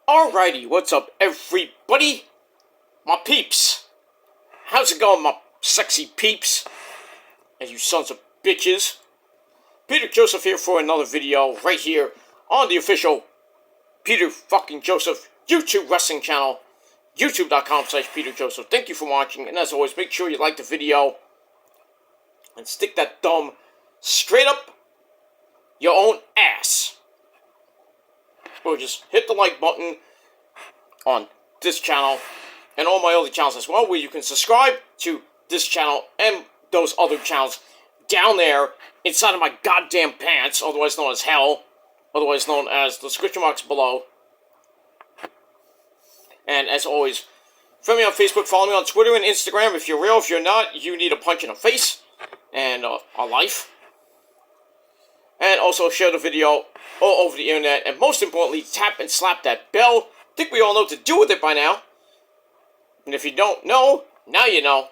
Alrighty, what's up everybody? My peeps. How's it going, my sexy peeps? And you sons of bitches. Peter Joseph here for another video right here on the official Peter fucking Joseph YouTube wrestling channel. YouTube.com/Peter Joseph. Thank you for watching, and as always, make sure you like the video and stick that thumb straight up your own ass. Or just hit the like button on this channel and all my other channels as well, where you can subscribe to this channel and those other channels down there inside of my goddamn pants, otherwise known as hell, otherwise known as the description box below. And as always, friend me on Facebook, follow me on Twitter and Instagram. If you're real, if you're not, you need a punch in the face and a life. And also share the video all over the internet. And most importantly, tap and slap that bell. I think we all know what to do with it by now. And if you don't know, now you know.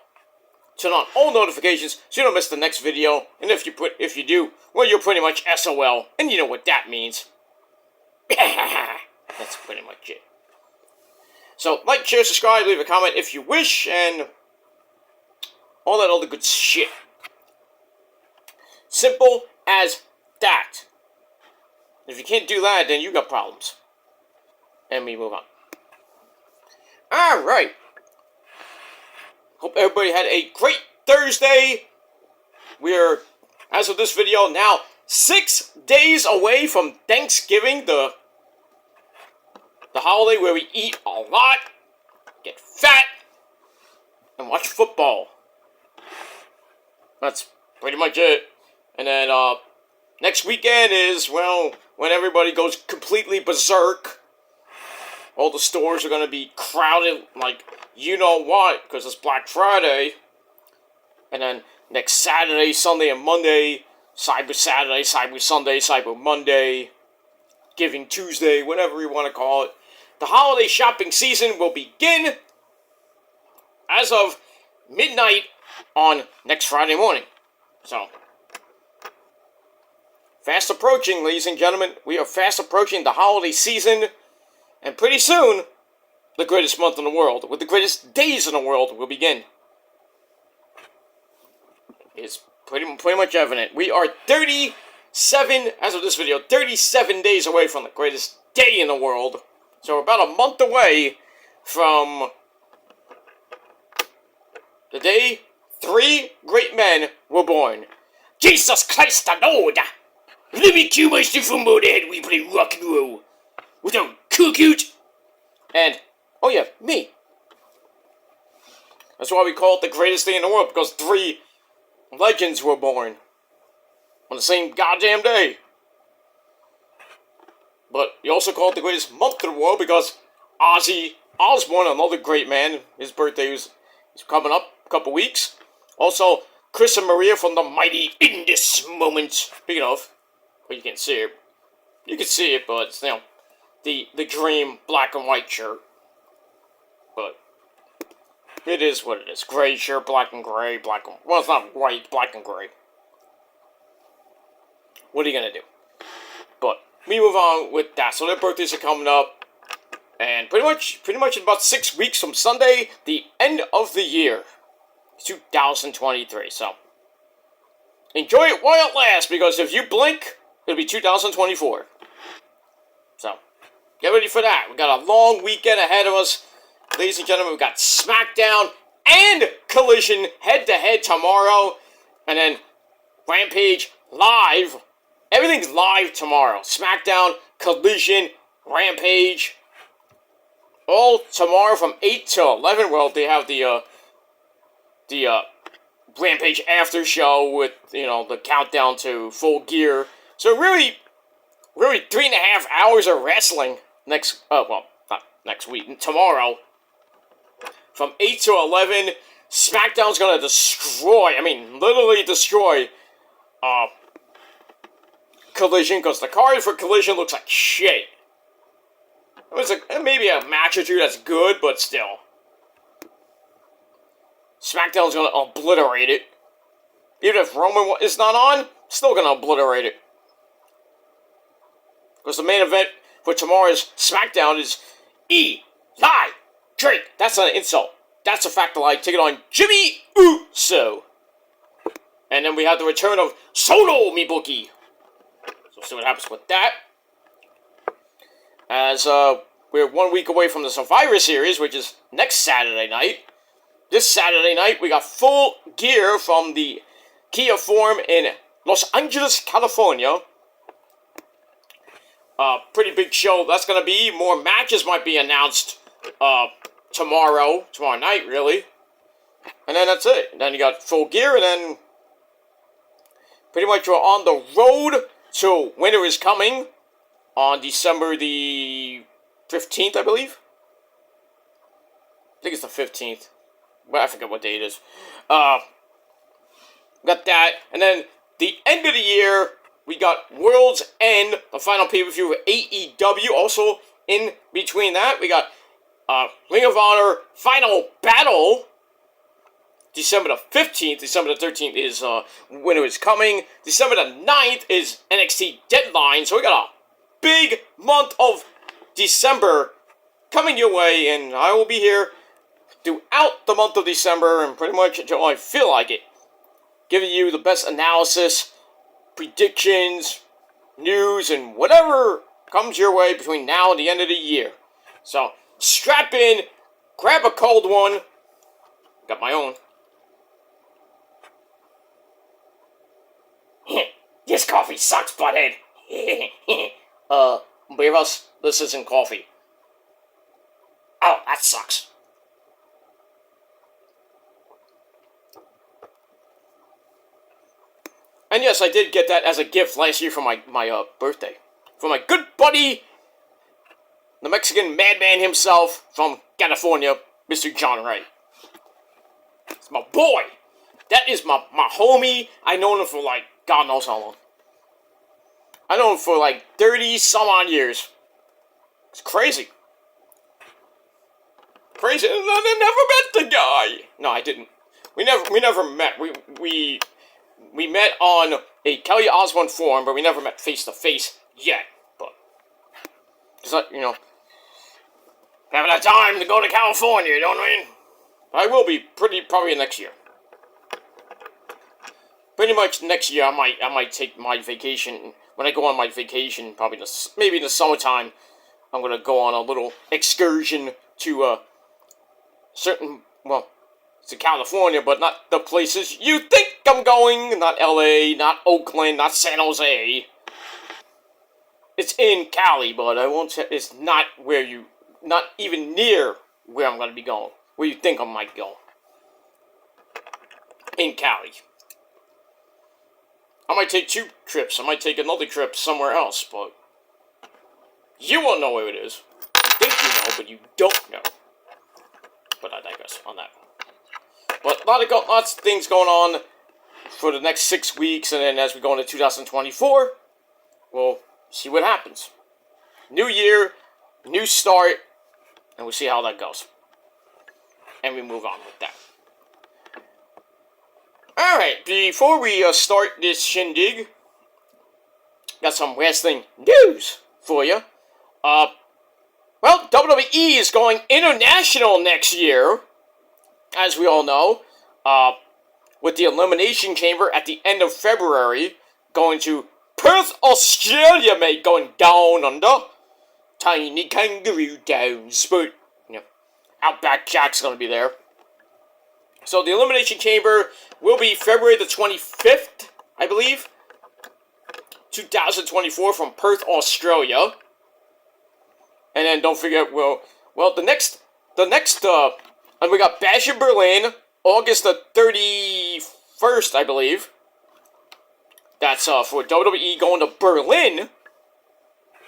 Turn on all notifications so you don't miss the next video. And if you do, well, you're pretty much SOL. And you know what that means. That's pretty much it. So, like, share, subscribe, leave a comment if you wish, and all that other good shit. Simple as that. If you can't do that, then you got problems. And we move on. Alright. Hope everybody had a great Thursday. We're, as of this video, now 6 days away from Thanksgiving, the holiday where we eat a lot, get fat, and watch football. That's pretty much it. And then, next weekend is, well, when everybody goes completely berserk. All the stores are going to be crowded like you know what, because it's Black Friday. And then next Saturday, Sunday, and Monday, Cyber Saturday, Cyber Sunday, Cyber Monday, Giving Tuesday, whatever you want to call it. The holiday shopping season will begin as of midnight on next Friday morning. So, fast approaching, ladies and gentlemen. We are fast approaching the holiday season. And pretty soon, the greatest month in the world, with the greatest days in the world, will begin. It's pretty much evident. We are 37, as of this video, 37 days away from the greatest day in the world. So we're about a month away from the day 3 great men were born. Jesus Christ the Lord! Let me cue my stiff from the head, we play rock and roll. With a coot and, oh yeah, me. That's why we call it the greatest day in the world, because 3 legends were born on the same goddamn day. But you also call it the greatest month in the world because Ozzy Osbourne, another great man, his birthday is coming up a couple weeks. Also, Chris and Maria from the mighty In This Moment. Speaking of, well, you can't see it. You can see it, but it's, you know, the dream black and white shirt. But it is what it is. Gray shirt, black and gray, well, it's not white, black and gray. What are you gonna do? But we move on with that. So their birthdays are coming up, and pretty much in about 6 weeks from Sunday, the end of the year, 2023. So enjoy it while it lasts, because if you blink, it'll be 2024. So get ready for that. We got a long weekend ahead of us, ladies and gentlemen. We got SmackDown and Collision head-to-head tomorrow, and then Rampage live. Everything's live tomorrow. SmackDown, Collision, Rampage. All tomorrow from 8 to 11. Well, they have the Rampage after show with, you know, the countdown to Full Gear. So really 3.5 hours of wrestling next, well, not next week, tomorrow. From 8 to 11, SmackDown's gonna destroy, I mean, literally destroy, Collision, because the card for Collision looks like shit. It was maybe a match or two that's good, but still. SmackDown's gonna obliterate it. Even if Roman is not on, still gonna obliterate it. Because the main event for tomorrow's SmackDown Lie! Drake! That's not an insult. That's a fact lie. Take it on Jimmy Uso. And then we have the return of Solo Mibuki. So we'll see what happens with that. As we're 1 week away from the Survivor Series, which is next Saturday night. This Saturday night, we got Full Gear from the Kia Forum in Los Angeles, California. Pretty big show that's going to be. More matches might be announced tomorrow night, really. And then that's it. And then you got Full Gear, and then pretty much we're on the road to Winter is Coming on December the 15th, I believe. I think it's the 15th. Well, I forget what day it is. Got that. And then the end of the year, we got World's End, the final pay-per-view for AEW. Also, in between that, we got Ring of Honor Final Battle. December the 15th. December the 13th is Winter is Coming. December the 9th is NXT Deadline. So we got a big month of December coming your way, and I will be here throughout the month of December and pretty much until I feel like it, giving you the best analysis, predictions, news, and whatever comes your way between now and the end of the year. So strap in, grab a cold one. Got my own. This coffee sucks, butthead. Beerus, this isn't coffee. Oh, that sucks. And yes, I did get that as a gift last year for my birthday. From my good buddy, the Mexican madman himself from California, Mr. John Ray. It's my boy. That is my homie. I known him for like, God knows how long. I know him for like 30 some odd years. It's crazy. Crazy. And I never met the guy. No, I didn't. We never met. We met on a Kelly Osbourne forum, but we never met face to face yet. But because haven't had time to go to California, you know what I mean? I will be probably next year. Pretty much next year, I might take my vacation. When I go on my vacation, probably maybe in the summertime, I'm gonna go on a little excursion to to California, but not the places you think I'm going. Not LA, not Oakland, not San Jose. It's in Cali, but I won't say it's not not even near where I'm gonna be going. Where you think I might go. In Cali. I might take 2 trips. I might take another trip somewhere else, but you won't know where it is. You think you know, but you don't know. But I digress on that. But lots of things going on for the next 6 weeks, and then as we go into 2024, we'll see what happens. New year, new start, and we'll see how that goes. And we move on with that. Alright, before we start this shindig, got some wrestling news for you. Well, WWE is going international next year, as we all know, with the Elimination Chamber at the end of February, going to Perth, Australia, mate, going down under. Tiny Kangaroo Downs, but, Outback Jack's going to be there. So the Elimination Chamber will be February the 25th, I believe, 2024 from Perth, Australia. And then don't forget, the next, and we got Bash in Berlin, August the 31st, I believe. That's for WWE going to Berlin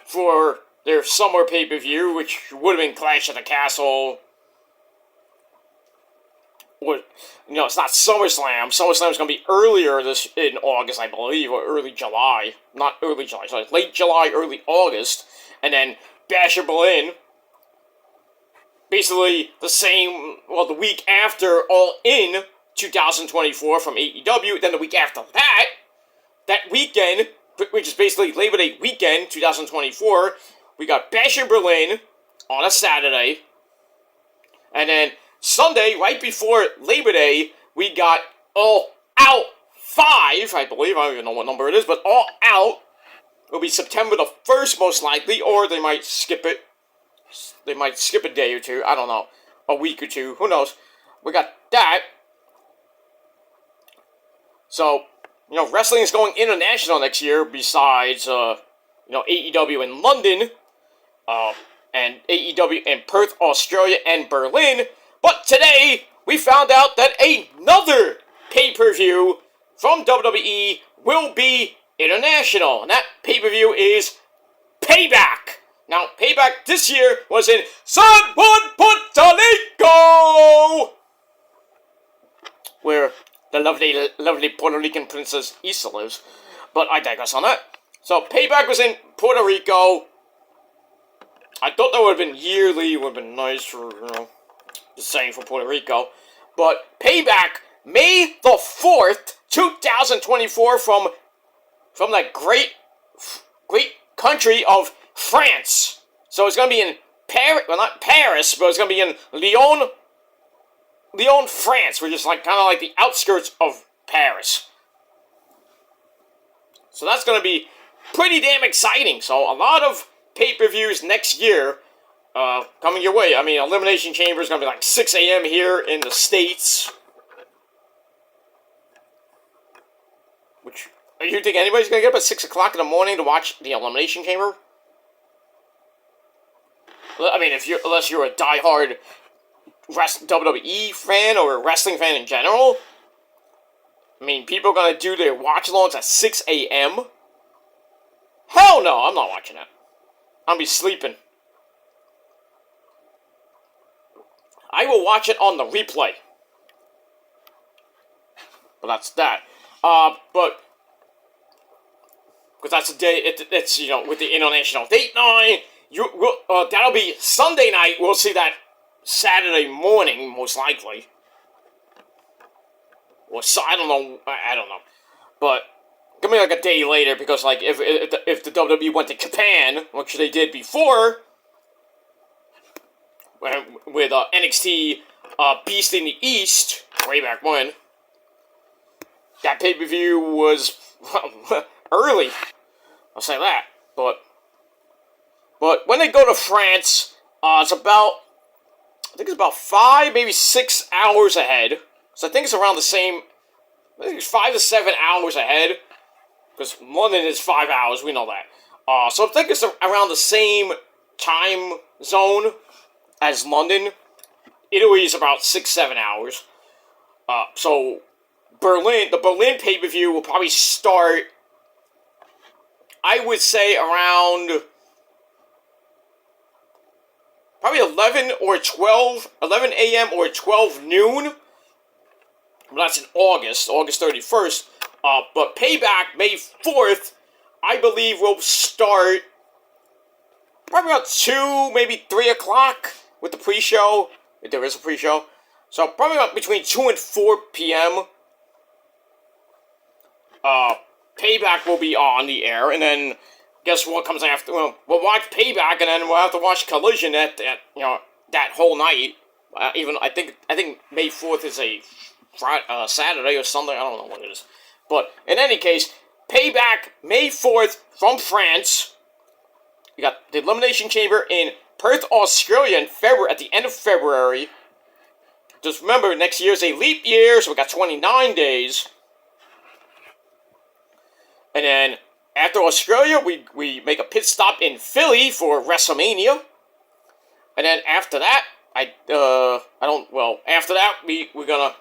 for their summer pay-per-view, which would have been Clash at the Castle. It's not SummerSlam. SummerSlam's going to be earlier in August, I believe, or early July. Not early July, sorry, late July, early August. And then Bash in Berlin. Basically the week after All In 2024 from AEW. Then the week after that weekend, which is basically Labor Day weekend 2024, we got Bash in Berlin, on a Saturday. And then Sunday, right before Labor Day, we got All Out 5, I believe. I don't even know what number it is, but All Out will be September the 1st, most likely, or they might skip it. They might skip a day or two. I don't know. A week or two. Who knows? We got that. So, wrestling is going international next year besides, AEW in London, and AEW in Perth, Australia, and Berlin. But today, we found out that another pay-per-view from WWE will be international. And that pay-per-view is Payback. Now, Payback this year was in San Juan, Puerto Rico, where the lovely Puerto Rican princess Issa lives. But I digress on that. So, Payback was in Puerto Rico. I thought that would have been yearly, would have been nice for, just saying, for Puerto Rico. But Payback, May the 4th, 2024, from that great country of France. So it's going to be in Paris, well, not Paris, but it's going to be in Lyon, France, which is kind of like the outskirts of Paris. So that's going to be pretty damn exciting. So a lot of pay-per-views next year coming your way. I mean, Elimination Chamber is going to be 6 a.m. here in the States. Which, you think anybody's going to get up at 6 o'clock in the morning to watch the Elimination Chamber? I mean, unless you're a diehard WWE fan or a wrestling fan in general. I mean, people are going to do their watch-alongs at 6 a.m.? Hell no, I'm not watching that. I'll be sleeping. I will watch it on the replay. But that's that. But because that's the day, it's with the international date night, that'll be Sunday night. We'll see that Saturday morning, most likely. Or so, I don't know. But give me a day later, because if the WWE went to Japan, which they did before, with NXT Beast in the East, way back when, that pay-per-view was early. I'll say that. But when they go to France, it's about 5, maybe 6 hours ahead. So I think it's around the same. I think it's 5 to 7 hours ahead. Because London is 5 hours, we know that. So I think it's around the same time zone as London. Italy is about 6-7 hours. So the Berlin pay-per-view will probably start, I would say, around probably 11 a.m. or 12 noon. Well, that's in August 31st. But Payback, May 4th, I believe will start probably about 2, maybe 3 o'clock with the pre-show, if there is a pre-show. So probably about between 2 and 4 p.m. Payback will be on the air, and then guess what comes after? Well, we'll watch Payback, and then we'll have to watch Collision that whole night. I think May 4th is a Saturday or Sunday. I don't know what it is. But in any case, Payback, May 4th, from France. You got the Elimination Chamber in Perth, Australia, at the end of February. Just remember, next year is a leap year, so we got 29 days. And then after Australia, we make a pit stop in Philly for WrestleMania. And then after that, after that, we're gonna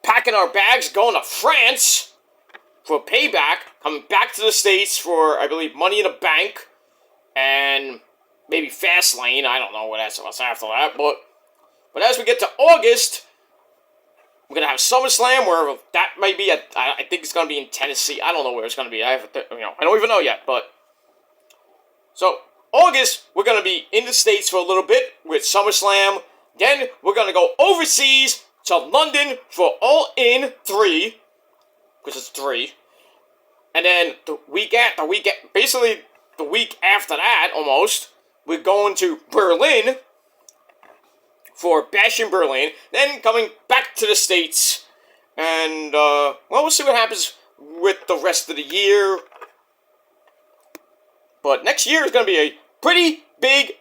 packing our bags, going to France for Payback, coming back to the States for, I believe, Money in the Bank, and maybe Fastlane. I don't know what's after that, but as we get to August, we're going to have SummerSlam, where that might be I think it's going to be in Tennessee. I don't know where it's going to be. I don't even know yet, but so August, we're going to be in the States for a little bit with SummerSlam. Then we're going to go overseas to London for All In 3, because it's 3. And then the week after that, almost, we're going to Berlin for Bash in Berlin, then coming back to the States, and, well, we'll see what happens with the rest of the year. But next year is going to be a pretty big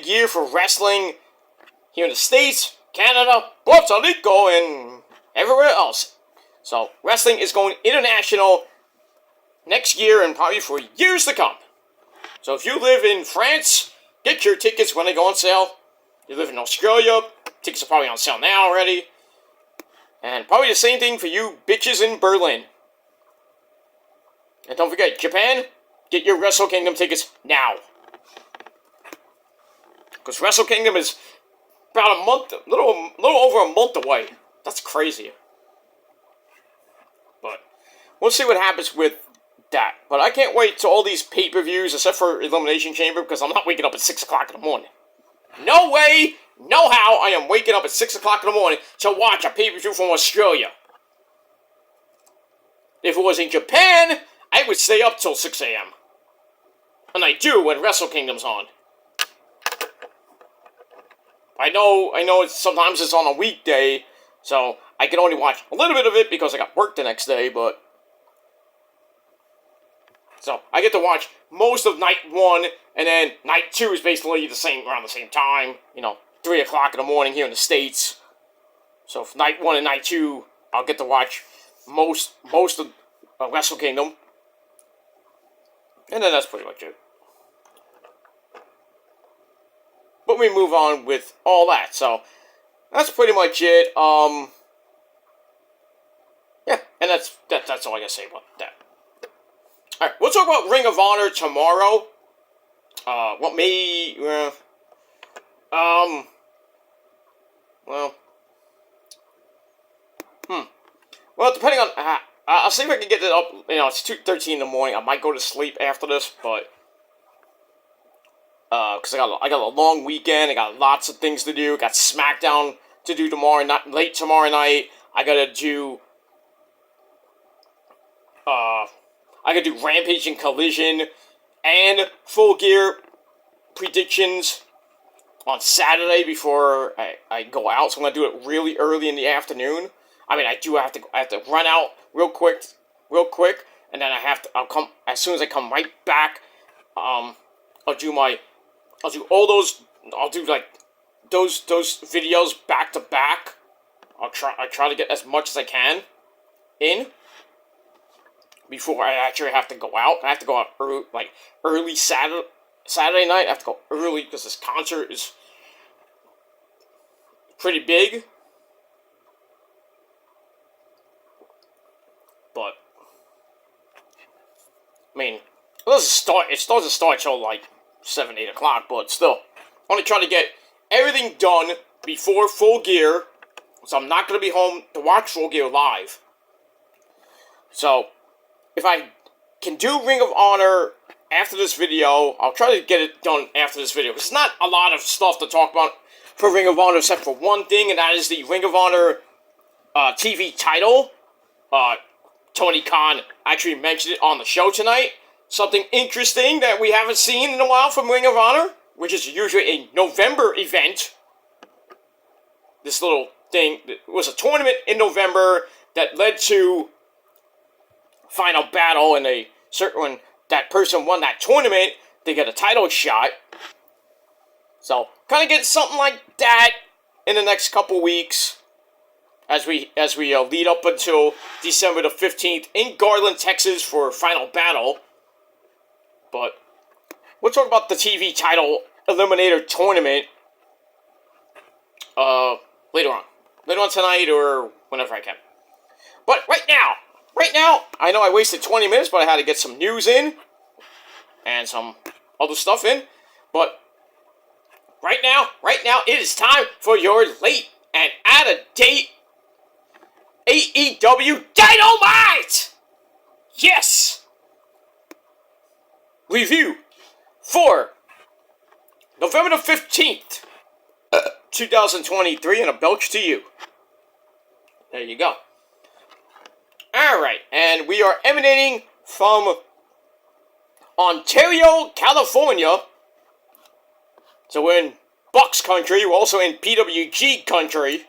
year for wrestling here in the States, Canada, Puerto Rico, and everywhere else. So, wrestling is going international next year and probably for years to come. So, if you live in France, get your tickets when they go on sale. You live in Australia, tickets are probably on sale now already. And probably the same thing for you bitches in Berlin. And don't forget, Japan, get your Wrestle Kingdom tickets now. Because Wrestle Kingdom is about a month, little over a month away. That's crazy. But we'll see what happens with that. But I can't wait till all these pay-per-views, except for Elimination Chamber, because I'm not waking up at 6 o'clock in the morning. No way, no how I am waking up at 6 o'clock in the morning to watch a pay-per-view from Australia. If it was in Japan, I would stay up till 6 a.m. And I do when Wrestle Kingdom's on. I know sometimes it's on a weekday, so I can only watch a little bit of it because I got work the next day, but... So, I get to watch most of night 1, and then night 2 is basically around the same time. 3 o'clock in the morning here in the States. So, for night 1 and night 2, I'll get to watch most of Wrestle Kingdom. And then that's pretty much it. But we move on with all that, so that's pretty much it. Yeah, and that's all I gotta say about that. Alright, we'll talk about Ring of Honor tomorrow. Well, depending on, I'll see if I can get it up, it's 2:13 in the morning. I might go to sleep after this, but, because I got a long weekend, I got lots of things to do, got SmackDown to do late tomorrow night, I gotta do Rampage and Collision, and Full Gear predictions on Saturday before I go out, so I'm gonna do it really early in the afternoon. I mean, I have to run out real quick, and then I'll come, as soon as I come right back, I'll do all those, those videos back to back. I try to get as much as I can in before I actually have to go out. I have to go out early Saturday night. I have to go early because this concert is pretty big. But I mean, it doesn't start till 7, 8 o'clock, but still. I want to try to get everything done before Full Gear, so I'm not going to be home to watch Full Gear live. So, if I can do Ring of Honor after this video, I'll try to get it done after this video. It's not a lot of stuff to talk about for Ring of Honor, except for one thing, and that is the Ring of Honor TV title. Tony Khan actually mentioned it on the show tonight. Something interesting that we haven't seen in a while from Ring of Honor, which is usually a November event. This little thing, it was a tournament in November that led to Final Battle, and when that person won that tournament, they get a title shot. So, kind of get something like that in the next couple weeks. As we lead up until December the 15th in Garland, Texas for Final Battle. But we'll talk about the TV title Eliminator Tournament later on. Later on tonight or whenever I can. But right now, I know I wasted 20 minutes, but I had to get some news in. And some other stuff in. But right now, it is time for your late and out-of-date AEW Dynamite! Yes! Review for November the 15th, 2023, and a belch to you. There you go. Alright, and we are emanating from Ontario, California, So we're in Bucks country. We're also in PWG country.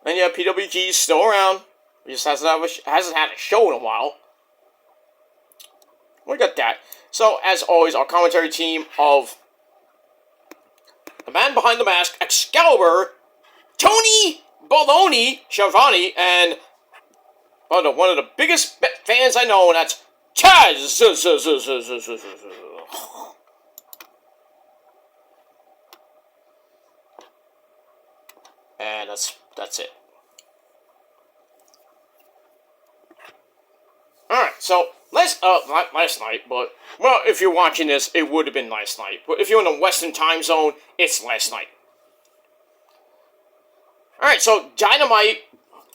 And yeah, PWG is still around. It just hasn't had a show in a while. We got that. So, as always, our commentary team of the man behind the mask, Excalibur, Tony Baloney Schiavone, and one of the biggest fans I know, and that's Taz. And that's it. Alright, so not last night, but, well, if you're watching this, it would have been last night. But if you're in the Western time zone, it's last night. Alright, so Dynamite,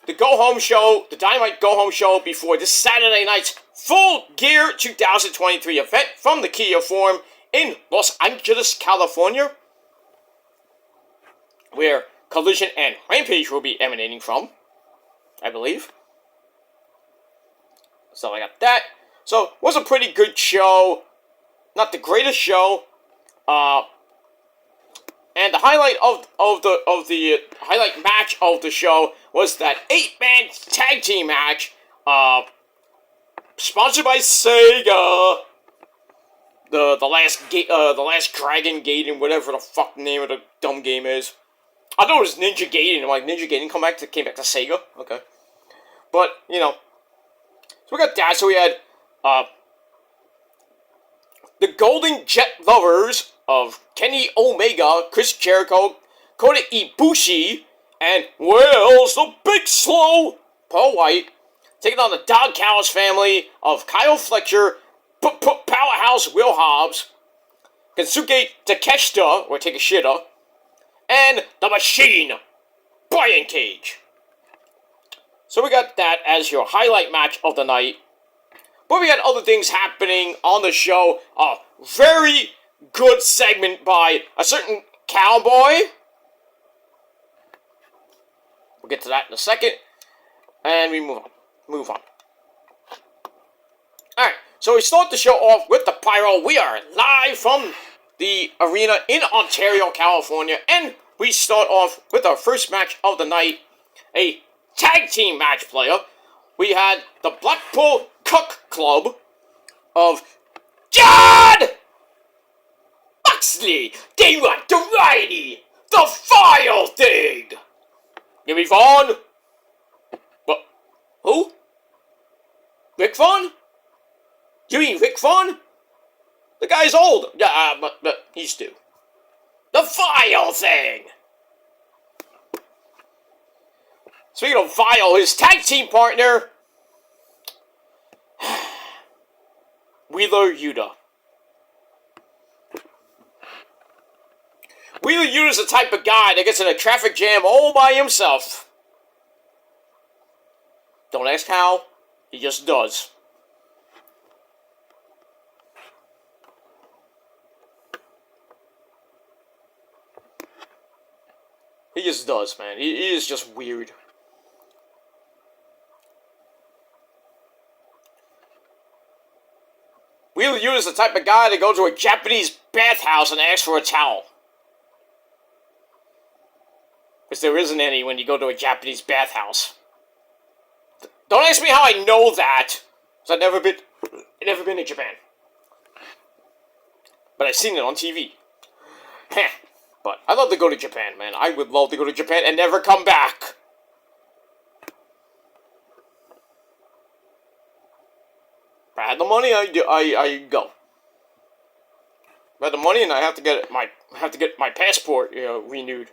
the Dynamite go-home show before this Saturday night's Full Gear 2023 event from the Kia Forum in Los Angeles, California, where Collision and Rampage will be emanating from, I believe. So I got that. So it was a pretty good show. Not the greatest show. And the highlight of the highlight match of the show was that 8-man tag team match. Sponsored by Sega. The last Dragon Gaiden, whatever the fuck name of the dumb game is. I thought it was Ninja Gaiden. I'm like, Ninja Gaiden came back to Sega? Okay. But, you know. So we got that. So we had, the Golden Jet Lovers of Kenny Omega, Chris Jericho, Kota Ibushi, and Wells the Big Slow, Paul White, taking on the Dog Callis family of Kyle Fletcher, Powerhouse Will Hobbs, Kensuke Takeshita, or Takeshita, and The Machine, Brian Cage. So we got that as your highlight match of the night. But we had other things happening on the show. A very good segment by a certain Cowboy. We'll get to that in a second. And we move on. Alright, so we start the show off with the Pyro. We are live from the arena in Ontario, California. And we start off with our first match of the night. A tag team match player. We had the Blackpool Cook Club of John Moxley. They want variety. The Vile Thing. Give me Vaughn. What? Who? Rick Vaughn? You mean Rick Vaughn? The guy's old. Yeah, but he's due. The Vile Thing. Speaking of Vile, his tag team partner, Wheeler Yuta. Wheeler Yuta's the type of guy that gets in a traffic jam all by himself. Don't ask how, he just does. He just does, man. He is just weird. Wheeler Yuta is the type of guy that goes to a Japanese bathhouse and asks for a towel. Because there isn't any when you go to a Japanese bathhouse. Don't ask me how I know that, because I've never been to Japan. But I've seen it on TV. But I'd love to go to Japan, man. I would love to go to Japan and never come back. If I had the money, I go. If I had the money, and I have to get my passport, renewed.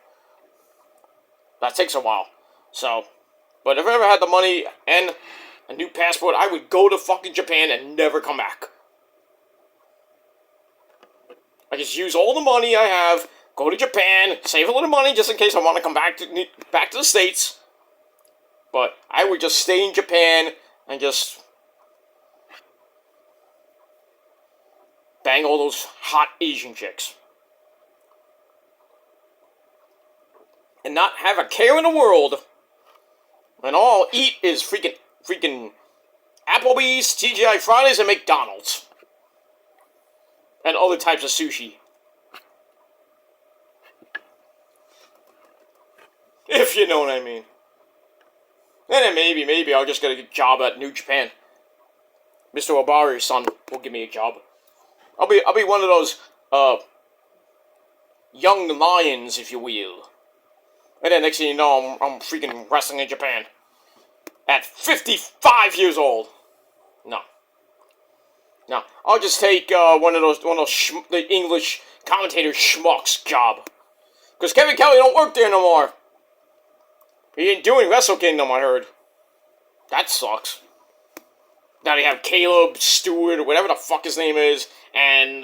That takes a while. So, but if I ever had the money and a new passport, I would go to fucking Japan and never come back. I just use all the money I have, go to Japan, save a little money just in case I want to come back to the States. But I would just stay in Japan and just bang all those hot Asian chicks. And not have a care in the world. And all I'll eat is freaking Applebee's, TGI Fridays, and McDonald's. And other types of sushi. If you know what I mean. And then maybe I'll just get a job at New Japan. Mr. Obari's son will give me a job. I'll be one of those young lions, if you will. And then next thing you know, I'm freaking wrestling in Japan at 55 years old. No, I'll just take one of those the English commentator schmucks job. Because Kevin Kelly don't work there no more. He ain't doing Wrestle Kingdom, I heard. That sucks. Now they have Caleb Stewart, or whatever the fuck his name is, and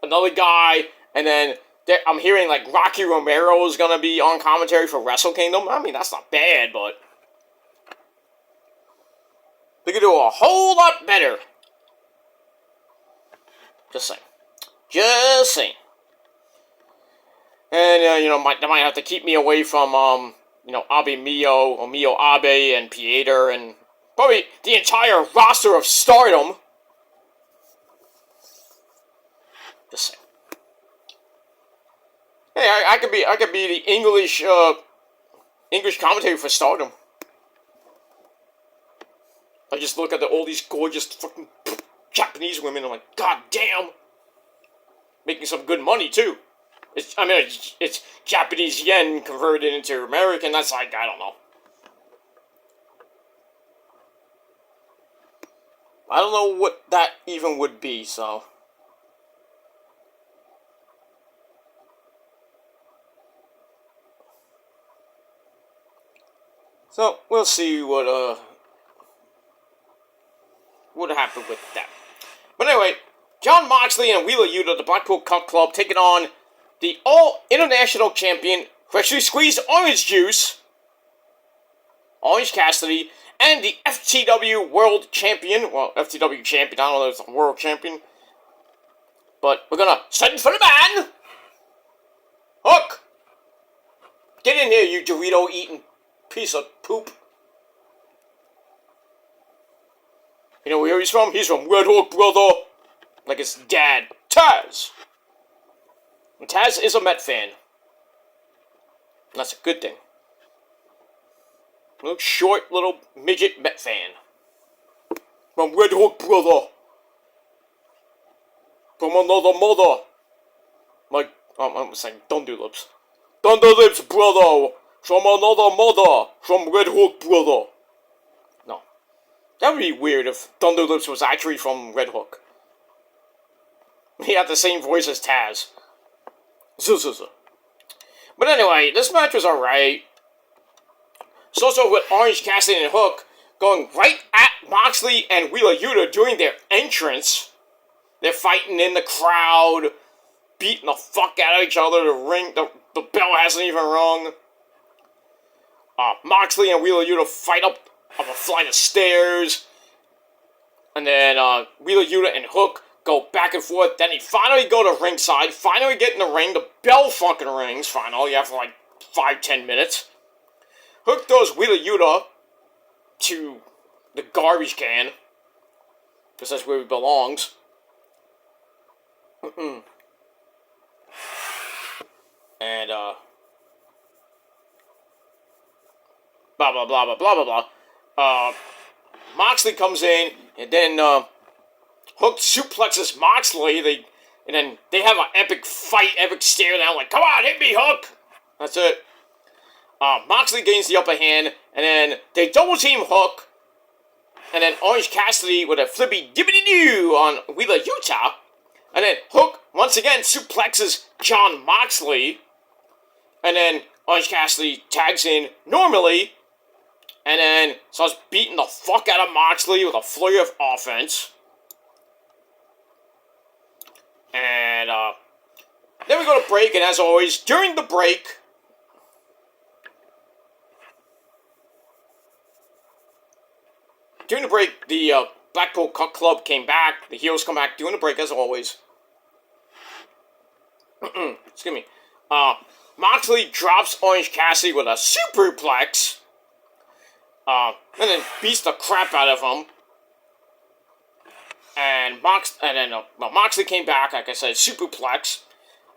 another guy, and then I'm hearing like Rocky Romero is gonna be on commentary for Wrestle Kingdom. I mean, that's not bad, but they could do a whole lot better. Just saying. And, they might have to keep me away from, Abe Mio, or Mio Abe, and Pieter, and probably the entire roster of Stardom. Just saying. Hey, I could be the English commentator for Stardom. I just look at all these gorgeous fucking Japanese women, and I'm like, god damn! Making some good money, too. It's Japanese yen converted into American. That's like, I don't know. I don't know what that even would be, so. So, we'll see what happened with that. But anyway, Jon Moxley and Wheeler Yuta, the Blackpool Cut Club, taking on the All-International Champion, freshly squeezed orange juice, Orange Cassidy, and the FTW World Champion. Well, FTW Champion, I don't know if it's a World Champion. But we're gonna send for the man! Hook! Get in here, you Dorito-eating piece of poop. You know where he's from? He's from Red Hook, brother. Like his dad, Taz. And Taz is a Met fan. And that's a good thing. Little short, little midget Met fan. From Red Hook, brother. From another mother. Like, I'm saying Thunder Lips. Thunder Lips, brother. From another mother. From Red Hook, brother. No. That would be weird if Thunder Lips was actually from Red Hook. He had the same voice as Taz. But anyway, this match was alright. So with Orange Cassidy and Hook going right at Moxley and Wheeler Yuta doing their entrance. They're fighting in the crowd, beating the fuck out of each other. The bell hasn't even rung. Moxley and Wheeler Yuta fight up a flight of stairs. And then Wheeler Yuta and Hook go back and forth. Then they finally go to ringside. Finally get in the ring. The bell fucking rings. Finally, after like 5-10 minutes. Hook throws Wheeler Yuta to the garbage can. Because that's where he belongs. And, blah, blah, blah, blah, blah, blah, blah. Moxley comes in, and then, Hook suplexes Moxley, and then they have an epic fight, epic stare down, like, come on, hit me, Hook! That's it. Moxley gains the upper hand, and then they double team Hook, and then Orange Cassidy with a flippy dippity doo on Wheeler Yuta, and then Hook once again suplexes Jon Moxley, and then Orange Cassidy tags in normally, and then starts beating the fuck out of Moxley with a flurry of offense. And then we go to break, and as always, during the break, the Blackpool Cut Club came back. The heels come back during the break, as always. Excuse me. Moxley drops Orange Cassidy with a superplex. And then beats the crap out of him. And Moxley came back, like I said, superplex.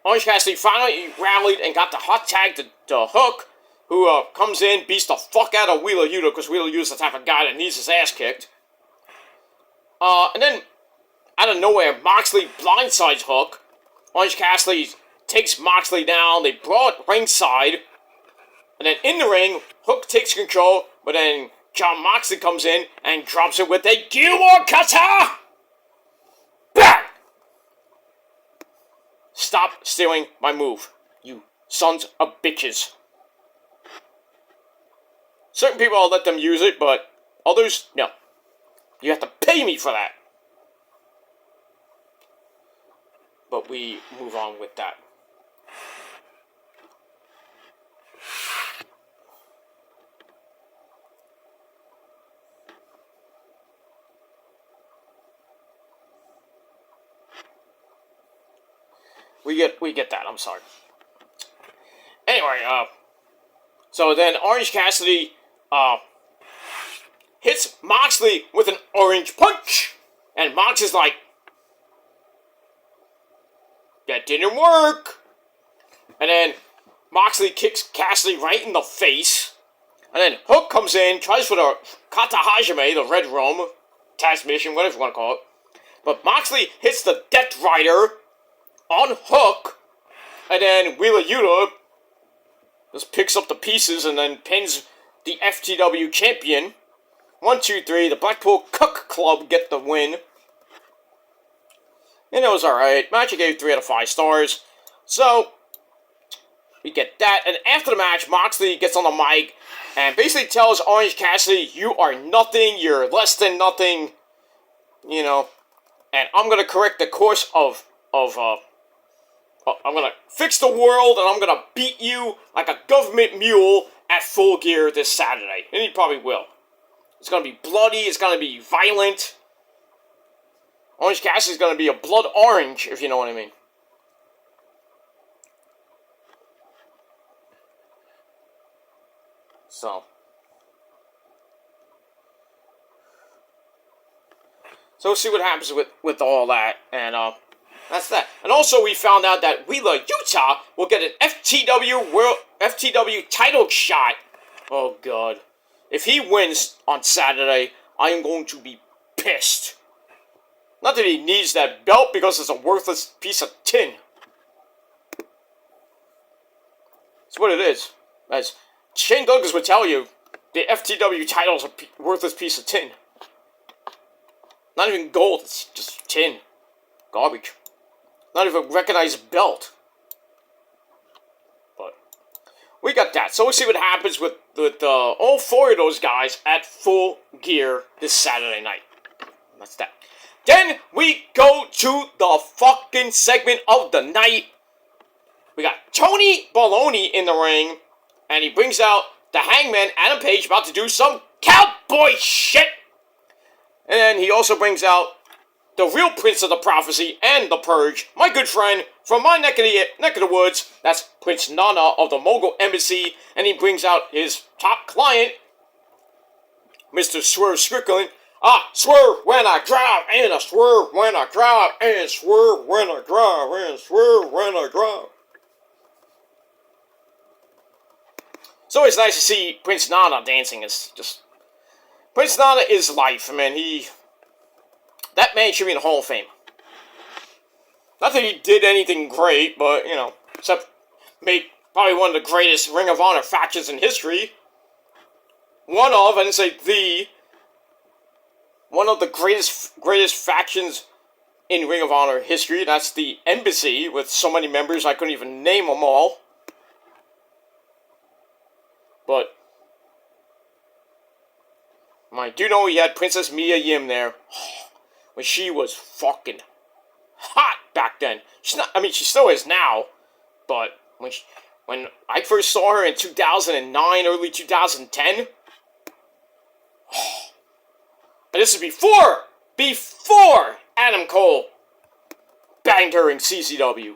Orange Cassidy finally rallied and got the hot tag to Hook. who comes in, beats the fuck out of Wheeler Yuta, because Wheeler Yuta's the type of guy that needs his ass kicked. And then, out of nowhere, Moxley blindsides Hook. Orange Cassidy takes Moxley down. They brawl at ringside. And then in the ring, Hook takes control, but then John Moxley comes in and drops it with a Gilmore cutter! Bang! Stop stealing my move, you sons of bitches. Certain people, I'll let them use it, but others, no. You have to pay me for that. But we move on with that. We get that, I'm sorry. Anyway, so then Orange Cassidy, hits Moxley with an orange punch. And Mox is like, that didn't work. And then Moxley kicks Cassidy right in the face. And then Hook comes in, tries for the Kata Hajime, the Red Room, transmission, whatever you want to call it. But Moxley hits the Death Rider on Hook. And then Wheeler Yuta just picks up the pieces and then pins the FTW champion. 1, 2, 3. The Blackpool Cuck Club get the win. And it was alright. Match I gave 3 out of 5 stars. So, we get that. And after the match, Moxley gets on the mic and basically tells Orange Cassidy, you are nothing, you're less than nothing, you know. And I'm going to correct the course I'm going to fix the world and I'm going to beat you like a government mule at Full Gear this Saturday. And he probably will. It's going to be bloody, it's going to be violent. Orange Cassidy's going to be a blood orange, if you know what I mean. So we'll see what happens with all that, and that's that. And also we found out that Wheeler Yuta will get an FTW title shot. Oh god. If he wins on Saturday, I am going to be pissed. Not that he needs that belt because it's a worthless piece of tin. That's what it is. As Shane Douglas would tell you, the FTW title is a worthless piece of tin. Not even gold, it's just tin. Garbage. Not even a recognized belt. But we got that. So we'll see what happens with all 4 of those guys at Full Gear this Saturday night. That's that. Then we go to the fucking segment of the night. We got Tony Baloney in the ring. And he brings out the Hangman, Adam Page, about to do some cowboy shit. And then he also brings out the real Prince of the Prophecy and the Purge, my good friend from my neck of the woods. That's Prince Nana of the Mogul Embassy. And he brings out his top client, Mr. Swerve Strickland. Swerve when I drive, and I swerve when I drive, and swerve when I drive, and swerve when I drive. It's always nice to see Prince Nana dancing. It's just... Prince Nana is life, man. That man should be in the Hall of Fame. Not that he did anything great, but, you know, except make probably one of the greatest Ring of Honor factions in history. One of, I didn't say the... One of the greatest factions in Ring of Honor history. That's the Embassy, with so many members I couldn't even name them all. But I do know he had Princess Mia Yim there. When she was fucking hot back then. She's not, I mean, she still is now. But when I first saw her in 2009, early 2010. And this is before Adam Cole banged her in CCW.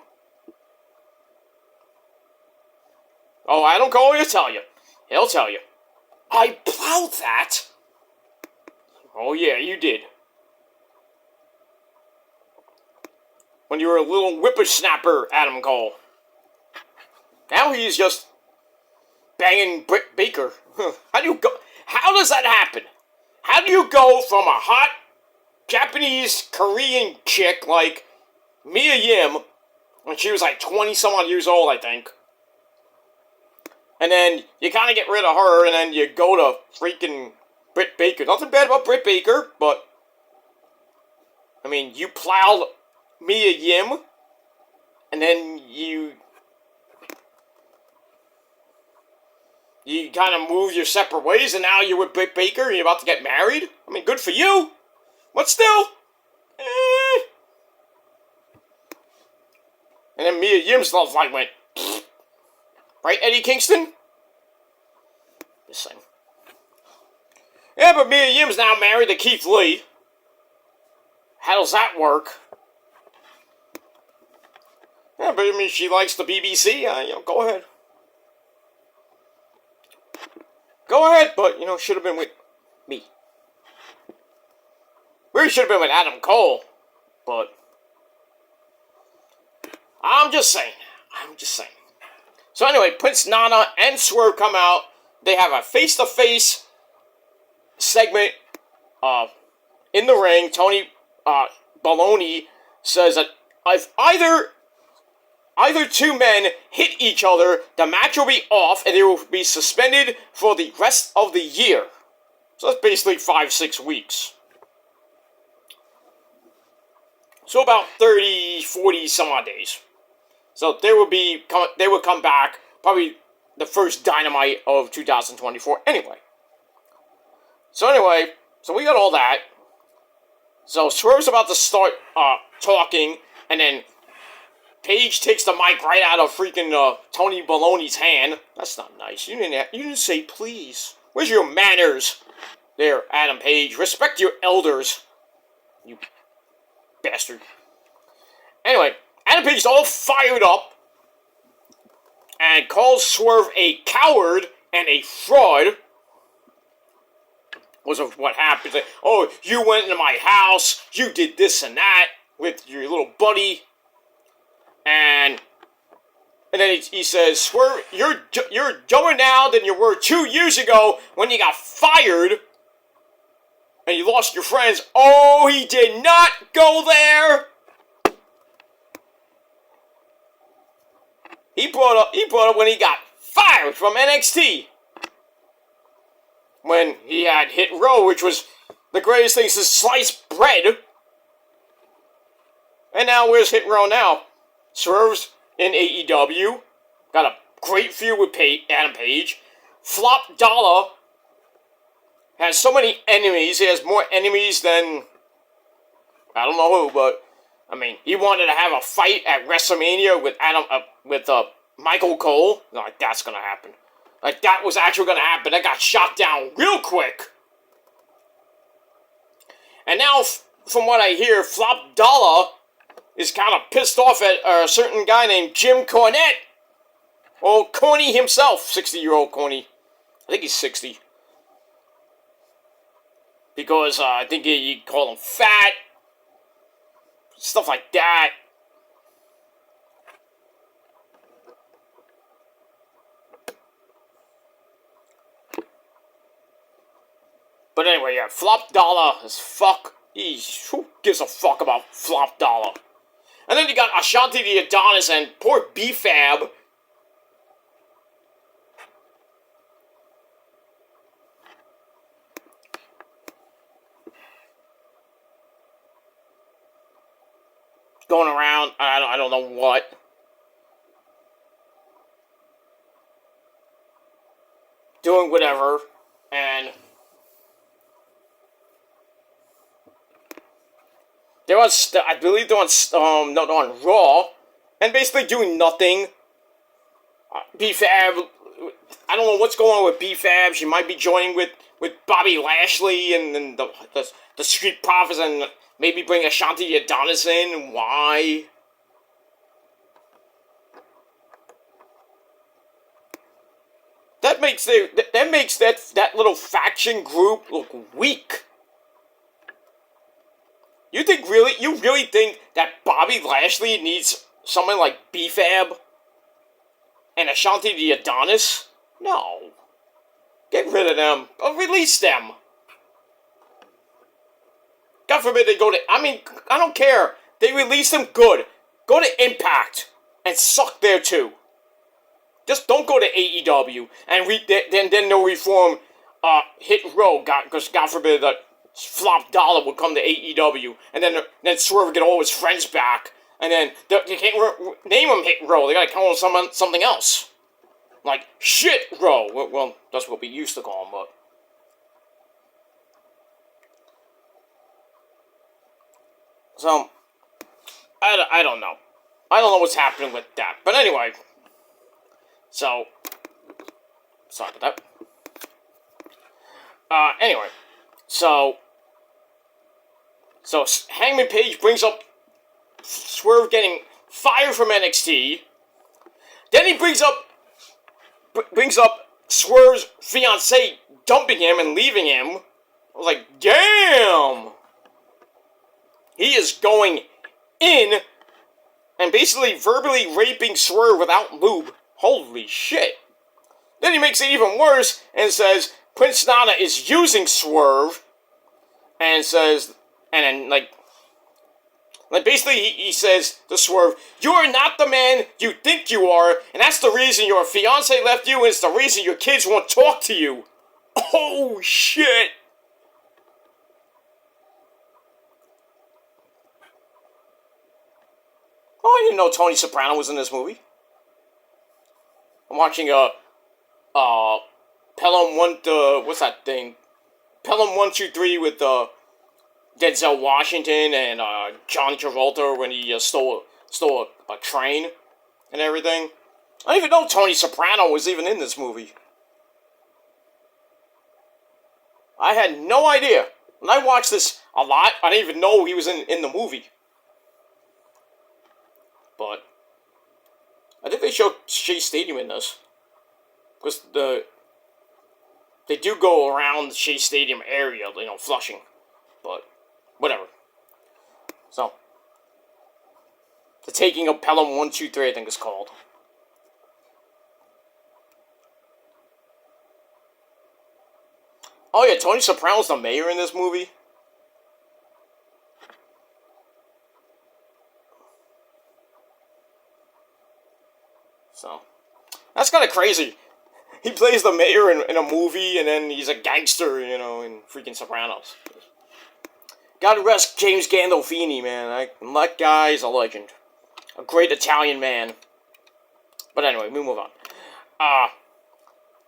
Oh, Adam Cole, he'll tell you. He'll tell you. I plowed that. Oh yeah, you did. When you were a little whippersnapper, Adam Cole. Now he's just banging Britt Baker. How do you go? How does that happen? How do you go from a hot Japanese Korean chick like Mia Yim, when she was like 20 some odd years old, I think, and then you kind of get rid of her, and then you go to freaking Britt Baker. Nothing bad about Britt Baker, but I mean, you plowed Mia Yim, and then you kind of move your separate ways, and now you're with Britt Baker, and you're about to get married? I mean, good for you, but still, And then Mia Yim's love life went, right, Eddie Kingston? Just saying. Yeah, but Mia Yim's now married to Keith Lee. How does that work? Yeah, but I mean, she likes the BBC, go ahead. Go ahead, but, should have been with me. Really should have been with Adam Cole, but I'm just saying. So anyway, Prince Nana and Swerve come out. They have a face-to-face segment in the ring. Tony Baloney says that if either two men hit each other, the match will be off and they will be suspended for the rest of the year. So that's basically 5-6 weeks. So about 30, 40 some odd days. So they would come back probably the first Dynamite of 2024 anyway. So we got all that. So Swerve's about to start talking, and then Paige takes the mic right out of freaking Tony Baloney's hand. That's not nice. You didn't say please. Where's your manners? There, Adam Page. Respect your elders. You bastard. Anyway, Adam Page is all fired up and calls Swerve a coward and a fraud. Was what happened. Oh, you went into my house. You did this and that with your little buddy. And then he says, Swerve, you're dumber now than you were 2 years ago when you got fired and you lost your friends. Oh, he did not go there. He brought up when he got fired from NXT. When he had Hit Row, which was the greatest thing since sliced bread. And now where's Hit Row now? Swerve's in AEW. Got a great feud with Adam Page. Flop Dollar has so many enemies. He has more enemies than I don't know who, but I mean, he wanted to have a fight at WrestleMania with Michael Cole. Like, that's gonna happen. Like, that was actually gonna happen. That got shot down real quick. And now, from what I hear, Flop Dollar is kind of pissed off at a certain guy named Jim Cornette. Well, Corny himself, 60-year-old Corny. I think he's 60. Because I think he called him fat. Stuff like that. But anyway, yeah, Flop Dollar is fuck. Who gives a fuck about Flop Dollar? And then you got Ashanti the Adonis and poor B-Fab. Going around, I don't know what. Doing whatever, and I believe they're on Raw, and basically doing nothing. B-Fab, I don't know what's going on with B-Fab. She might be joining with Bobby Lashley and the Street Profits, and maybe bring Ashanti Adonis in. Why? That makes that little faction group look weak. You really think that Bobby Lashley needs someone like B-Fab and Ashanti the Adonis No. Get rid of them. Or release them. God forbid they go to... I mean, I don't care. They release them, good. Go to Impact. And suck there, too. Just don't go to AEW. And then they'll reform Hit Row. Because God forbid that Flop Dollar would come to AEW. And then Swerve would get all his friends back. And then they can't name him Hit Row. They gotta call him something else. Like, Shit Row. Well, that's what we used to call him, but... So, I don't know. I don't know what's happening with that. But anyway. So, sorry about that. Anyway. So Hangman Page brings up Swerve getting fired from NXT. Then he brings up Swerve's fiancée dumping him and leaving him. I was like, damn! He is going in and basically verbally raping Swerve without lube. Holy shit. Then he makes it even worse and says Prince Nana is using Swerve and says, and then like basically he says to Swerve, you are not the man you think you are, and that's the reason your fiance left you, and it's the reason your kids won't talk to you. Oh shit. Oh, I didn't know Tony Soprano was in this movie. I'm watching Pelham what's that thing? Pelham 123 with Denzel Washington and John Travolta when he stole a train and everything. I didn't even know Tony Soprano was even in this movie. I had no idea. When I watched this a lot, I didn't even know he was in the movie. But I think they showed Shea Stadium in this. Because they do go around the Shea Stadium area, Flushing. But, whatever. So, the Taking of Pelham 123, I think it's called. Oh yeah, Tony Soprano's the mayor in this movie. So, that's kind of crazy. He plays the mayor in a movie, and then he's a gangster, in freaking Sopranos. God rest James Gandolfini, man. That guy is a legend. A great Italian man. But anyway, we move on.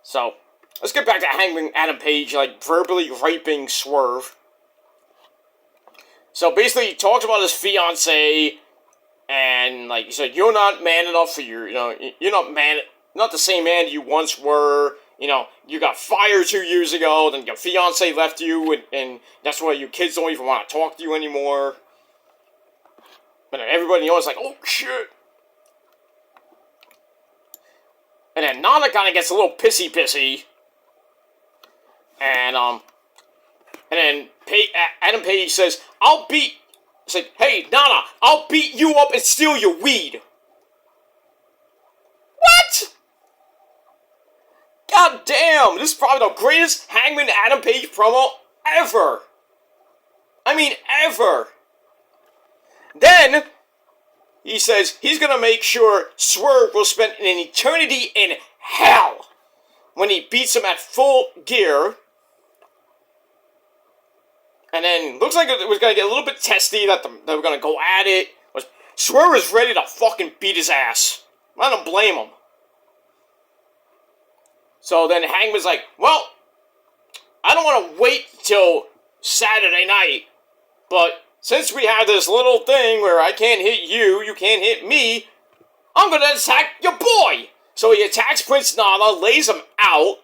So, let's get back to Hangman Adam Page, verbally raping Swerve. So, basically, he talks about his fiancée, and, he said, you're not man enough for you're not the same man you once were. You got fired 2 years ago, then your fiancé left you, and that's why your kids don't even want to talk to you anymore. And then everybody knows, oh, shit. And then Nana kind of gets a little pissy. And then Adam Page says, hey, Nana, I'll beat you up and steal your weed. What? God damn, this is probably the greatest Hangman Adam Page promo ever. I mean, ever. Then, he says he's gonna make sure Swerve will spend an eternity in hell when he beats him at full gear. And then, looks like it was gonna get a little bit testy, that they were gonna go at it. Swerve is ready to fucking beat his ass. I don't blame him. So then Hangman's like, well, I don't want to wait till Saturday night, but since we have this little thing where I can't hit you, you can't hit me, I'm going to attack your boy. So he attacks Prince Nana, lays him out,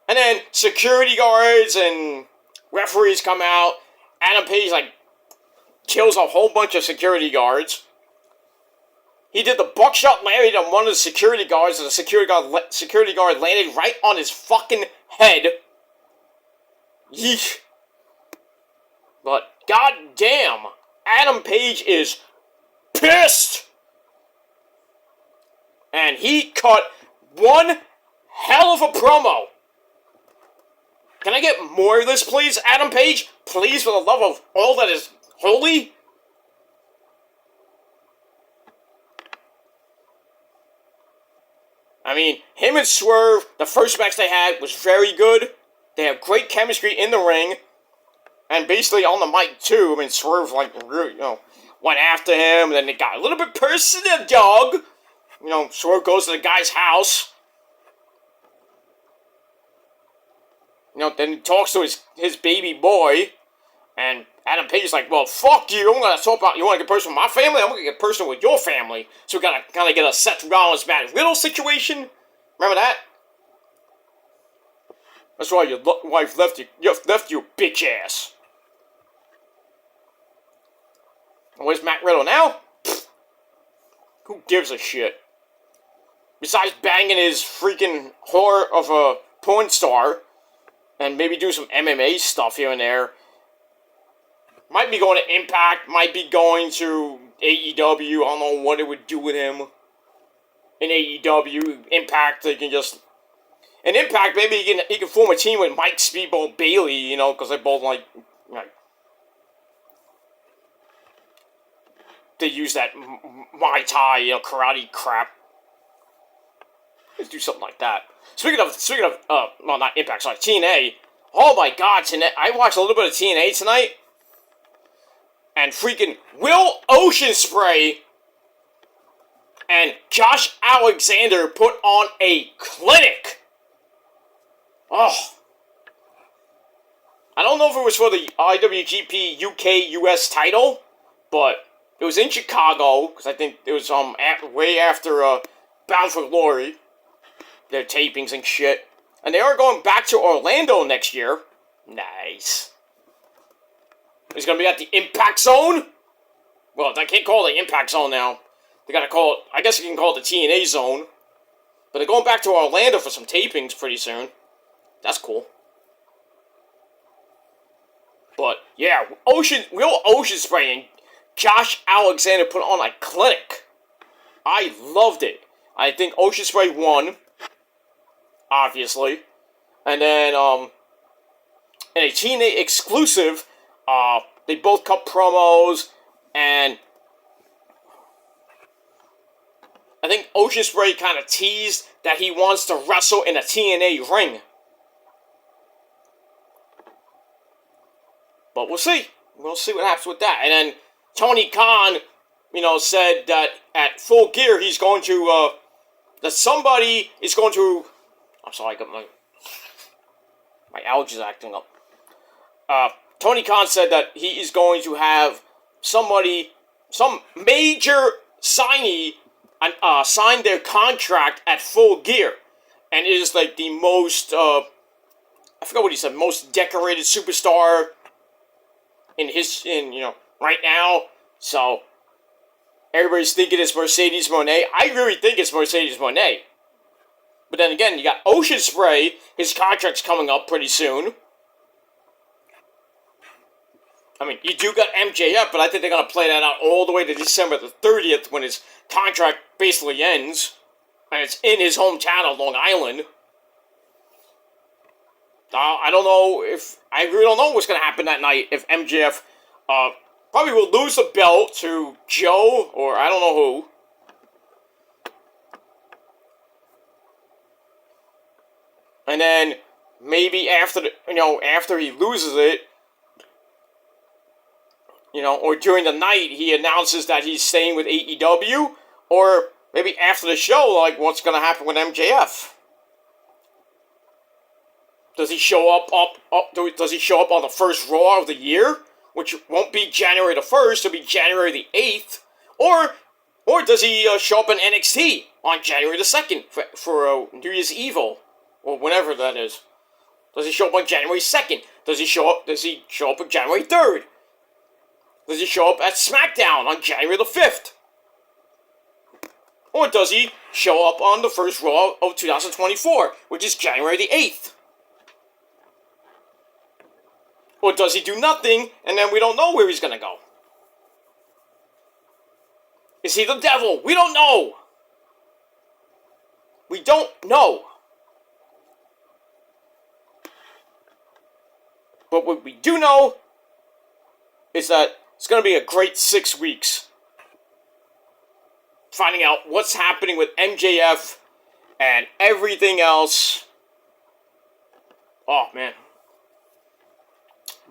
and then security guards and referees come out. Adam Page, kills a whole bunch of security guards. He did the buckshot lariat on one of the security guards, and the security guard landed right on his fucking head. Yeesh. But, goddamn, Adam Page is pissed! And he cut one hell of a promo. Can I get more of this, please, Adam Page? Please, for the love of all that is holy? I mean, him and Swerve, the first match they had was very good. They have great chemistry in the ring. And basically on the mic, too. I mean, Swerve, like, really, went after him. And then they got a little bit personal, dog. Swerve goes to the guy's house. Then he talks to his baby boy. And Adam Page is like, well, fuck you. I'm going to talk about, you want to get personal with my family? I'm going to get personal with your family. So we got to kind of get a Seth Rollins, Matt Riddle situation. Remember that? That's why your wife left you, bitch ass. And where's Matt Riddle now? Pfft. Who gives a shit? Besides banging his freaking whore of a porn star. And maybe do some MMA stuff here and there. Might be going to Impact. Might be going to AEW. I don't know what it would do with him. In AEW. Impact, they can just... In Impact, maybe he can form a team with Mike Speedball Bailey, because they both like... They use that Muay Thai, karate crap. Let's do something like that. Speaking of, well, not Impact, sorry, TNA. Oh my God, TNA. I watched a little bit of TNA tonight. And freaking Will Oceanspray and Josh Alexander put on a clinic. Oh. I don't know if it was for the IWGP UK US title, but it was in Chicago, because I think it was way after Bound for Glory. Their tapings and shit. And they are going back to Orlando next year. Nice. It's going to be at the Impact Zone? Well, I can't call it the Impact Zone now. They got to call it, I guess you can call it the TNA Zone. But they're going back to Orlando for some tapings pretty soon. That's cool. But, yeah, Will Oceanspray and Josh Alexander put on a clinic. I loved it. I think Oceanspray won. Obviously. And then, in a TNA exclusive, they both cut promos, and I think Oceanspray kind of teased that he wants to wrestle in a TNA ring. But we'll see. We'll see what happens with that. And then Tony Khan, said that at Full Gear he's going to, that somebody is going to... I'm sorry, I got my allergies acting up. Tony Khan said that he is going to have some major signee, sign their contract at Full Gear. And it is like the most, I forgot what he said, most decorated superstar right now. So, everybody's thinking it's Mercedes Moné. I really think it's Mercedes Moné. But then again, you got Oceanspray. His contract's coming up pretty soon. I mean, you do got MJF, but I think they're going to play that out all the way to December the 30th when his contract basically ends. And it's in his hometown of Long Island. I really don't know what's going to happen that night if MJF probably will lose the belt to Joe or I don't know who. And then maybe after he loses it, or during the night he announces that he's staying with AEW, or maybe after the show, like what's going to happen with MJF? Does he show up Does he show up on the first Raw of the year, which won't be January the 1st, it'll be January the 8th, or does he show up in NXT on January the 2nd for New Year's Evil? Or whenever that is. Does he show up on January 2nd? Does he show up on January 3rd? Does he show up at SmackDown on January the 5th? Or does he show up on the first Raw of 2024, which is January the 8th? Or does he do nothing, and then we don't know where he's gonna go? Is he the devil? We don't know! We don't know! do know is that it's going to be a great 6 weeks. Finding out what's happening with MJF and everything else. Oh, man.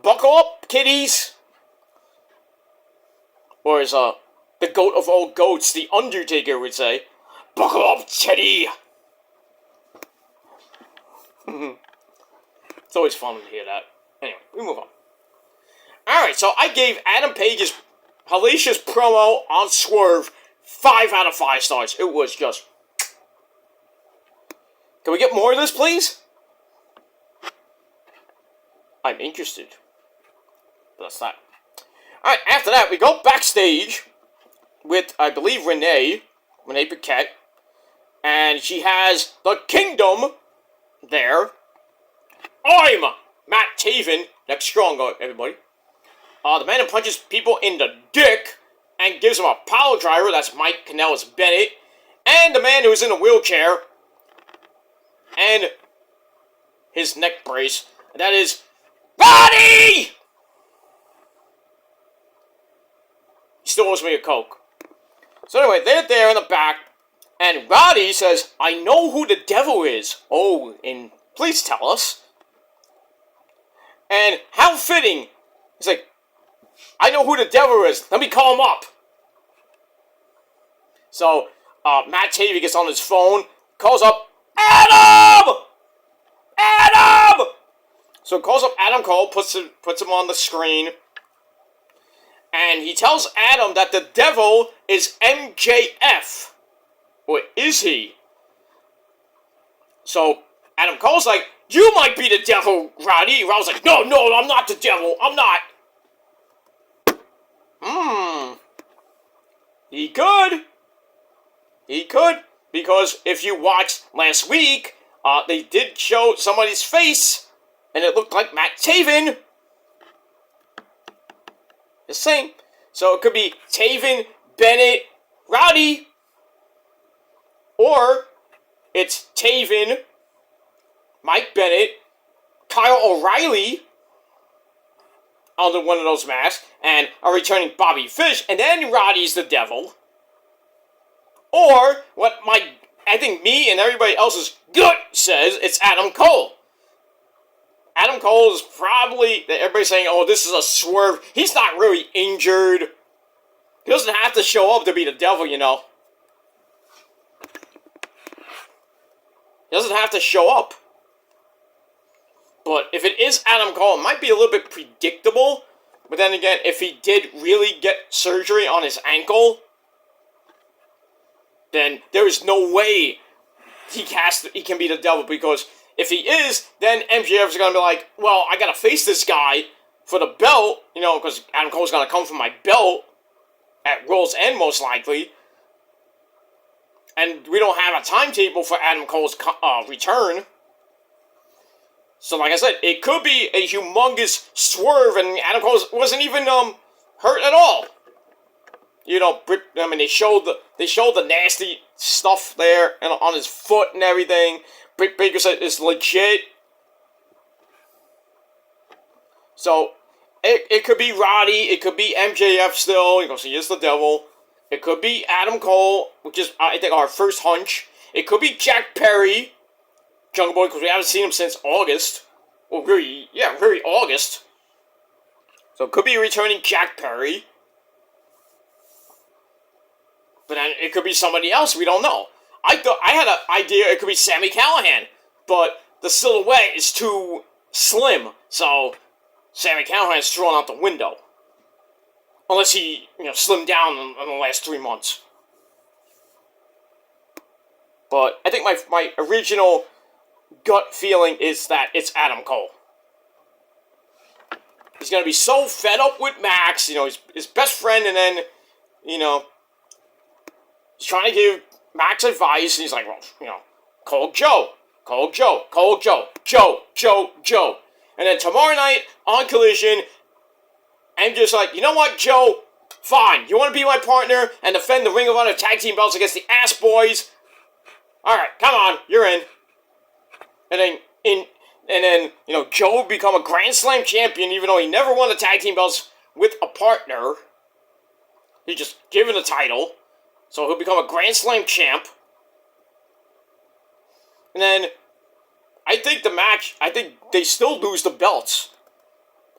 Buckle up, kiddies. Or as the goat of all goats, The Undertaker would say, buckle up, Teddy. It's always fun to hear that. Anyway, we move on. Alright, so I gave Adam Page's hellacious promo on Swerve 5 out of 5 stars. It was just... Can we get more of this, please? I'm interested. But that's that. Alright, after that, we go backstage with, I believe, Renee Paquette. And she has the Kingdom there. I'm Matt Taven. Next strong, everybody. The man who punches people in the dick and gives him a power driver. That's Mike Kanellis Bennett. And the man who's in a wheelchair. And his neck brace. And that is Roddy! He still owes me a Coke. So anyway, they're there in the back. And Roddy says, I know who the devil is. Oh, and please tell us. And how fitting. He's like, I know who the devil is. Let me call him up. So, Matt Taven gets on his phone, calls up Adam! Adam! So calls up Adam Cole, puts him on the screen. And he tells Adam that the devil is MJF. Or is he? So Adam Cole's like, you might be the devil, Roddy. Roddy's like, no, I'm not the devil. I'm not. He could. He could. Because if you watched last week, they did show somebody's face, and it looked like Matt Taven. The same. So it could be Taven, Bennett, Roddy. Or it's Taven, Mike Bennett, Kyle O'Reilly under one of those masks, and a returning Bobby Fish, and then Roddy's the devil. Or what I think me and everybody else's gut says, it's Adam Cole. Adam Cole is probably, everybody's saying, oh, this is a swerve. He's not really injured. He doesn't have to show up to be the devil, you know. He doesn't have to show up. But if it is Adam Cole, it might be a little bit predictable. But then again, if he did really get surgery on his ankle, then there is no way he can be the devil. Because if he is, then MJF is going to be like, well, I got to face this guy for the belt. You know, because Adam Cole's going to come for my belt at World's End, most likely. And we don't have a timetable for Adam Cole's return. So, like I said, it could be a humongous swerve, and Adam Cole wasn't even hurt at all. You know, I mean, they showed the nasty stuff there and on his foot and everything. Britt Baker said it's legit. So, it could be Roddy, it could be MJF still, because he is the devil. It could be Adam Cole, which is, I think, our first hunch. It could be Jack Perry, Jungle Boy, because we haven't seen him since August. Well, really August. So it could be returning Jack Perry. But then it could be somebody else, we don't know. I had an idea it could be Sami Callihan, but the silhouette is too slim, so Sami Callihan is thrown out the window. Unless he, slimmed down in the last 3 months. But I think my original gut feeling is that it's Adam Cole. He's going to be so fed up with Max, he's his best friend, and then, he's trying to give Max advice, and he's like, well, call Joe. And then tomorrow night on Collision, I'm just like, you know what, Joe? Fine. You want to be my partner and defend the Ring of Honor tag team belts against the Ass Boys? Alright, come on. You're in. And then And then, Joe would become a Grand Slam champion, even though he never won the tag team belts with a partner. He's just given a title. So he'll become a Grand Slam champ. And then, I think they still lose the belts.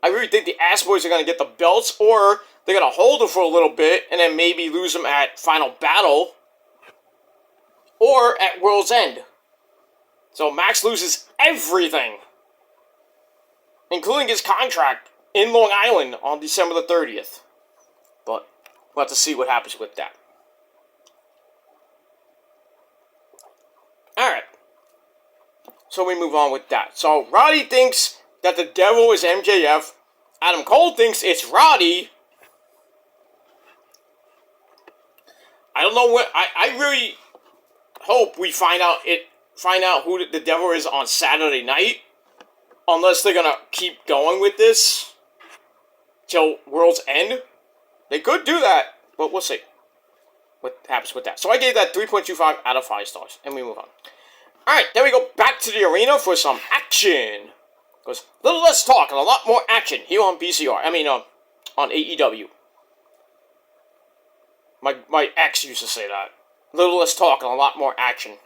I really think the Ass Boys are going to get the belts, or they're going to hold them for a little bit, and then maybe lose them at Final Battle, or at World's End. So Max loses everything, including his contract in Long Island on December the 30th. But we'll have to see what happens with that. Alright. So we move on with that. So Roddy thinks that the devil is MJF. Adam Cole thinks it's Roddy. I don't know what... I really hope we find out who the devil is on Saturday night. Unless they're gonna keep going with this till World's End. They could do that, but we'll see what happens with that. So I gave that 3.25 out of 5 stars, and we move on. Alright, then we go back to the arena for some action. Because a little less talk and a lot more action here on BCR. On AEW. My ex used to say that. A little less talk and a lot more action.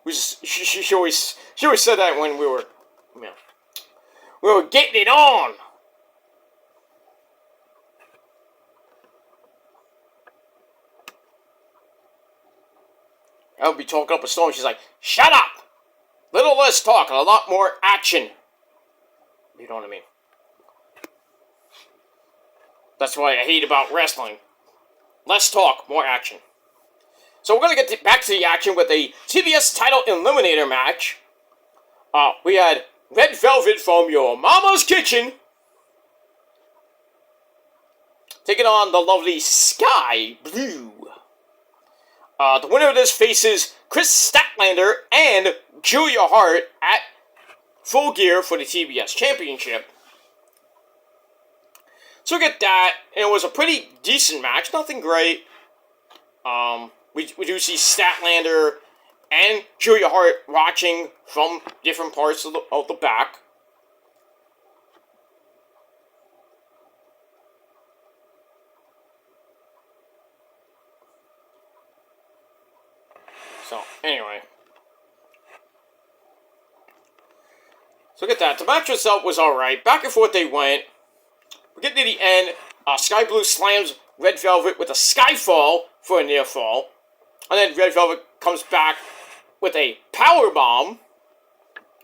She always said that when we were getting it on. I would be talking up a storm. She's like, "Shut up! Little less talk and a lot more action." You know what I mean? That's what I hate about wrestling. Less talk, more action. So we're going to get back to the action with a TBS title eliminator match. We had Red Velvet from Your Mama's Kitchen taking on the lovely Sky Blue. The winner of this faces Chris Statlander and Julia Hart at Full Gear for the TBS Championship. So we get that, and it was a pretty decent match, nothing great. We do see Statlander and Julia Hart watching from different parts of the back. So, anyway. So look at that. The match itself was alright. Back and forth they went. We get to the end. Sky Blue slams Red Velvet with a Skyfall for a near fall. And then Red Velvet comes back with a power bomb.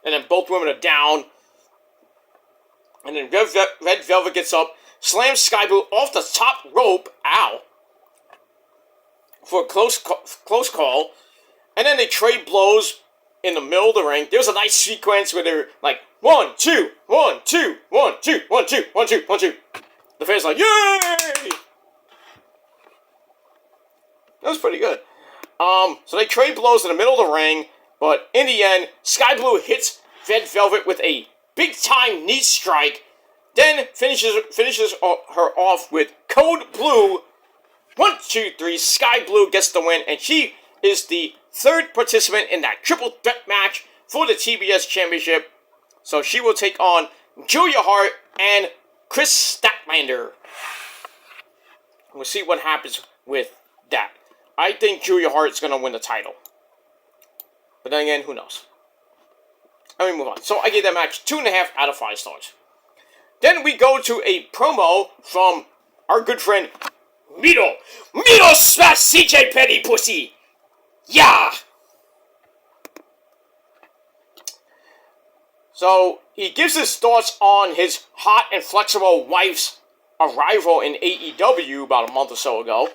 And then both women are down. And then Red Velvet gets up, slams Sky Blue off the top rope. Ow. For a close call. And then they trade blows in the middle of the ring. There was a nice sequence where they're like, 1, 2, 1, 2, 1, 2, 1, 2, 1, 2, 1, 2. The fans are like, yay! That was pretty good. So they trade blows in the middle of the ring, but in the end, Sky Blue hits Red Velvet with a big-time knee strike, then finishes her off with Code Blue. 1, 2, 3, Sky Blue gets the win, and she is the third participant in that triple threat match for the TBS Championship. So she will take on Julia Hart and Chris Statlander. We'll see what happens with that. I think Julia Hart's going to win the title. But then again, who knows? Let me move on. So I gave that match 2.5 out of 5 stars. Then we go to a promo from our good friend Mito. Mito smash CJ Petty, pussy! Yeah! So, he gives his thoughts on his hot and flexible wife's arrival in AEW about a month or so ago.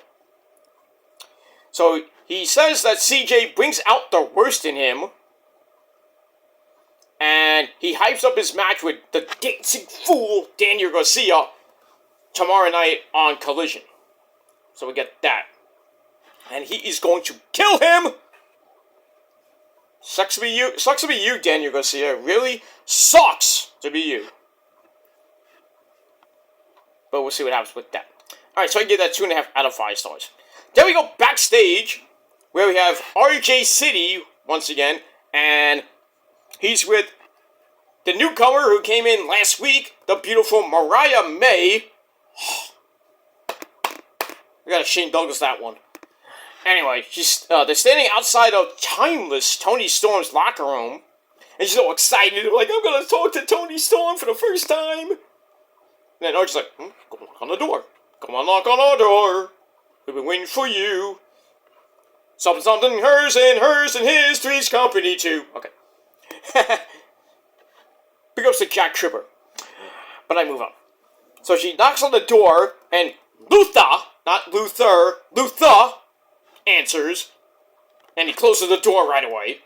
So, he says that CJ brings out the worst in him. And he hypes up his match with the dancing fool Daniel Garcia tomorrow night on Collision. So we get that. And he is going to kill him! Sucks to be you, Daniel Garcia. It really sucks to be you. But we'll see what happens with that. Alright, so I give that 2.5 out of 5 stars. Then we go backstage, where we have RJ City, once again, and he's with the newcomer who came in last week, the beautiful Mariah May. We gotta Shane Douglas that one. Anyway, they're standing outside of Timeless Tony Storm's locker room, and she's all excited, like, I'm gonna talk to Tony Storm for the first time. And then Archie's like, go knock on the door. Come on, knock on our door. We've been waiting for you. Something, something, hers and his, Three's Company too. Okay. Big ups to Jack Tripper. But I move on. So she knocks on the door, and Luther, not Luther, Luther answers, and he closes the door right away.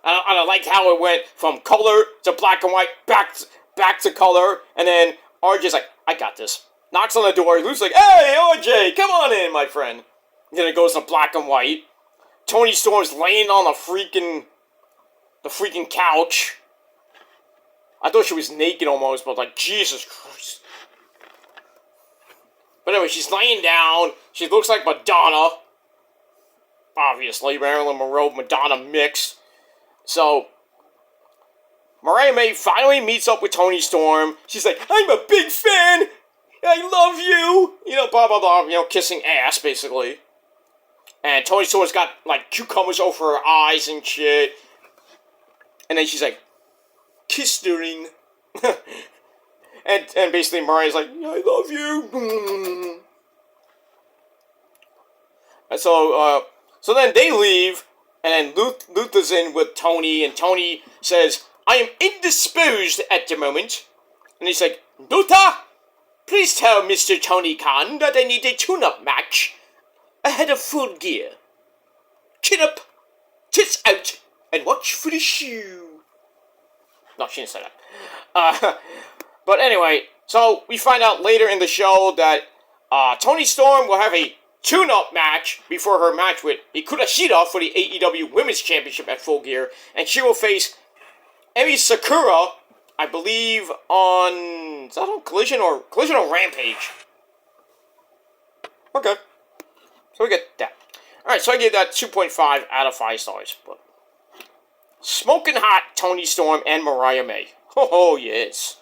I like how it went from color to black and white, back to color, and then RJ's like, I got this. Knocks on the door, Luke's like, hey, RJ, come on in, my friend. And then it goes to black and white. Tony Storm's laying on the freaking couch. I thought she was naked almost, but like, Jesus Christ. But anyway, she's laying down. She looks like Madonna. Obviously, Marilyn Monroe, Madonna mix. So, Mariah May finally meets up with Tony Storm. She's like, I'm a big fan. I love you. You know, blah, blah, blah. You know, kissing ass, basically. And Tony Storm's got, like, cucumbers over her eyes and shit. And then she's like, kiss during. and basically Mariah's like, I love you. And so then they leave. And then Luther's in with Tony, and Tony says, I am indisposed at the moment. And he's like, Luther, please tell Mr. Tony Khan that I need a tune-up match ahead of Full Gear. Chin up, tits out, and watch for the shoe. No, she didn't say that. But anyway, so we find out later in the show that Tony Storm will have a tune-up match before her match with Ikuta Shida for the AEW Women's Championship at Full Gear, and she will face Emi Sakura, I believe, on... Is that on Collision or Rampage? Okay. So we get that. Alright, so I gave that 2.5 out of 5 stars. But smoking hot Tony Storm and Mariah May. Oh, yes.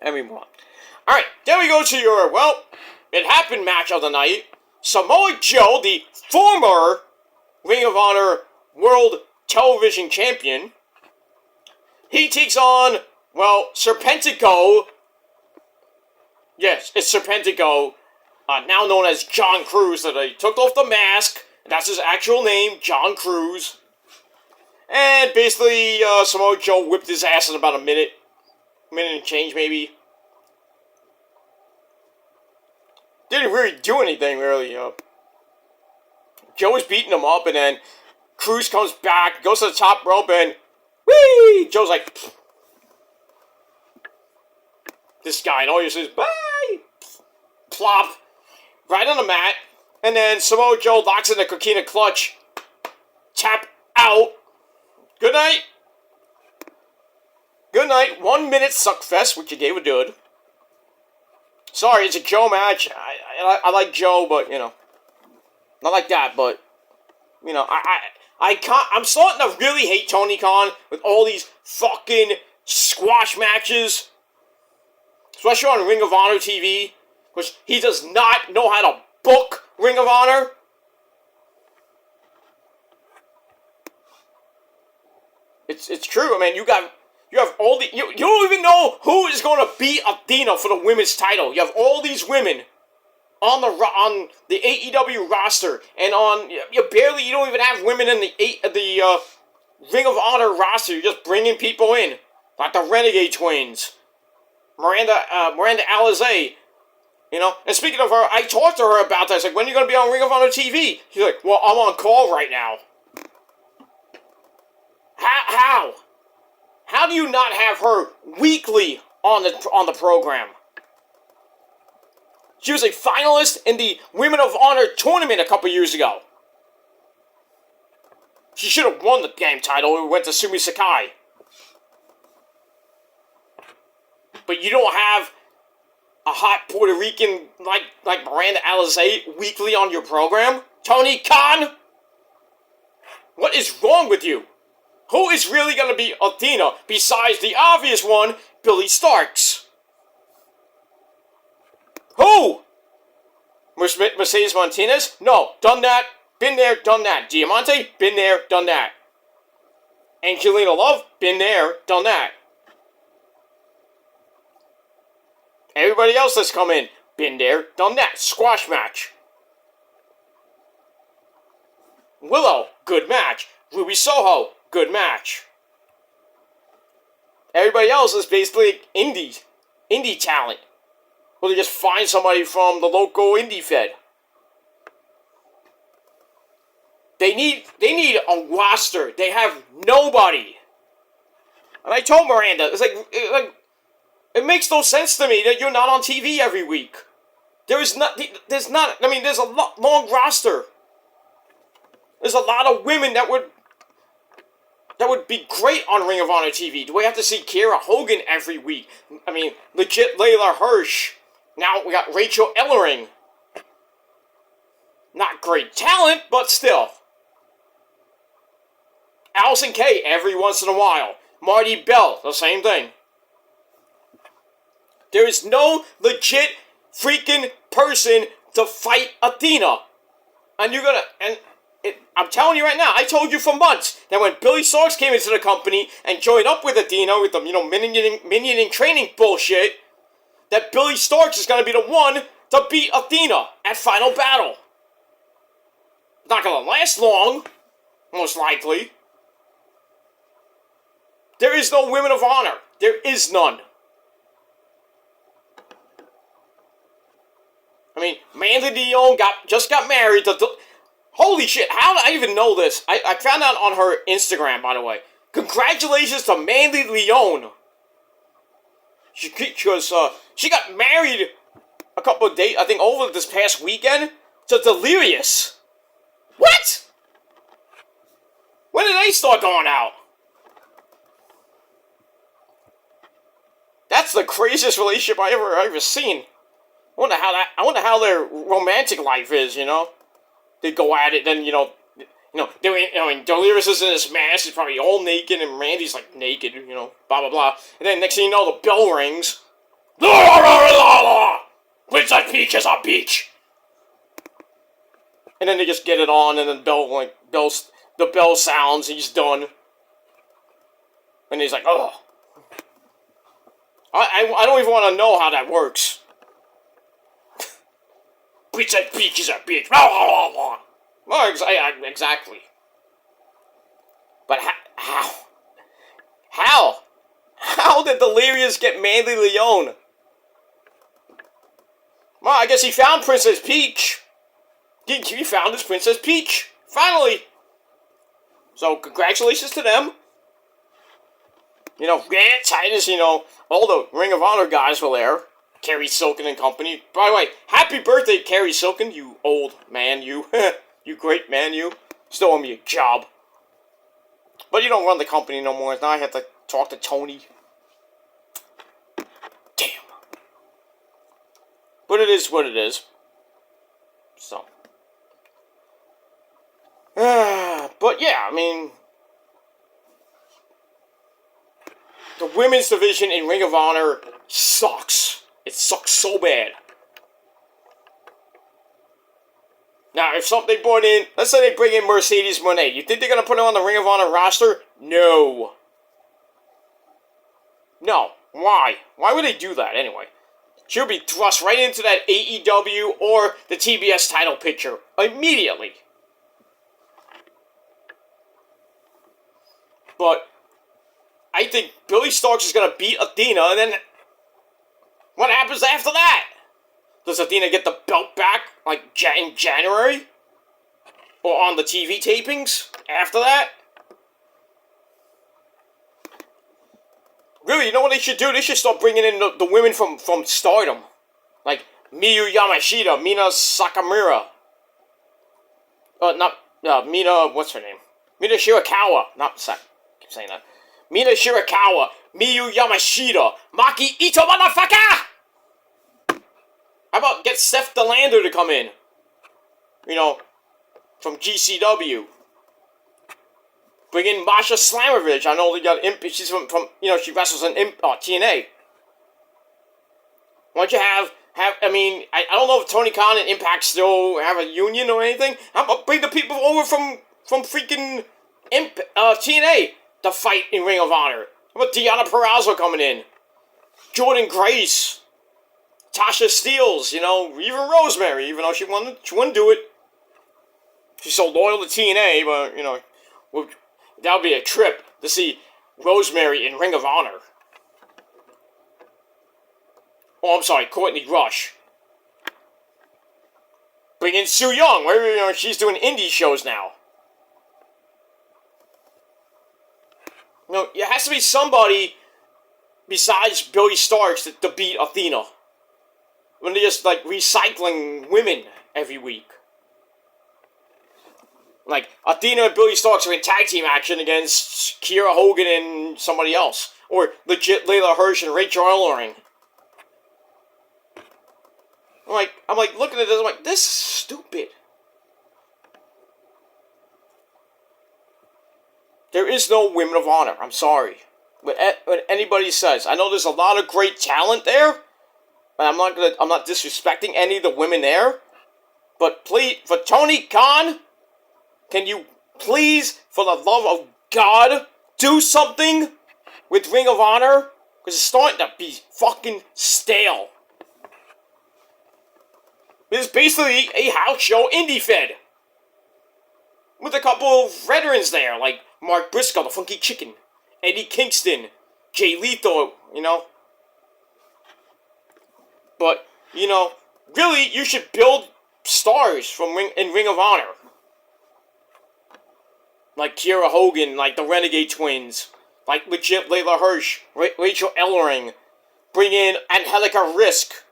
And we move on. Alright, then we go to your, well, it happened match of the night. Samoa Joe, the former Ring of Honor World Television Champion, he takes on, well, Serpentico. Yes, it's Serpentico, now known as John Cruz. So they took off the mask. That's his actual name, John Cruz. And basically, Samoa Joe whipped his ass in about a minute and change, maybe. Didn't really do anything, really. Joe was beating him up, and then Cruz comes back, goes to the top rope, and whee! Joe's like, pfft. This guy, and all you see is, bye! Plop. Right on the mat. And then Samoa Joe locks in the Coquina Clutch. Tap out. Good night. Good night. 1 minute suckfest, which you gave a dude. Sorry, it's a Joe match. I like Joe, but, you know. Not like that, but, you know, I'm starting to really hate Tony Khan with all these fucking squash matches. Especially on Ring of Honor TV. Because he does not know how to book Ring of Honor. It's true. I mean, you have all the... You don't even know who is going to beat Athena for the women's title. You have all these women on the AEW roster, and you don't even have women in the Ring of Honor roster. You're just bringing people in, like the Renegade Twins, Miranda Alizé, you know. And speaking of her, I talked to her about that. I was like, when are you going to be on Ring of Honor TV? She's like, well, I'm on call right now. How do you not have her weekly on the program? She was a finalist in the Women of Honor tournament a couple years ago. She should have won the damn title. It went to Sumi Sakai. But you don't have a hot Puerto Rican like Miranda Alizé weekly on your program? Tony Khan? What is wrong with you? Who is really going to be Athena besides the obvious one, Billy Starks? Who? Mercedes Martinez? No, done that. Been there, done that. Diamante? Been there, done that. Angelina Love? Been there, done that. Everybody else that's come in, been there, done that. Squash match. Willow, good match. Ruby Soho, good match. Everybody else is basically indie talent. Or they just find somebody from the local indie fed. They need a roster. They have nobody. And I told Miranda, it makes no sense to me that you're not on TV every week. There's a long roster. There's a lot of women that would be great on Ring of Honor TV. Do we have to see Kiera Hogan every week? I mean, legit Layla Hirsch. Now we got Rachel Ellering. Not great talent, but still. Allison Kay every once in a while. Marty Bell, the same thing. There is no legit freaking person to fight Athena. And you're gonna... I'm telling you right now, I told you for months that when Billy Starks came into the company and joined up with Athena with the, minion and training bullshit, that Billy Starks is going to be the one to beat Athena at Final Battle. Not going to last long, most likely. There is no Women of Honor. There is none. I mean, Mandy Leon just got married to... Holy shit, how did I even know this? I found out on her Instagram, by the way. Congratulations to Mandy Leon. She got married a couple of days, I think over this past weekend, to Delirious. What? When did they start going out? That's the craziest relationship I ever seen. I wonder how their romantic life is, They go at it, then, Delirious is in his mask, he's probably all naked, and Randy's, naked, blah, blah, blah. And then next thing you know, the bell rings. Princess Peach is a beach! And then they just get it on, and then the bell sounds, he's done. And he's like, oh. I don't even want to know how that works. Princess Peach is a bitch. Well, exactly. But how? How did Delirious get Mandy Leon? Well, I guess he found Princess Peach. He found his Princess Peach. Finally. So, congratulations to them. Grant, Titus, all the Ring of Honor guys were there. Kerry Silken and company. By the way, happy birthday, Kerry Silken, you old man, you. You great man, you. Still owe me a job. But you don't run the company no more. Now I have to talk to Tony. Damn. But it is what it is. So. But yeah, I mean... The women's division in Ring of Honor sucks. It sucks so bad. Now, if they brought in... Let's say they bring in Mercedes Moné. You think they're going to put her on the Ring of Honor roster? No. No. Why? Why would they do that, anyway? She'll be thrust right into that AEW or the TBS title picture. Immediately. But... I think Billy Starks is going to beat Athena, and then... What happens after that? Does Athena get the belt back, in January? Or on the TV tapings after that? Really, you know what they should do? They should start bringing in the women from Stardom. Like Miyu Yamashita, Mina Sakamura. Mina, what's her name? Mina Shirakawa. Keep saying that. Mina Shirakawa, Miyu Yamashita, Maki Ito, motherfucker! How about get Seth DeLander to come in? From GCW. Bring in Masha Slamovich. I know they got she's from she wrestles in TNA. Why don't you have I mean, I don't know if Tony Khan and Impact still have a union or anything. How about bring the people over from freaking TNA to fight in Ring of Honor? How about Deonna Purrazzo coming in? Jordan Grace. Tasha Steelz, even Rosemary, even though she wouldn't do it. She's so loyal to TNA, but, that would be a trip to see Rosemary in Ring of Honor. Oh, I'm sorry, Courtney Rush. Bring in Su Yung, where she's doing indie shows now. It has to be somebody besides Billy Starks to beat Athena. When they're just, recycling women every week. Athena and Billy Starks are in tag team action against Kiera Hogan and somebody else. Or legit Layla Hirsch and Rachel Ellering. I'm looking at this, I'm like, this is stupid. There is no Women of Honor, I'm sorry. What anybody says. I know there's a lot of great talent there. And I'm not disrespecting any of the women there. But please, for Tony Khan, can you please, for the love of God, do something with Ring of Honor? Because it's starting to be fucking stale. It's basically a house show indie fed. With a couple of veterans there, like Mark Briscoe, the Funky Chicken, Eddie Kingston, Jay Lethal, But, really, you should build stars from Ring of Honor. Like Kiera Hogan, like the Renegade Twins, like legit Layla Hirsch, Rachel Ellering. Bring in Angelica Risk.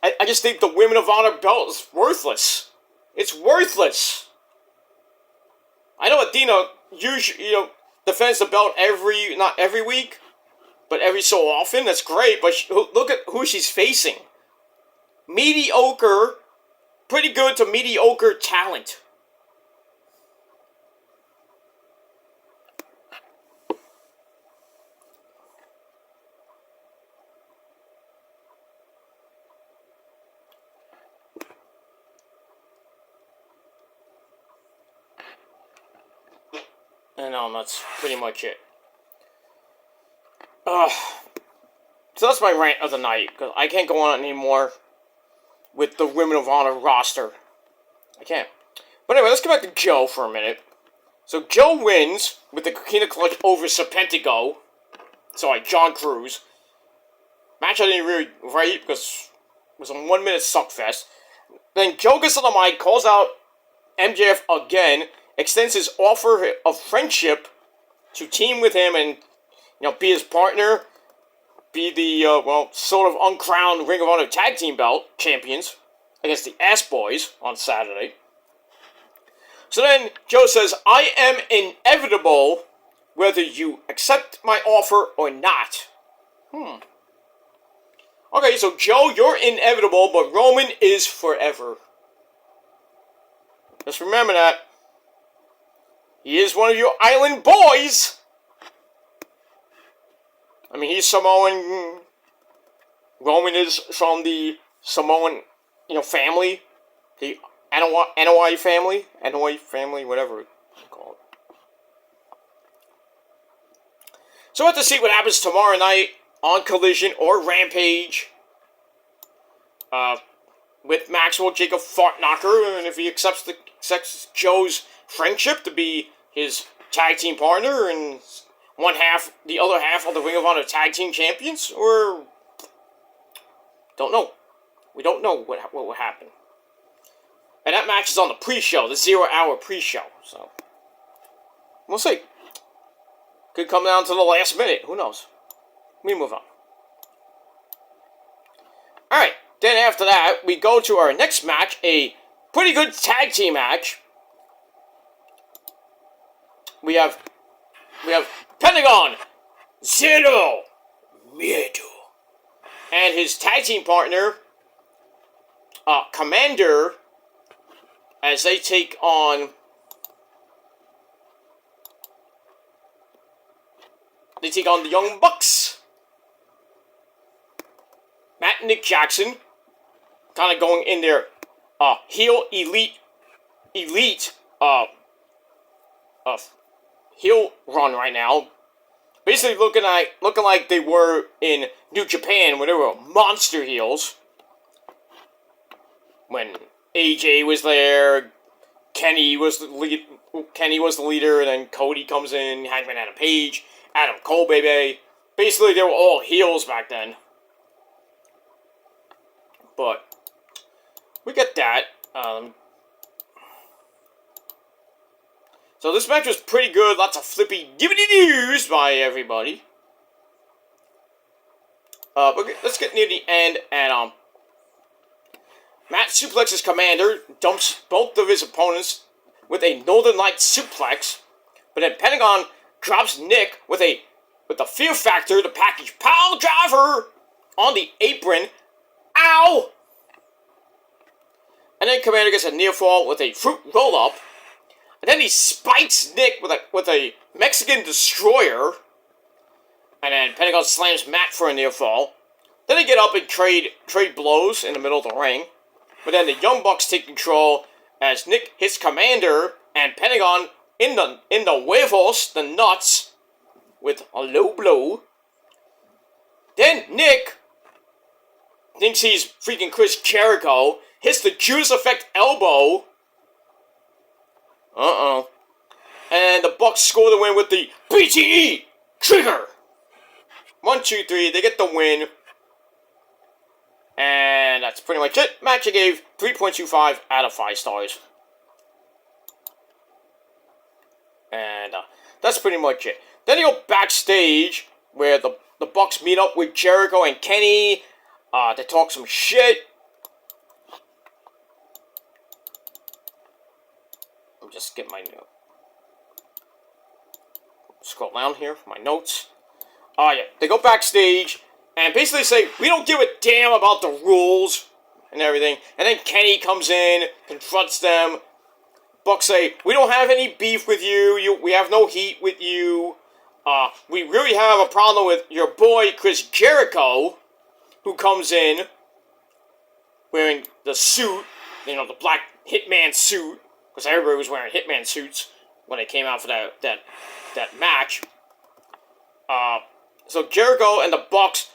I just think the Women of Honor belt is worthless. It's worthless. I know Athena usually, defends the belt not every week, but every so often. That's great, but look at who she's facing. Mediocre, pretty good to mediocre talent. And that's pretty much it. So that's my rant of the night, because I can't go on anymore with the Women of Honor roster. I can't. But anyway, let's get back to Joe for a minute. So Joe wins with the Coquina Clutch over Serpentico. Sorry, John Cruz. Match I didn't really rate because it was a 1 minute suckfest. Then Joe gets on the mic, calls out MJF again, extends his offer of friendship to team with him and, be his partner, be the, sort of uncrowned Ring of Honor Tag Team Belt champions against the Ass Boys on Saturday. So then Joe says, I am inevitable whether you accept my offer or not. Okay, so Joe, you're inevitable, but Roman is forever. Just remember that. He is one of your island boys. I mean, he's Samoan. Roman is from the Samoan, family. The Anoa'i family. Anoa'i family, whatever you call it. So we'll have to see what happens tomorrow night on Collision or Rampage. With Maxwell Jacob Fartknocker, and if he accepts Joe's friendship to be his tag team partner and the other half of the Ring of Honor Tag Team Champions, or don't know. We don't know what will happen. And that match is on the pre-show, the 0 hour pre-show. So we'll see. Could come down to the last minute. Who knows? We move on. All right. Then after that, we go to our next match, a pretty good tag team match. We have Pentagon Zero Miedo and his tag team partner, Commander as they take on the Young Bucks. Matt and Nick Jackson kind of going in their heel elite heel run right now. Basically looking like they were in New Japan when they were monster heels. When AJ was there, Kenny was the leader, and then Cody comes in, Hangman Adam Page, Adam Cole, baby. Basically, they were all heels back then. But we get that. So this match was pretty good. Lots of flippy dibbity doos by everybody. But let's get near the end, and Matt suplexes Commander, dumps both of his opponents with a Northern Light suplex, but then Pentagon drops Nick with the Fear Factor, the package pile driver on the apron. Ow! And then Commander gets a near fall with a fruit roll up. And then he spikes Nick with a Mexican Destroyer. And then Pentagon slams Matt for a near fall. Then they get up and trade blows in the middle of the ring. But then the Young Bucks take control as Nick hits Commander and Pentagon in the huevos, the nuts, with a low blow. Then Nick thinks he's freaking Chris Jericho, hits the Judas Effect elbow. And the Bucks score the win with the BTE trigger. 1, 2, 3. They get the win. And that's pretty much it. Match I gave 3.25 out of 5 stars. And that's pretty much it. Then you go backstage where the Bucks meet up with Jericho and Kenny. They talk some shit. Let me just get my note. Scroll down here for my notes. Yeah, they go backstage and basically say, we don't give a damn about the rules and everything. And then Kenny comes in, confronts them. Bucks say, we don't have any beef with you. We have no heat with you. We really have a problem with your boy, Chris Jericho, who comes in wearing the suit, the black Hitman suit, because everybody was wearing Hitman suits when they came out for that match. So Jericho and the Bucks,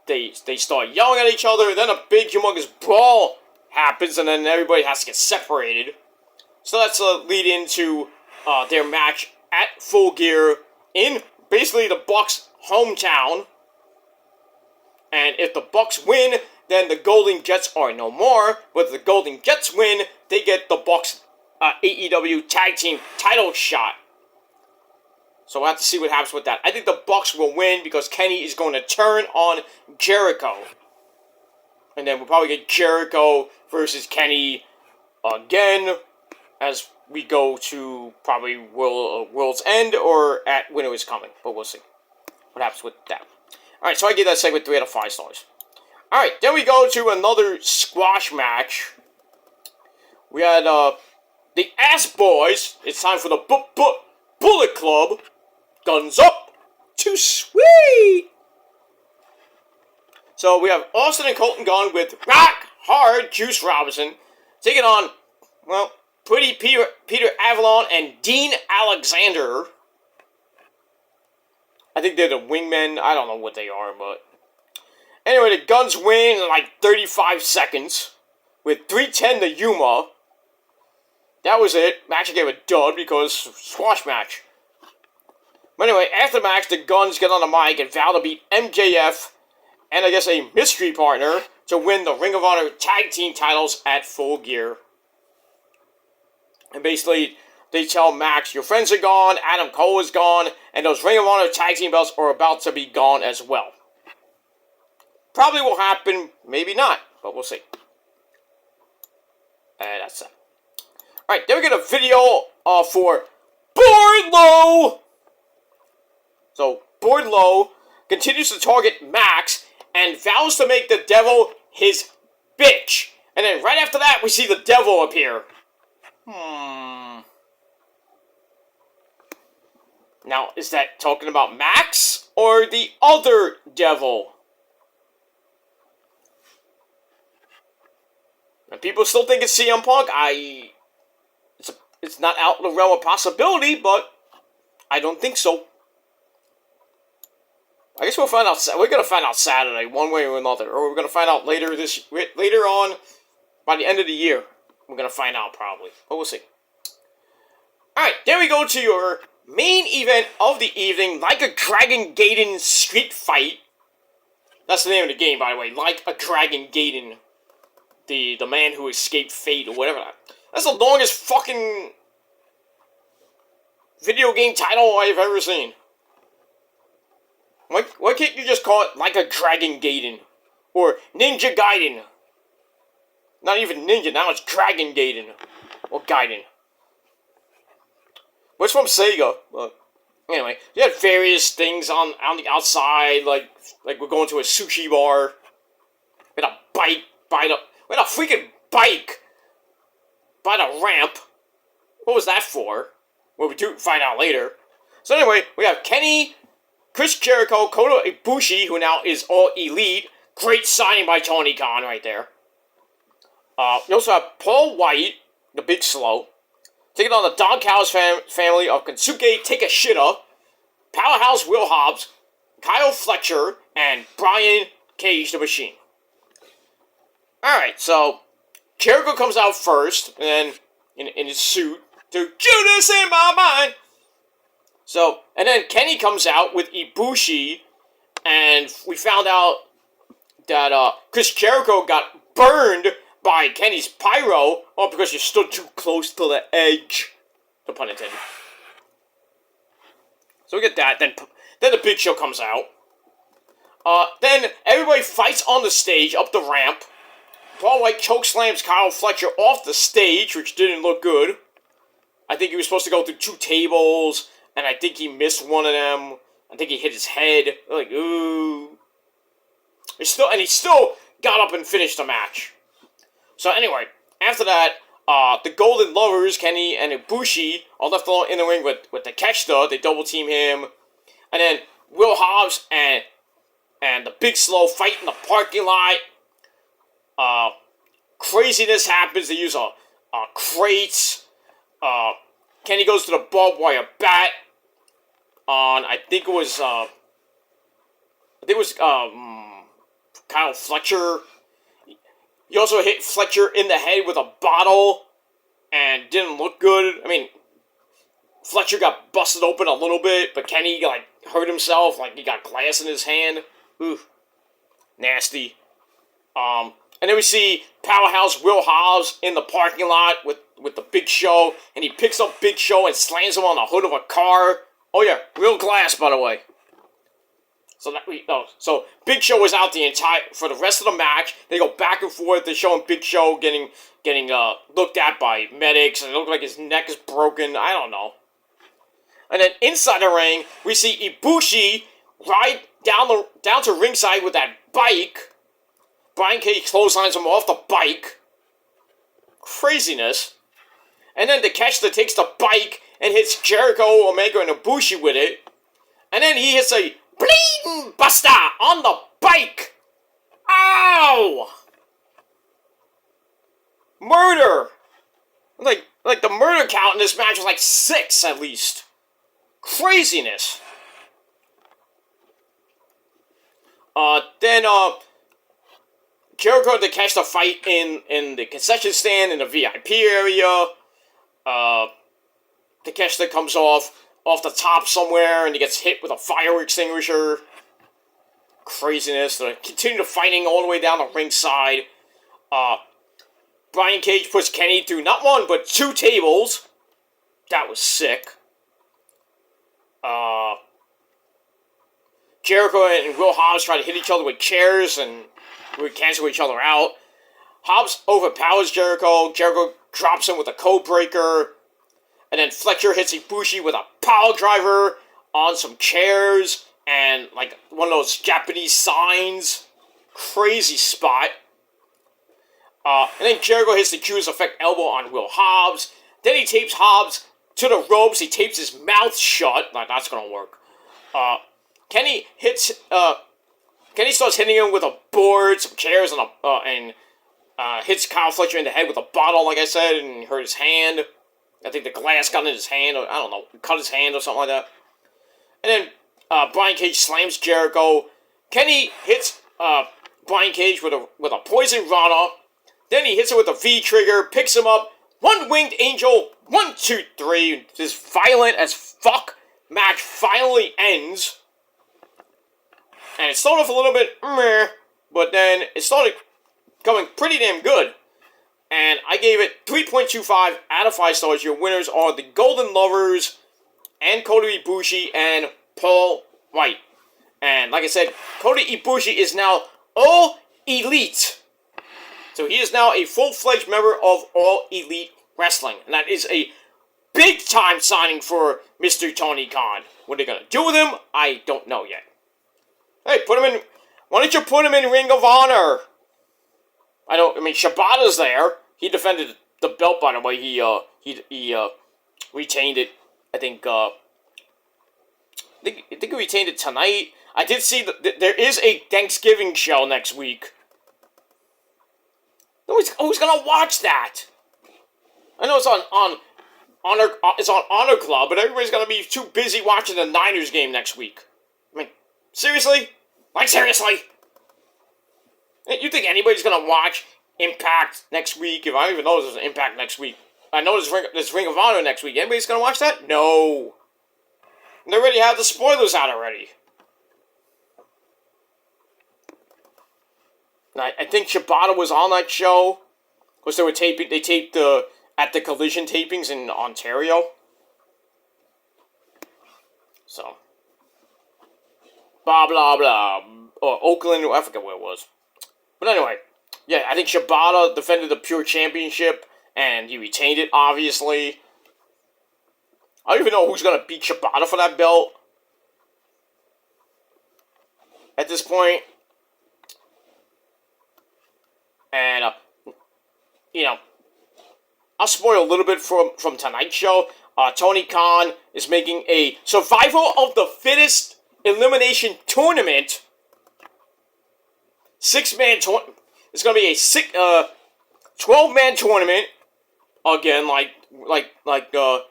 they start yelling at each other, then a big, humongous brawl happens, and then everybody has to get separated. So that's a lead into their match at Full Gear in basically the Bucks' hometown. And if the Bucks win, then the Golden Jets are no more. But if the Golden Jets win, they get the Bucks AEW Tag Team title shot. So we'll have to see what happens with that. I think the Bucks will win because Kenny is going to turn on Jericho. And then we'll probably get Jericho versus Kenny again as we go to probably World's End or at Winter Is Coming. But we'll see what happens with that. Alright, so I give that segment 3 out of 5 stars. Alright, then we go to another squash match. We had the Ass Boys. It's time for the Bullet Club. Guns up. Too sweet. So we have Austin and Colton Gunn with Rock Hard Juice Robinson taking on, well, Pretty Peter Avalon and Dean Alexander. I think they're the wingmen. I don't know what they are, but anyway, the Guns win in like 35 seconds with 3:10 to Yuma. That was it. Match I gave a dud because squash match. But anyway, after the match, the Guns get on the mic and vow to beat MJF and I guess a mystery partner to win the Ring of Honor Tag Team titles at Full Gear. And basically, they tell Max, your friends are gone, Adam Cole is gone, and those Ring of Honor Tag Team belts are about to be gone as well. Probably will happen, maybe not, but we'll see. And that's it. Alright, then we get a video for Boardlow. So, Boardlow continues to target Max and vows to make the devil his bitch And then right after that, we see the devil appear. Now, is that talking about Max or the other devil? And people still think it's CM Punk. It's not out of the realm of possibility, but I don't think so. I guess we'll find out. We're gonna find out Saturday, one way or another, or we're gonna find out later on, by the end of the year. We're gonna find out probably, but we'll see. All right, then we go to your main event of the evening, Like a Dragon Gaiden Street Fight. That's the name of the game, by the way. Like a Dragon Gaiden, the man who escaped fate or whatever. That's the longest fucking video game title I've ever seen. Why can't you just call it Like a Dragon Gaiden? Or Ninja Gaiden? Not even Ninja, now it's Dragon Gaiden. Or Gaiden. But it's from Sega. But anyway, you had various things on the outside, like we're going to a sushi bar. With a bike with a freaking bike by the ramp. What was that for? Well, we do find out later. So anyway, we have Kenny, Chris Jericho, Kota Ibushi, who now is All Elite. Great signing by Tony Khan right there. We also have Paul White, the Big Slow, taking on the Doghouse family of Kensuke Takeshita, Powerhouse Will Hobbs, Kyle Fletcher, and Brian Cage the Machine. Alright, so Jericho comes out first, and then in his suit, to Judas in my mind. So, and then Kenny comes out with Ibushi, and we found out that Chris Jericho got burned by Kenny's pyro, all because you stood too close to the edge. No pun intended. So we get that. Then the Big Show comes out. Then everybody fights on the stage up the ramp. Paul White chokeslams Kyle Fletcher off the stage, which didn't look good. I think he was supposed to go through 2 tables, and I think he missed one of them. I think he hit his head. Like, ooh. He still got up and finished the match. So anyway, after that, the Golden Lovers, Kenny and Ibushi, are left alone in the ring with Takeshita. They double team him. And then Will Hobbs and the Big Slow fight in the parking lot. Craziness happens. They use crates. Kenny goes to the barbed wire bat on, I think it was Kyle Fletcher. He also hit Fletcher in the head with a bottle and didn't look good. I mean, Fletcher got busted open a little bit, but Kenny, hurt himself. He got glass in his hand. Ooh. Nasty. And then we see Powerhouse Will Hobbs in the parking lot with the Big Show, and he picks up Big Show and slams him on the hood of a car. Oh yeah, real glass, by the way. So Big Show was out for the rest of the match. They go back and forth. They're showing Big Show getting looked at by medics, and it looked like his neck is broken. I don't know. And then inside the ring, we see Ibushi ride down to ringside with that bike. Brian Cage clotheslines him off the bike. Craziness. And then Takeshita takes the bike and hits Jericho, Omega, and Ibushi with it. And then he hits a bleeding buster on the bike. Ow! Murder. Like the murder count in this match was 6 at least. Craziness. Then Jericho and Takeshita fight in the concession stand in the VIP area. Takeshita comes off the top somewhere and he gets hit with a fire extinguisher. Craziness. They continue to fighting all the way down the ringside. Brian Cage puts Kenny through not 1 but 2 tables. That was sick. Jericho and Will Hobbs try to hit each other with chairs and we cancel each other out. Hobbs overpowers Jericho. Jericho drops him with a code breaker. And then Fletcher hits Ibushi with a pile driver on some chairs and one of those Japanese signs. Crazy spot. And then Jericho hits the Q's effect elbow on Will Hobbs. Then he tapes Hobbs to the ropes. He tapes his mouth shut. Like, that's gonna work. Kenny starts hitting him with a board, some chairs, and hits Kyle Fletcher in the head with a bottle, like I said, and hurt his hand. I think the glass got in his hand, or I don't know, cut his hand or something like that. And then Brian Cage slams Jericho. Kenny hits Brian Cage with a poison rana. Then he hits it with a V trigger, picks him up. One winged angel, 1, 2, 3. This violent as fuck match finally ends. And it started off a little bit meh, but then it started going pretty damn good. And I gave it 3.25 out of 5 stars. Your winners are the Golden Lovers and Kota Ibushi and Paul White. And like I said, Kota Ibushi is now All Elite. So he is now a full-fledged member of All Elite Wrestling. And that is a big-time signing for Mr. Tony Khan. What they're going to do with him, I don't know yet. Hey, put him in... Why don't you put him in Ring of Honor? I mean, Shibata's there. He defended the belt, by the way. He retained it. I think he retained it tonight. I did see that there is a Thanksgiving show next week. Who's gonna watch that? I know it's on Honor Club, but everybody's gonna be too busy watching the Niners game next week. I mean, seriously? Like, seriously? You think anybody's gonna watch Impact next week? If I don't even know there's an Impact next week. I know there's Ring of Honor next week. Anybody's gonna watch that? No. They already have the spoilers out already. I think Shibata was on that show. Because they taped at the Collision tapings in Ontario. So. Blah, blah, blah. Or Oakland, I forget where it was. But anyway, yeah, I think Shibata defended the Pure Championship, and he retained it, obviously. I don't even know who's going to beat Shibata for that belt. At this point. And, I'll spoil a little bit from tonight's show. Tony Khan is making a Survival of the Fittest elimination tournament. 6-man tournament. It's going to be a 12-man tournament. Again, like the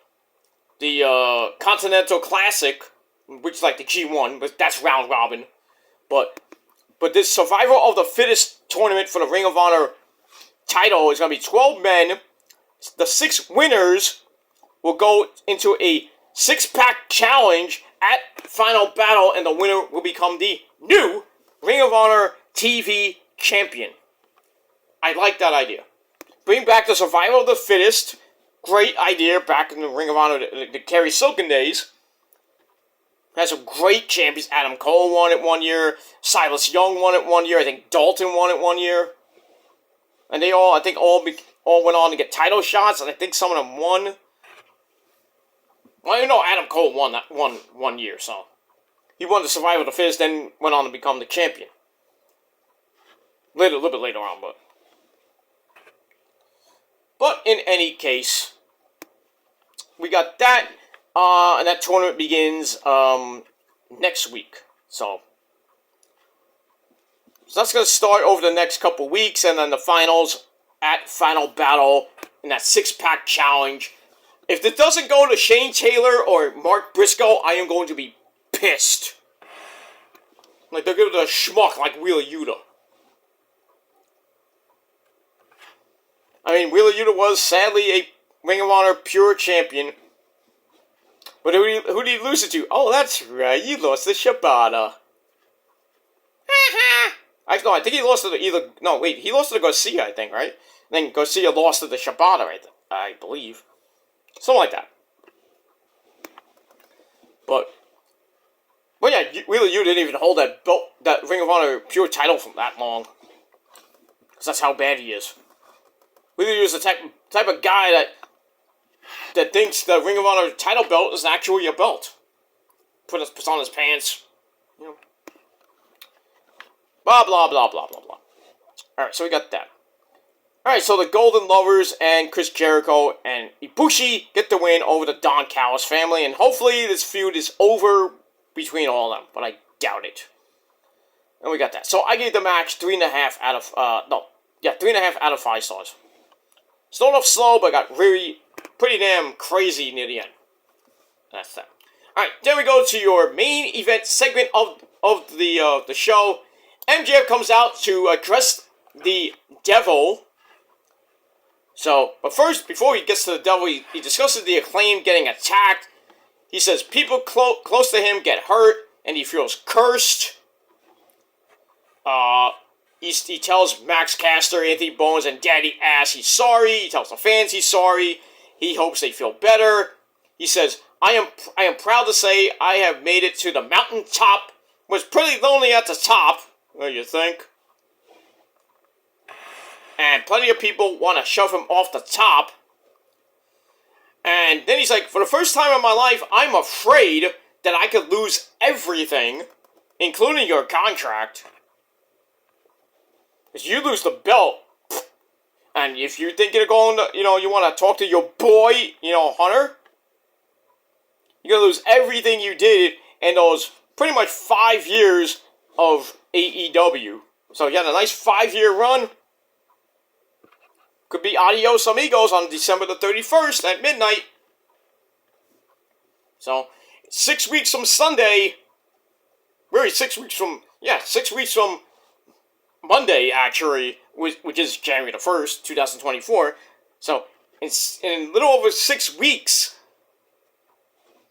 Continental Classic, which is like the G1, but that's round robin. But this Survival of the Fittest tournament for the Ring of Honor title is going to be 12 men. The 6 winners will go into a 6-pack challenge at Final Battle, and the winner will become the new Ring of Honor TV champion. I like that idea. Bring back the Survival of the Fittest. Great idea back in the Ring of Honor, the Kerry Silken days. Had some great champions. Adam Cole won it one year. Silas Young won it one year. I think Dalton won it one year. And they all, I think, all went on to get title shots, and I think some of them won. Well, you know, Adam Cole won that one year, so he won the Survival of the Fittest, then went on to become the champion. A little bit later on, but in any case, we got that, and that tournament begins next week. So that's going to start over the next couple weeks, and then the finals at Final Battle in that 6-pack challenge. If this doesn't go to Shane Taylor or Mark Briscoe, I am going to be pissed. Like, they're giving it a schmuck like Wheeler Yuta. I mean, Wheeler Yuta was sadly a Ring of Honor Pure Champion. But who did he lose it to? Oh, that's right, he lost to Shibata. I think he lost to he lost to the Garcia, I think, right? And then Garcia lost to the Shibata, I believe. Something like that. But yeah, Wheeler Yuta didn't even hold that belt, that Ring of Honor Pure title for that long. Because that's how bad he is. Wheeler Yuta is the type of guy that thinks the Ring of Honor title belt is actually a belt. Puts on his pants. You know. Blah, blah, blah, blah, blah, blah. Alright, so we got that. Alright, so the Golden Lovers and Chris Jericho and Ibushi get the win over the Don Callis family, and hopefully this feud is over between all of them, but I doubt it. And we got that. So I gave the match 3.5 out of, 3.5 out of 5 stars. Started off slow, but got really pretty damn crazy near the end. That's that. Alright, then we go to your main event segment of the show. MJF comes out to address the Devil. So, but first, before he gets to the Devil, he discusses the Acclaim getting attacked. He says people close to him get hurt, and he feels cursed. He tells Max Caster, Anthony Bones, and Daddy Ass he's sorry. He tells the fans he's sorry. He hopes they feel better. He says, I am proud to say I have made it to the mountaintop. Was pretty lonely at the top. What do you think? And plenty of people want to shove him off the top. And then he's like, for the first time in my life, I'm afraid that I could lose everything, including your contract. If you lose the belt, and if you're thinking of going to, you want to talk to your boy, Hunter, you're going to lose everything you did in those pretty much 5 years of AEW. So you had a nice 5-year run. Could be adios amigos on December the 31st at midnight. So, 6 weeks from Sunday, really 6 weeks from Monday, actually, which is January the 1st, 2024. So, in a little over 6 weeks,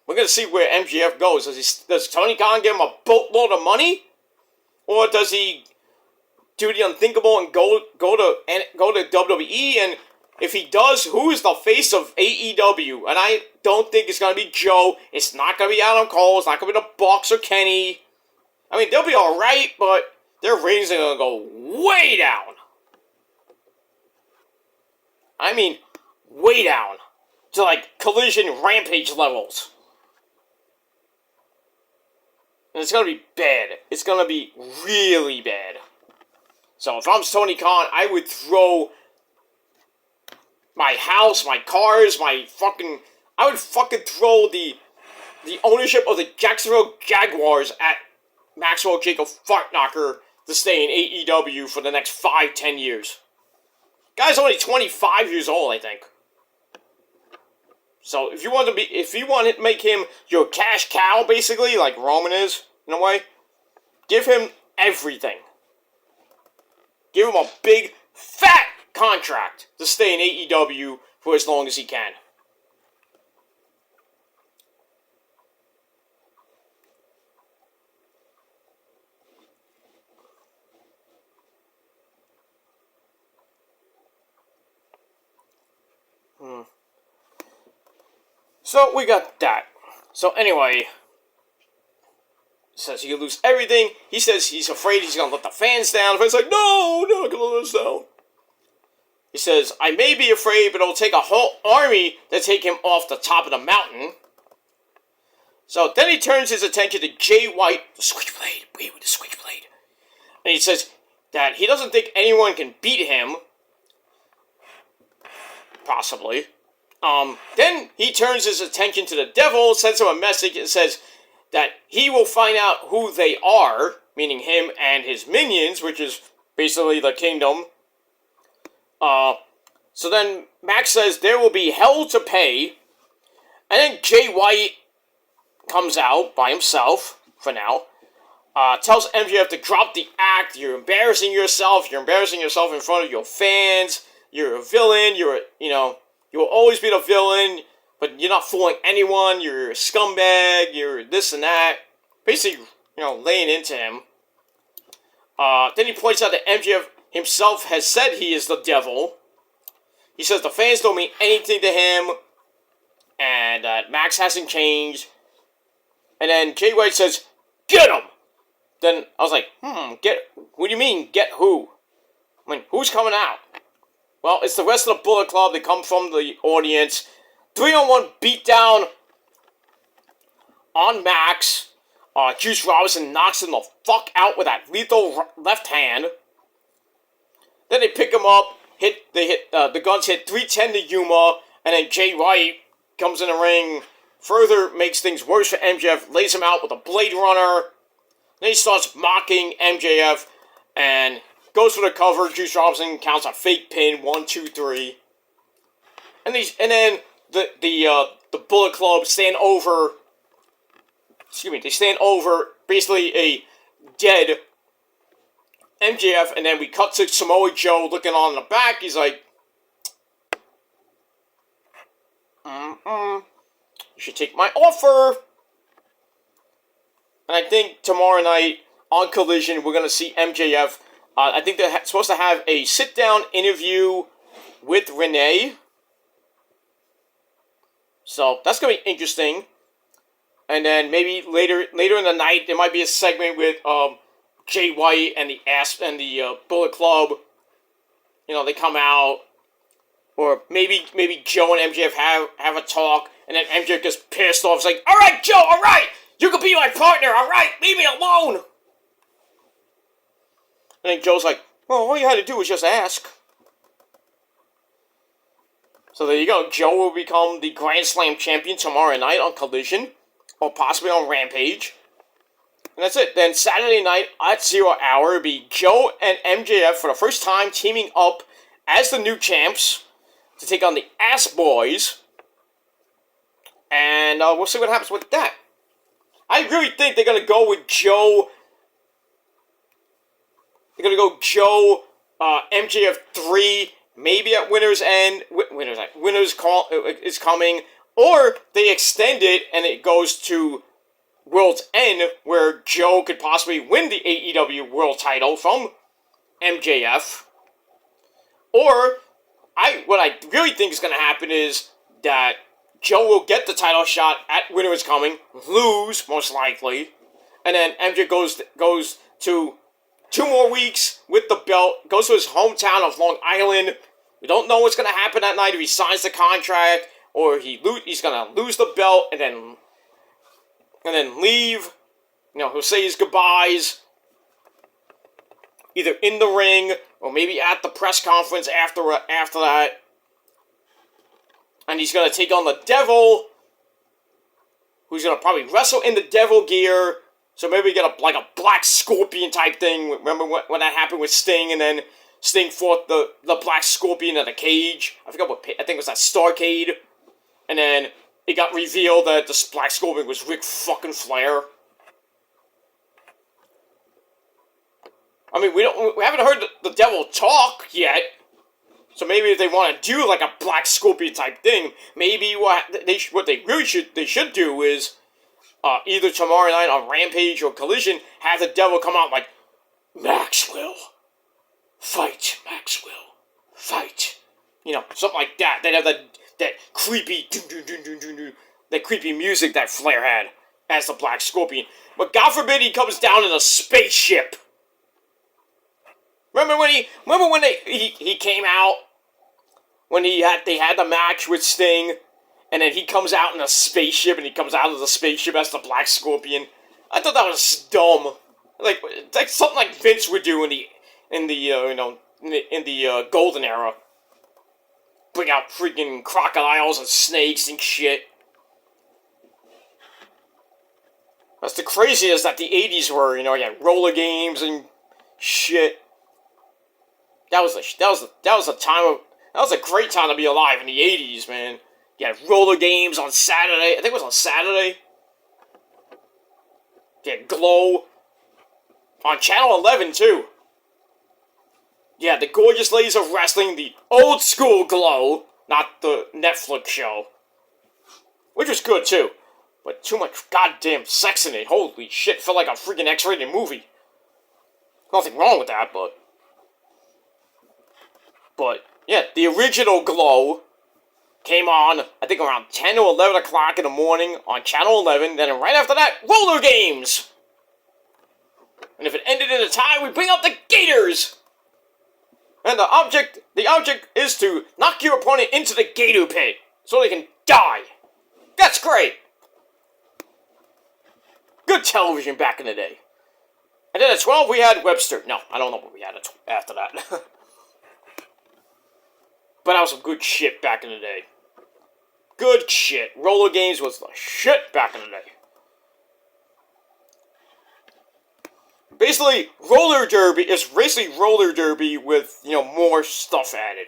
we're going to see where MJF goes. Does Tony Khan give him a boatload of money? Or does he do the unthinkable and go to WWE? And if he does, who is the face of AEW? And I don't think it's going to be Joe. It's not going to be Adam Cole. It's not going to be the Bucks or Kenny. I mean, they'll be alright, but their ratings are going to go way down. I mean, way down. To like Collision Rampage levels. And it's going to be bad. It's going to be really bad. So if I'm Tony Khan, I would throw my house, my cars, I would fucking throw the ownership of the Jacksonville Jaguars at Maxwell Jacob Fartknocker to stay in AEW for the next 5-10 years. Guy's only 25 years old, I think. So if you want to make him your cash cow, basically, like Roman is, in a way, give him everything. Give him a big, fat contract to stay in AEW for as long as he can. So, we got that. So, anyway, says he'll lose everything. He says he's afraid he's going to let the fans down. The fans like, no, we're not going to let us down. He says, I may be afraid, but it'll take a whole army to take him off the top of the mountain. So, then he turns his attention to Jay White, the Switchblade, with the Switchblade. And he says that he doesn't think anyone can beat him. Possibly. Then he turns his attention to the Devil, sends him a message, and says that he will find out who they are, meaning him and his minions, which is basically the Kingdom. So then Max says there will be hell to pay, and then Jay White comes out by himself, for now, tells MJF to drop the act, you're embarrassing yourself in front of your fans, you're a villain, you'll always be the villain, but you're not fooling anyone, you're a scumbag, you're this and that. Basically, laying into him. Then he points out that MJF himself has said he is the Devil. He says the fans don't mean anything to him, and that Max hasn't changed. And then Jay White says, get him! Then I was like, what do you mean, get who? I mean, who's coming out? Well, it's the rest of the Bullet Club. They come from the audience. 3-on-1 beatdown on Max. Juice Robinson knocks him the fuck out with that lethal left hand. Then they pick him up, the guns hit 310 to Yuma, and then Jay White comes in the ring, further makes things worse for MJF, lays him out with a Blade Runner. Then he starts mocking MJF and goes for the cover. Juice Robinson counts a fake pin, 1, 2, 3. And then the Bullet Club stand over. They stand over basically a dead MJF, and then we cut to Samoa Joe looking on in the back. He's like, you should take my offer. And I think tomorrow night on Collision, we're going to see MJF. I think they're supposed to have a sit-down interview with Renee. So that's going to be interesting. And then maybe later in the night, there might be a segment with Jay White and the Bullet Club. You know, they come out. Or maybe Joe and MJF have a talk, and then MJF gets pissed off. It's like, all right, Joe, all right, you can be my partner, all right, leave me alone. And then Joe's like, well, all you had to do was just ask. So there you go. Joe will become the Grand Slam champion tomorrow night on Collision, or possibly on Rampage. And that's it. Then Saturday night at 0 Hour, it'll be Joe and MJF for the first time teaming up as the new champs to take on the Ass Boys. And we'll see what happens with that. I really think they're going to go with Joe. They're going to go Joe, MJF 3, maybe at Winter's End. Winter's Call is coming. Or they extend it and it goes to World's End, where Joe could possibly win the AEW World title from MJF. Or what I really think is going to happen is that Joe will get the title shot at Winter is Coming, lose, most likely, and then MJ goes to 2 more weeks with the belt, goes to his hometown of Long Island. We don't know what's going to happen that night, if he signs the contract, or he's going to lose the belt and then leave. You know, he'll say his goodbyes, either in the ring, or maybe at the press conference after that. And he's going to take on the Devil, who's going to probably wrestle in the Devil gear. So maybe we get a Black Scorpion type thing. Remember when that happened with Sting, and then Sting fought the Black Scorpion in a cage? I think it was that Starcade. And then it got revealed that the Black Scorpion was Ric fucking Flair. I mean, we haven't heard the Devil talk yet. So maybe if they want to do like a Black Scorpion type thing, maybe what they should do is either tomorrow night on Rampage or Collision, have the Devil come out like, Maxwell, fight, Maxwell, fight. You know, something like that. They'd have that creepy that creepy music that Flair had as the Black Scorpion. But God forbid he comes down in a spaceship. Remember when he came out when they had the match with Sting, and then he comes out in a spaceship, and he comes out of the spaceship as the Black Scorpion. I thought that was dumb, like something like Vince would do in the Golden Era. Bring out freaking crocodiles and snakes and shit. That's the craziest that the 80s were. You know, you had roller games and shit. That was a great time to be alive in the 80s, man. You had roller games on Saturday. I think it was on Saturday. You had Glow on Channel 11, too. Yeah, the Gorgeous Ladies of Wrestling, the old school Glow, not the Netflix show. Which was good, too. But too much goddamn sex in it. Holy shit, felt like a freaking X-rated movie. Nothing wrong with that, But, yeah, the original Glow came on, I think, around 10 or 11 o'clock in the morning on Channel 11. Then right after that, roller games! And if it ended in a tie, we bring out the Gators! And the object is to knock your opponent into the Gator pit so they can die. That's great! Good television back in the day. And then at 12, we had Webster. No, I don't know what we had after that. But that was some good shit back in the day. Good shit. Roller games was the shit back in the day. Basically, roller derby is basically roller derby with, more stuff added.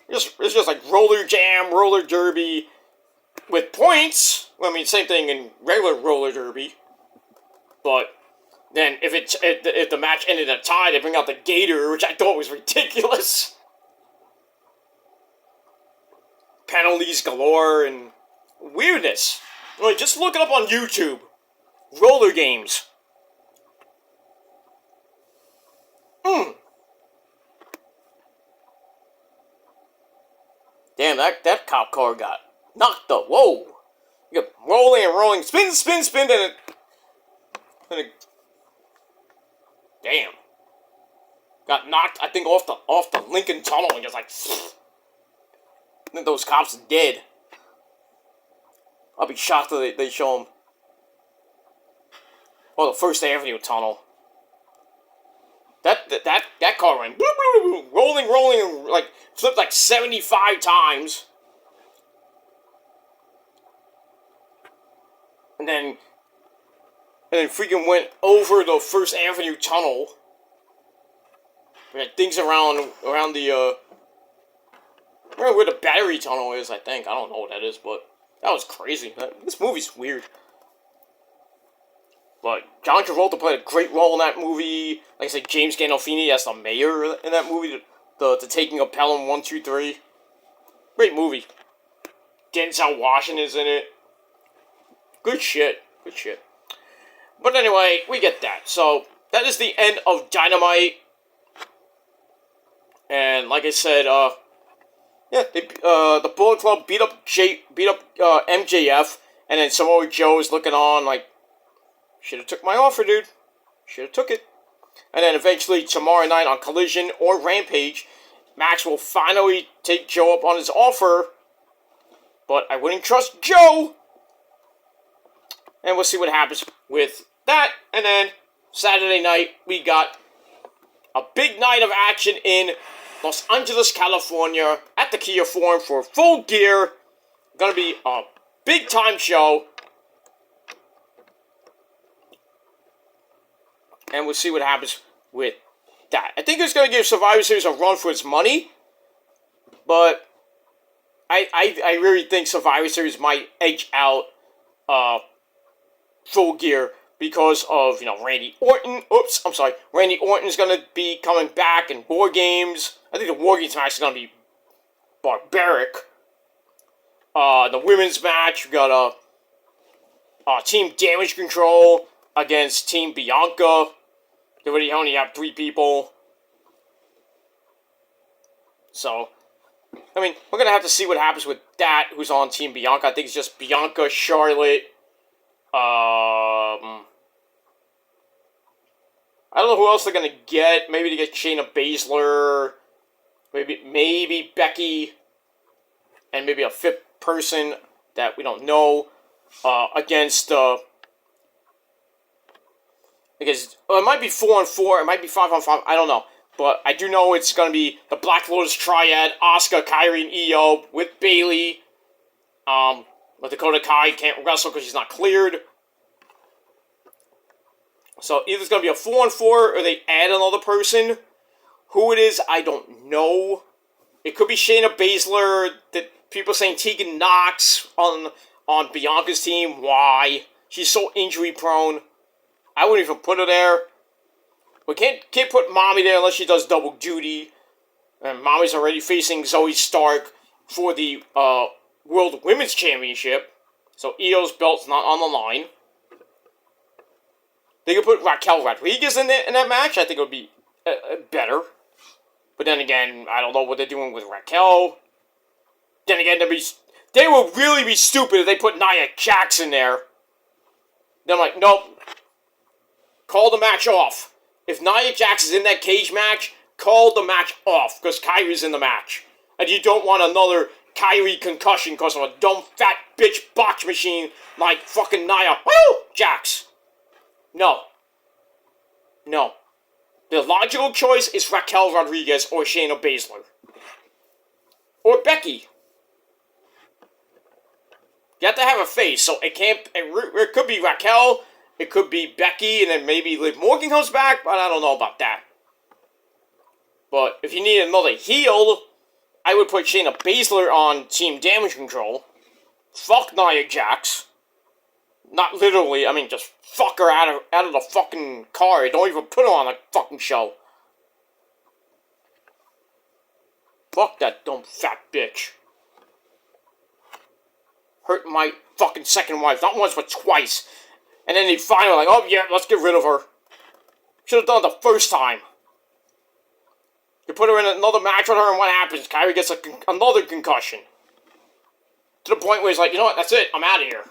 It's just like roller jam, roller derby with points. I mean, same thing in regular roller derby. But then if the match ended in a tie, they bring out the gator, which I thought was ridiculous. Penalties galore and weirdness. Like, just look it up on YouTube. Roller games. Damn, that cop car got knocked up. Whoa. You got rolling and rolling. Spin, spin, spin, and it damn. Got knocked, I think, off the Lincoln Tunnel and just like I think those cops are dead. I'll be shocked if they show them. Oh, the First Avenue Tunnel. That car went rolling, like flipped like 75 times. And then freaking went over the First Avenue Tunnel. And things around the I don't know where the battery tunnel is, I think. I don't know what that is, but that was crazy. This movie's weird. But John Travolta played a great role in that movie. Like I said, James Gandolfini as the mayor in that movie. The Taking of Pelham 1, 2, 3. Great movie. Denzel Washington's in it. Good shit. Good shit. But anyway, we get that. So, that is the end of Dynamite. And like I said, the Bullet Club beat up MJF, and then Samoa Joe is looking on like, should have took my offer, dude. Should have took it. And then eventually tomorrow night on Collision or Rampage, Max will finally take Joe up on his offer. But I wouldn't trust Joe. And we'll see what happens with that. And then Saturday night, we got a big night of action in Los Angeles, California, at the Kia Forum for Full Gear. Gonna be a big time show. And we'll see what happens with that. I think it's going to give Survivor Series a run for its money. But I really think Survivor Series might edge out Full Gear because of, Randy Orton. Randy Orton's going to be coming back in War Games. I think the War Games match is going to be barbaric. The women's match, we got Team Damage Control against Team Bianca. They already only have 3 people. So, I mean, we're going to have to see what happens with that, who's on Team Bianca. I think it's just Bianca, Charlotte, I don't know who else they're going to get. Maybe to get Shayna Baszler, maybe Becky, and maybe a 5th person that we don't know, against, because it might be 4-on-4, it might be 5-on-5, I don't know. But I do know it's going to be the Black Lotus Triad, Asuka, Kairi, and Io, with Bayley. But Dakota Kai can't wrestle because she's not cleared. So either it's going to be a 4-on-4, or they add another person. Who it is, I don't know. It could be Shayna Baszler, that people saying Tegan Knox on Bianca's team. Why? She's so injury prone. I wouldn't even put her there. We can't put Mommy there unless she does double duty. And Mommy's already facing Zoe Stark for the World Women's Championship. So Io's belt's not on the line. They could put Raquel Rodriguez in that match. I think it would be better. But then again, I don't know what they're doing with Raquel. Then again, they would really be stupid if they put Nia Jax in there. Then I'm like, nope. Call the match off. If Nia Jax is in that cage match, call the match off, because Kairi's in the match. And you don't want another Kairi concussion because of a dumb fat bitch botch machine like fucking Nia Jax. No. The logical choice is Raquel Rodriguez or Shayna Baszler. or Becky. You have to have a face, so it can't. It could be Raquel, it could be Becky, and then maybe Liv Morgan comes back, but I don't know about that. But if you need another heel, I would put Shayna Baszler on Team Damage Control. Fuck Nia Jax. Not literally, I mean just fuck her out of the fucking card. Don't even put her on a fucking show. Fuck that dumb fat bitch. Hurt my fucking second wife, not once but twice. And then they finally like, oh yeah, let's get rid of her. Should have done it the first time. You put her in another match with her and what happens? Kyrie gets another concussion. To the point where he's like, you know what, that's it, I'm out of here.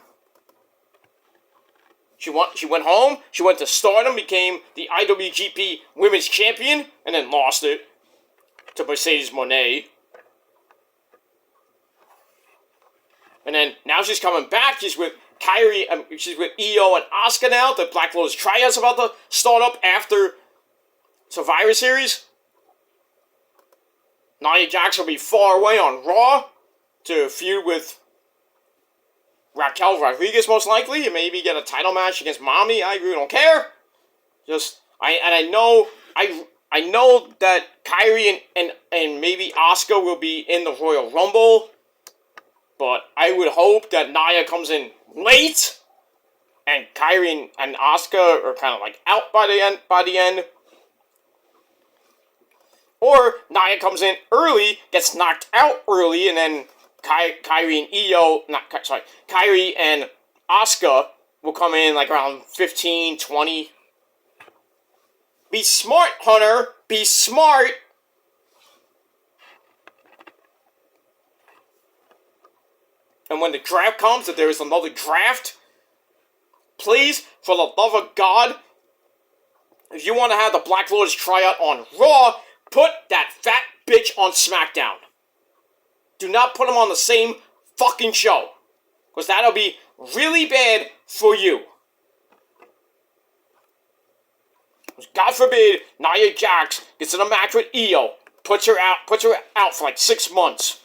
She went home, she went to Stardom, became the IWGP Women's Champion, and then lost it to Mercedes Moné. And then now she's coming back. She's with Kyrie. She's with Io and Asuka now. The Black Lotus Triad's about to start up after Survivor Series. Nia Jax will be far away on Raw to feud with Raquel Rodriguez most likely, and maybe get a title match against Mommy. I really don't care. I know that Kyrie and maybe Asuka will be in the Royal Rumble. But I would hope that Nia comes in late, and Kyrie and Asuka are kind of like out by the end. Or Nia comes in early, gets knocked out early, and then Kyrie and Asuka will come in like around 15, 20. Be smart, Hunter. Be smart. And when the draft comes, if there is another draft, please, for the love of God, if you want to have the Black Lotus tryout on Raw, put that fat bitch on SmackDown. Do not put them on the same fucking show. Because that'll be really bad for you. God forbid Nia Jax gets in a match with Io, puts her out for like 6 months.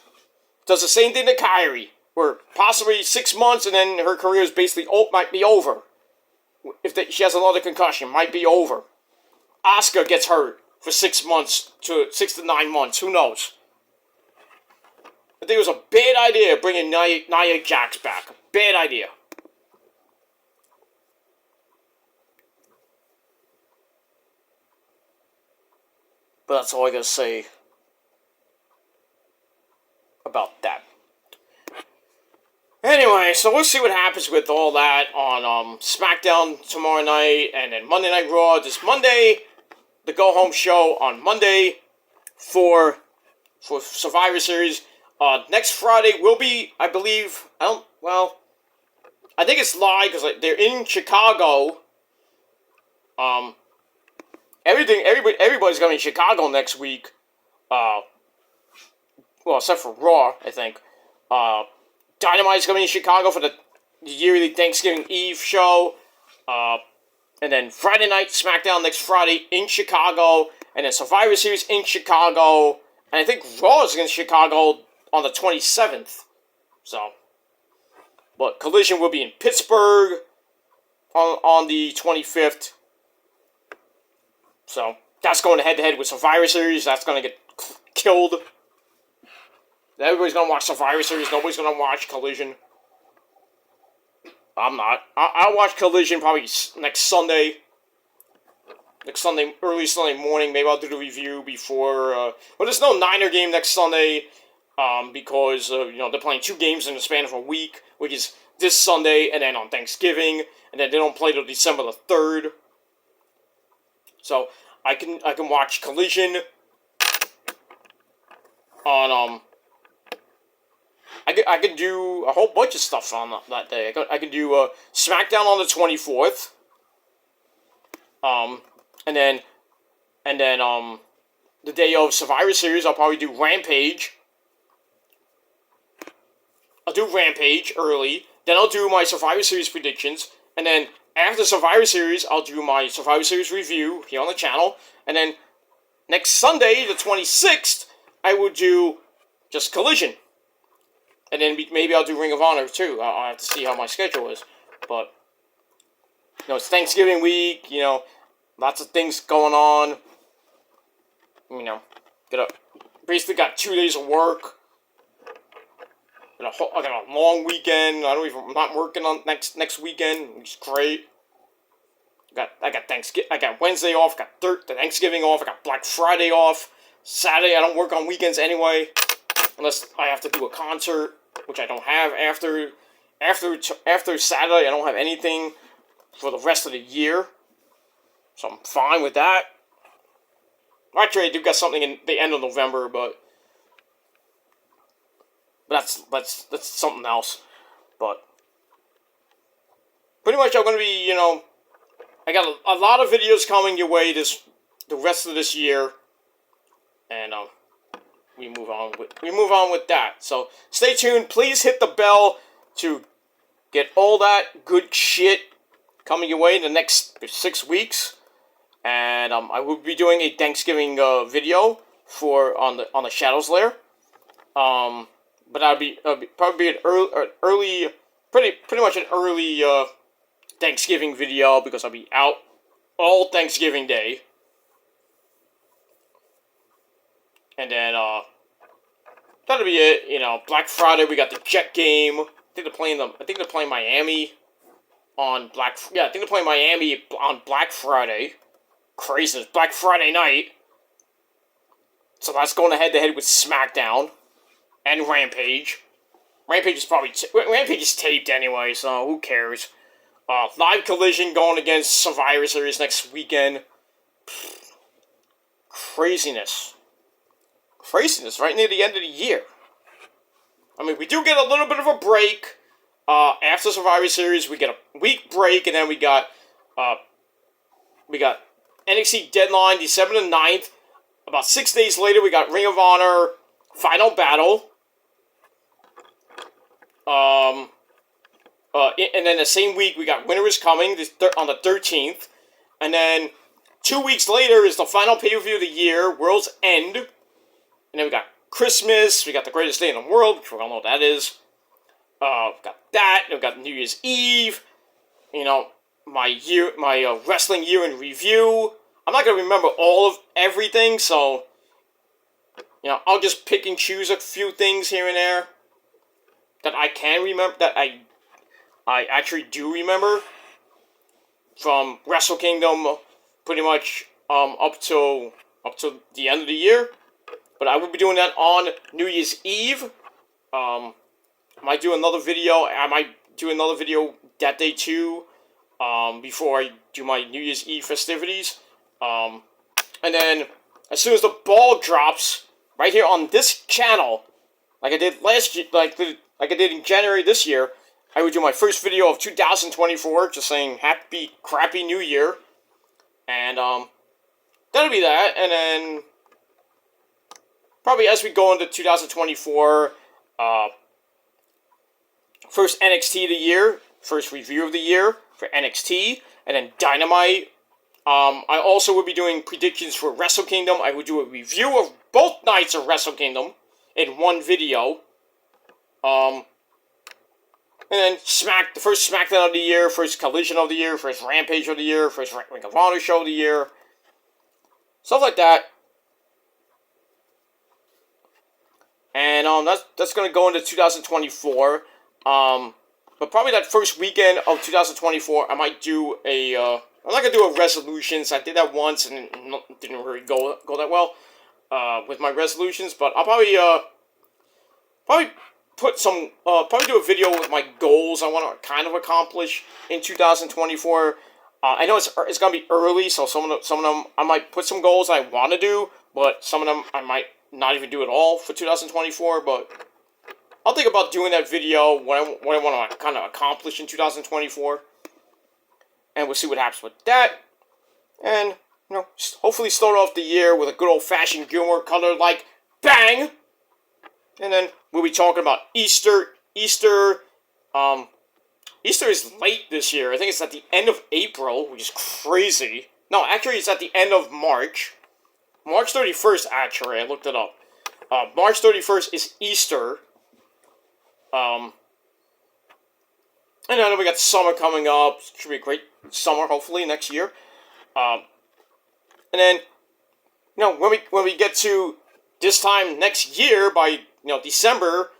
Does the same thing to Kyrie. Or possibly 6 months, and then her career is basically might be over. If she has another concussion, might be over. Asuka gets hurt for 6 months to 6 to 9 months. Who knows? I think it was a bad idea bringing Nia Jax back. Bad idea. But that's all I gotta say about that. Anyway, so we'll see what happens with all that on SmackDown tomorrow night, and then Monday Night Raw this Monday, the go-home show on Monday for Survivor Series. Next Friday will be, I believe, I think it's live because they're in Chicago. Everybody's gonna be in Chicago next week. Well, except for Raw, I think. Dynamite's going to be in Chicago for the yearly Thanksgiving Eve show. And then Friday night, SmackDown next Friday in Chicago. And then Survivor Series in Chicago. And I think Raw is in Chicago on the 27th. So. But Collision will be in Pittsburgh on the 25th. So, that's going head-to-head with Survivor Series. That's going to get killed. Everybody's going to watch Survivor Series. Nobody's going to watch Collision. I'm not. I'll watch Collision probably next Sunday. Early Sunday morning. Maybe I'll do the review before. But there's no Niner game next Sunday. Because, they're playing 2 games in the span of a week. Which is this Sunday and then on Thanksgiving. And then they don't play till December the 3rd. So, I can watch Collision on, I can do a whole bunch of stuff on that day. I can do SmackDown on the 24th. And then the day of Survivor Series, I'll probably do Rampage. I'll do Rampage early. Then I'll do my Survivor Series predictions. And then after Survivor Series, I'll do my Survivor Series review here on the channel. And then next Sunday, the 26th, I will do just Collision. And then maybe I'll do Ring of Honor too. I'll have to see how my schedule is. But, you know, it's Thanksgiving week, you know, lots of things going on. You know, basically got 2 days of work. I got a long weekend. I'm not working on next weekend, which is great. I got Thanksgiving. I got Wednesday off. Got Thanksgiving off. I got Black Friday off. Saturday I don't work on weekends anyway, unless I have to do a concert, which I don't have after Saturday. I don't have anything for the rest of the year, so I'm fine with that. Actually, I do got something in the end of November, but that's something else. But pretty much I'm going to be, you know, I got a lot of videos coming your way the rest of this year, and we move on with that. So stay tuned. Please hit the bell to get all that good shit coming your way in the next 6 weeks. And I will be doing a Thanksgiving video on the Shadows Lair. But that'll be probably an early, pretty much an early Thanksgiving video, because I'll be out all Thanksgiving Day. And then that'll be it. You know, Black Friday we got the Jet game. I think they're playing Miami on I think they're playing Miami on Black Friday. Crazy, it's Black Friday night. So that's going head to head with SmackDown and Rampage. Rampage is taped anyway, so who cares? Live Collision going against Survivor Series next weekend. Craziness right near the end of the year. I mean, we do get a little bit of a break. After Survivor Series, we get a week break, and then we got NXT Deadline, December the 9th. About 6 days later, we got Ring of Honor Final Battle. And then the same week, we got Winter is Coming on the 13th. And then 2 weeks later is the final pay-per-view of the year, World's End. And then we got Christmas, we got the Greatest Day in the World, which we all know what that is. We've got that, and we've got New Year's Eve. You know, my wrestling year in review. I'm not going to remember everything, so, you know, I'll just pick and choose a few things here and there that I can remember, that I actually do remember from Wrestle Kingdom, pretty much up to the end of the year. But I will be doing that on New Year's Eve. I might do another video that day too, before I do my New Year's Eve festivities. And then, as soon as the ball drops, right here on this channel, like I did last year, like I did in January this year, I would do my first video of 2024, just saying Happy Crappy New Year. And, that'll be that. And then, probably as we go into 2024, first NXT of the year, first review of the year for NXT, and then Dynamite. I also will be doing predictions for Wrestle Kingdom. I will do a review of both nights of Wrestle Kingdom in one video. And then the first SmackDown of the year, first Collision of the year, first Rampage of the year, first Ring of Honor show of the year. Stuff like that. And that's going to go into 2024. But probably that first weekend of 2024, I might do I'm not going to do a resolutions. I did that once and it didn't really go that well with my resolutions. But I'll probably do a video with my goals I want to kind of accomplish in 2024. I know it's going to be early, so some of them I might put some goals I want to do, but some of them I might not even do at all for 2024. But I'll think about doing that video, what I want to kind of accomplish in 2024. And we'll see what happens with that. And, you know, hopefully start off the year with a good old-fashioned Gilmore color like bang! And then we'll be talking about Easter. Easter is late this year. I think it's at the end of April, which is crazy. No, actually it's at the end of March. March 31st, actually. I looked it up. March 31st is Easter. And then we got summer coming up. Should be a great summer, hopefully, next year. And then, when we get to this time next year, by, December,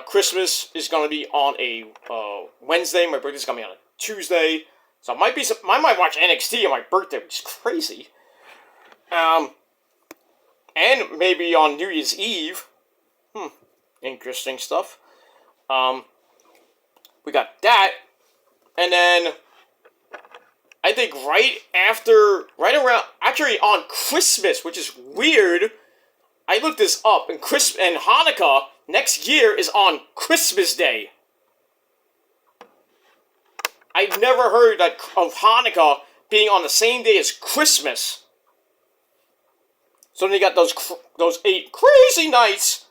Christmas is going to be on a Wednesday. My birthday's going to be on a Tuesday. So I might watch NXT on my birthday, which is crazy. And maybe on New Year's Eve. Interesting stuff. We got that. And then I think right around, actually on Christmas, which is weird. I looked this up, and Hanukkah next year is on Christmas Day. I've never heard of Hanukkah being on the same day as Christmas. So then you got those 8 crazy nights,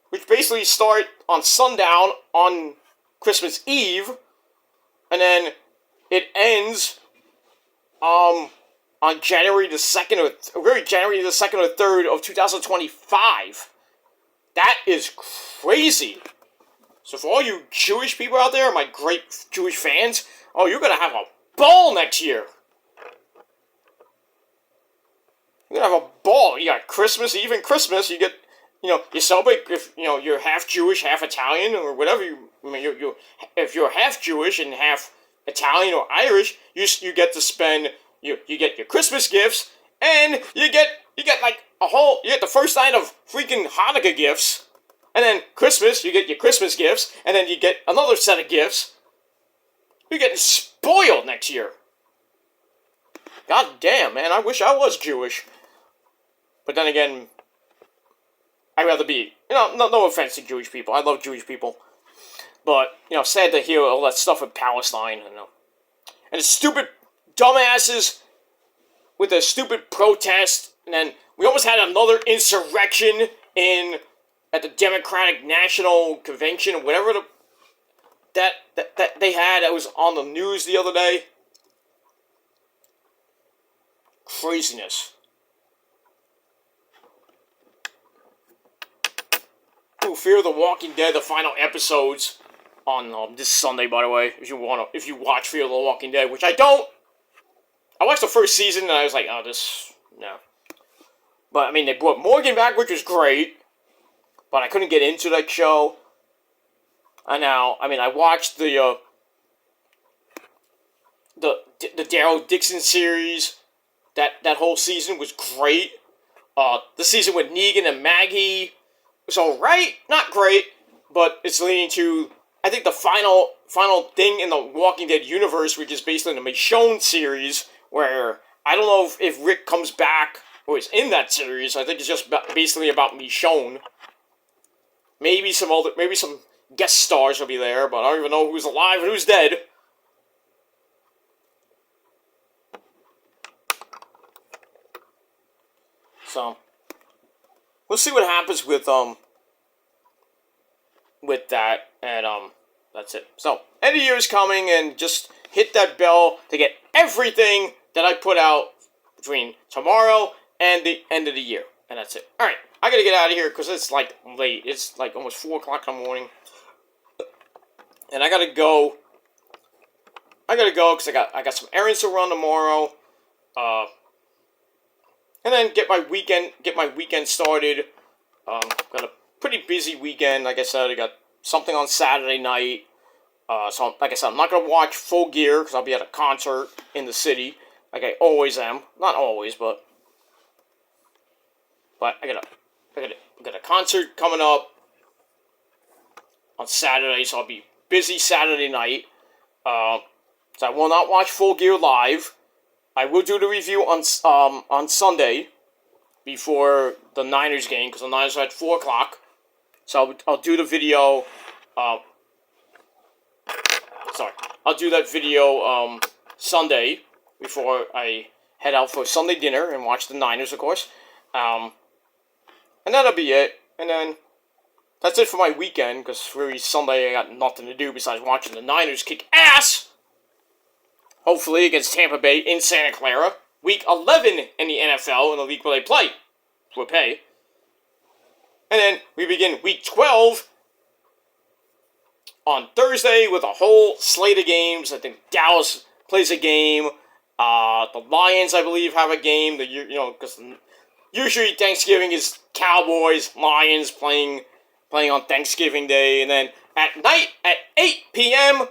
which basically start on sundown on Christmas Eve, and then it ends on January the 2nd or 3rd of 2025. That is crazy. So for all you Jewish people out there, my great Jewish fans, you're going to have a ball next year. You're going to have a ball. You got Christmas Eve and Christmas. You get, you celebrate if, you're half Jewish, half Italian, or whatever. If you're half Jewish and half Italian or Irish, you get to spend, you get your Christmas gifts, and you get like you get the first night of freaking Hanukkah gifts, and then Christmas, you get your Christmas gifts, and then you get another set of gifts. You're getting spoiled next year. God damn, man, I wish I was Jewish. But then again, I'd rather be, no offense to Jewish people. I love Jewish people. But, sad to hear all that stuff with Palestine, And the stupid dumbasses with the stupid protest, and then we almost had another insurrection at the Democratic National Convention, or whatever that they had that was on the news the other day. Craziness. Fear the Walking Dead, the final episodes on this Sunday, by the way, if you watch Fear the Walking Dead, which I don't. I watched the first season and I was like, no. But they brought Morgan back, which was great, but I couldn't get into that show. And now, I watched the Daryl Dixon series. That whole season was great. The season with Negan and Maggie was alright, not great, but it's leading to, I think, the final thing in the Walking Dead universe, which is basically the Michonne series, where I don't know if Rick comes back or is in that series. I think it's just basically about Michonne. Maybe some guest stars will be there, but I don't even know who's alive and who's dead. So we'll see what happens with that, and that's it. So end of the year is coming, and just hit that bell to get everything that I put out between tomorrow and the end of the year, and that's it. All right, I gotta get out of here because it's like late. It's like almost 4 o'clock in the morning, and I gotta go because I got some errands to run tomorrow. And then get my weekend started. Got a pretty busy weekend. Like I said, I got something on Saturday night. So like I said, I'm not gonna watch Full Gear because I'll be at a concert in the city, like I always am. Not always, but I got a concert coming up on Saturday, so I'll be busy Saturday night. So I will not watch Full Gear live. I will do the review on Sunday before the Niners game, because the Niners are at 4 o'clock. So I'll do the video. I'll do that video Sunday before I head out for Sunday dinner and watch the Niners, of course. And that'll be it. And then that's it for my weekend, because really Sunday I got nothing to do besides watching the Niners kick ass. Hopefully against Tampa Bay in Santa Clara. Week 11 in the NFL, in the league where they play. For pay. And then we begin week 12 on Thursday with a whole slate of games. I think Dallas plays a game. The Lions, I believe, have a game. Because usually Thanksgiving is Cowboys, Lions playing on Thanksgiving Day. And then at night at 8 p.m.,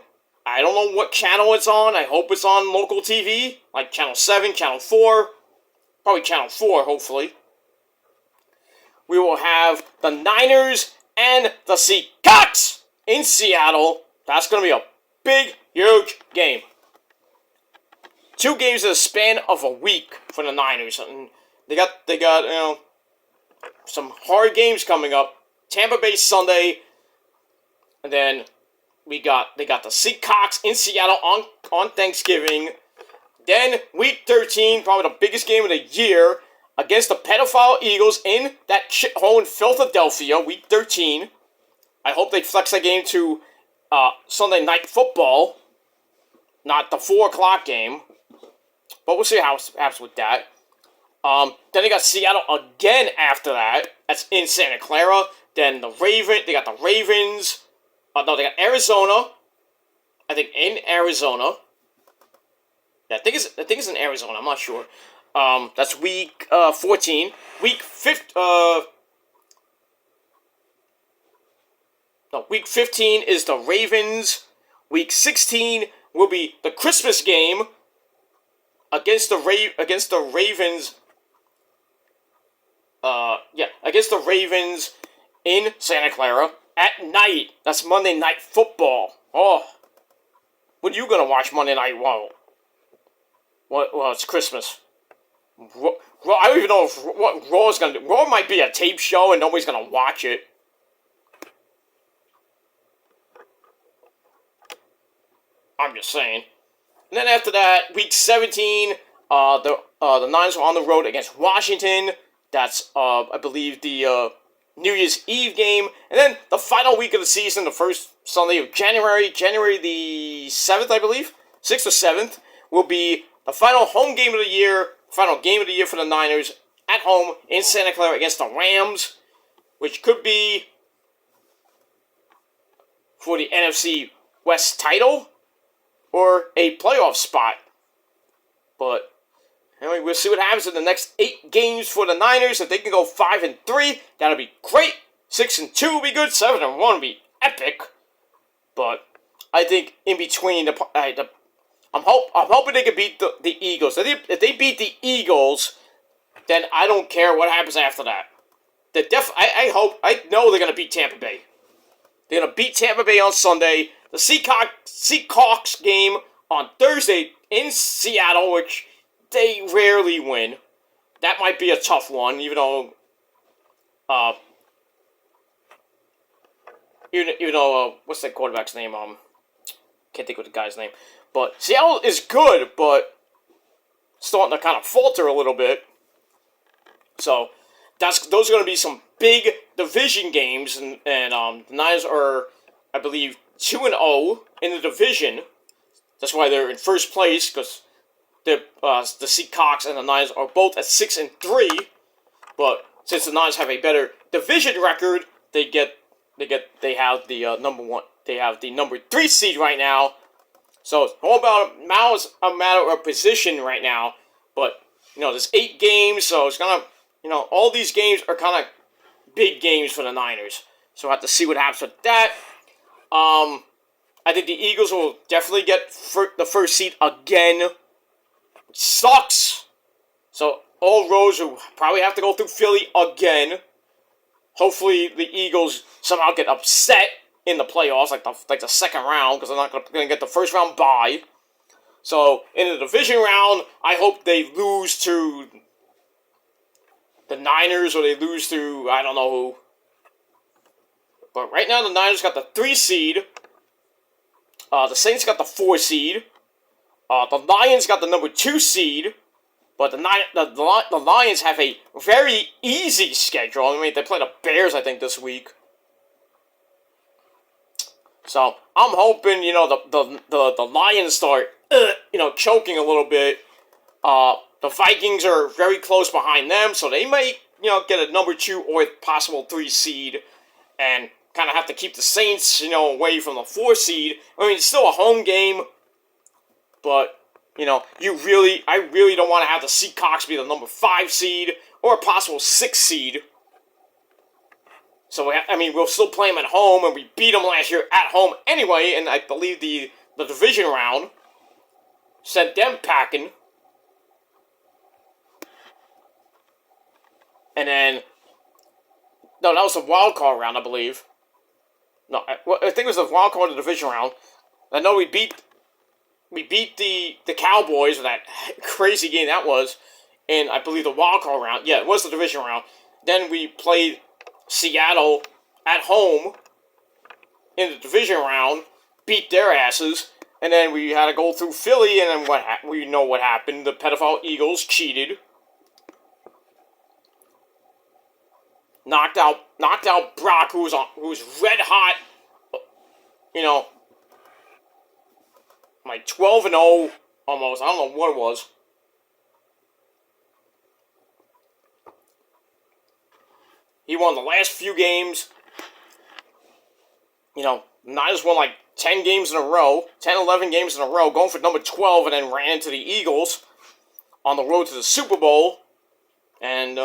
I don't know what channel it's on. I hope it's on local TV, like Channel 7, Channel 4. Probably Channel 4, hopefully. We will have the Niners and the Seahawks in Seattle. That's going to be a big, huge game. 2 games in the span of a week for the Niners. And they got some hard games coming up. Tampa Bay Sunday. And then they got the Seahawks in Seattle on Thanksgiving. Then week 13, probably the biggest game of the year, against the pedophile Eagles in that shithole in Philadelphia, week 13. I hope they flex that game to Sunday Night Football, not the 4 o'clock game. But we'll see how it happens with that. Then they got Seattle again after that. That's in Santa Clara. Then they got the Ravens. No, they got Arizona. I think in Arizona. Yeah, I think it's in Arizona. I'm not sure. That's week 14. Week 15 is the Ravens. Week 16 will be the Christmas game against the Ravens. Against the Ravens in Santa Clara at night. That's Monday Night Football. Oh, what are you gonna watch Monday night? Well, it's Christmas. Raw, I don't even know what Raw is gonna do. Raw might be a tape show and nobody's gonna watch it. I'm just saying. And then after that, week 17, the Niners are on the road against Washington. That's I believe the New Year's Eve game, and then the final week of the season, the first Sunday of January the 7th, I believe, 6th or 7th, will be the final home game of the year, final game of the year for the Niners at home in Santa Clara against the Rams, which could be for the NFC West title or a playoff spot. But anyway, we'll see what happens in the next 8 games for the Niners. If they can go 5-3, that'll be great. 6-2 will be good. 7-1 will be epic. But I think in between I'm hoping they can beat the Eagles. If they beat the Eagles, then I don't care what happens after that. I know they're gonna beat Tampa Bay. They're gonna beat Tampa Bay on Sunday. The Seahawks game on Thursday in Seattle, which they rarely win. That might be a tough one, even though what's that quarterback's name? Can't think of the guy's name. But Seattle is good, but starting to kind of falter a little bit. So those are going to be some big division games, and the Niners are, I believe, 2-0 in the division. That's why they're in first place, because the Seahawks and the Niners are both at 6-3. But since the Niners have a better division record, they have the number 1. They have the number 3 seed right now. So it's all about now is a matter of position right now. But there's 8 games, so it's gonna all these games are kind of big games for the Niners. So we'll have to see what happens with that. I think the Eagles will definitely get the first seed again. Which sucks. So all roads will probably have to go through Philly again. Hopefully the Eagles somehow get upset in the playoffs, like the second round, because they're not going to get the first round bye. So in the division round, I hope they lose to the Niners, or they lose to I don't know who. But right now the Niners got the 3 seed. The Saints got the 4 seed. The Lions got the number 2 seed. But the Lions have a very easy schedule. I mean, they play the Bears, I think, this week. So I'm hoping, the Lions start, choking a little bit. The Vikings are very close behind them, so they might get a number 2 or possible 3 seed, and kind of have to keep the Saints, away from the 4 seed. I mean, it's still a home game, but I really don't want to have the Seahawks be the number 5 seed or a possible 6 seed. So, we'll still play them at home, and we beat them last year at home anyway, and I believe the division round sent them packing. And then, no, that was the wild card round, I believe. No, I think it was the wild card of the division round. I know we beat the Cowboys with that crazy game that was, in, I believe, the wild card round. Yeah, it was the division round. Then we played Seattle at home in the division round, beat their asses, and then we had to go through Philly, and then we know what happened. The pedophile Eagles cheated. Knocked out Brock, who was red hot, like 12-0 almost. I don't know what it was. He won the last few games. Niners won like 10 games in a row, 10, 11 games in a row, going for number 12, and then ran into the Eagles on the road to the Super Bowl. And,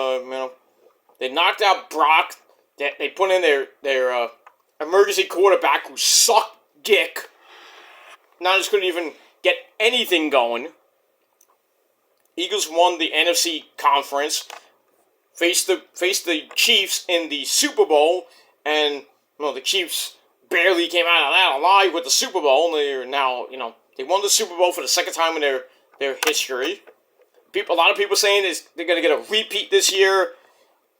they knocked out Brock. They put in their emergency quarterback who sucked dick. Niners couldn't even get anything going. Eagles won the NFC conference. Faced the Chiefs in the Super Bowl, and the Chiefs barely came out of that alive with the Super Bowl. And they're now, they won the Super Bowl for the second time in their history. A lot of people saying they're going to get a repeat this year.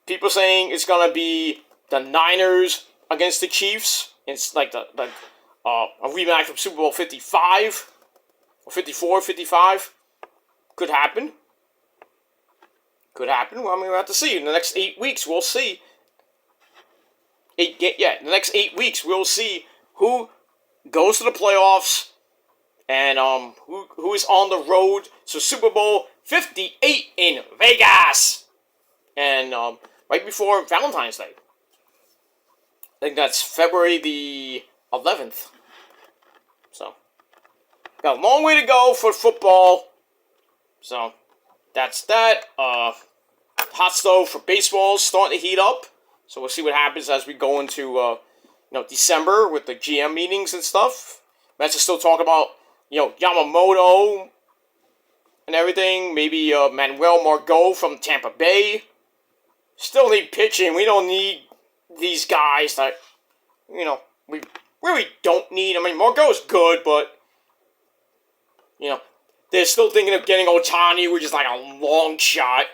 People saying it's going to be the Niners against the Chiefs. It's like a rematch from Super Bowl 55 or 54, 55. Could happen. Could happen. Well, we'll have to see. In the next 8 weeks, we'll see. In the next 8 weeks, we'll see who goes to the playoffs and who is on the road to Super Bowl 58 in Vegas. And right before Valentine's Day. I think that's February the 11th. So, got a long way to go for football. So, that's that. Hot stove for baseball is starting to heat up. So we'll see what happens as we go into December with the GM meetings and stuff. Mets are still talking about Yamamoto and everything. Maybe Manuel Margot from Tampa Bay. Still need pitching. We don't need these guys that we really don't need. I mean, Margot's good, but they're still thinking of getting Ohtani, which is like a long shot.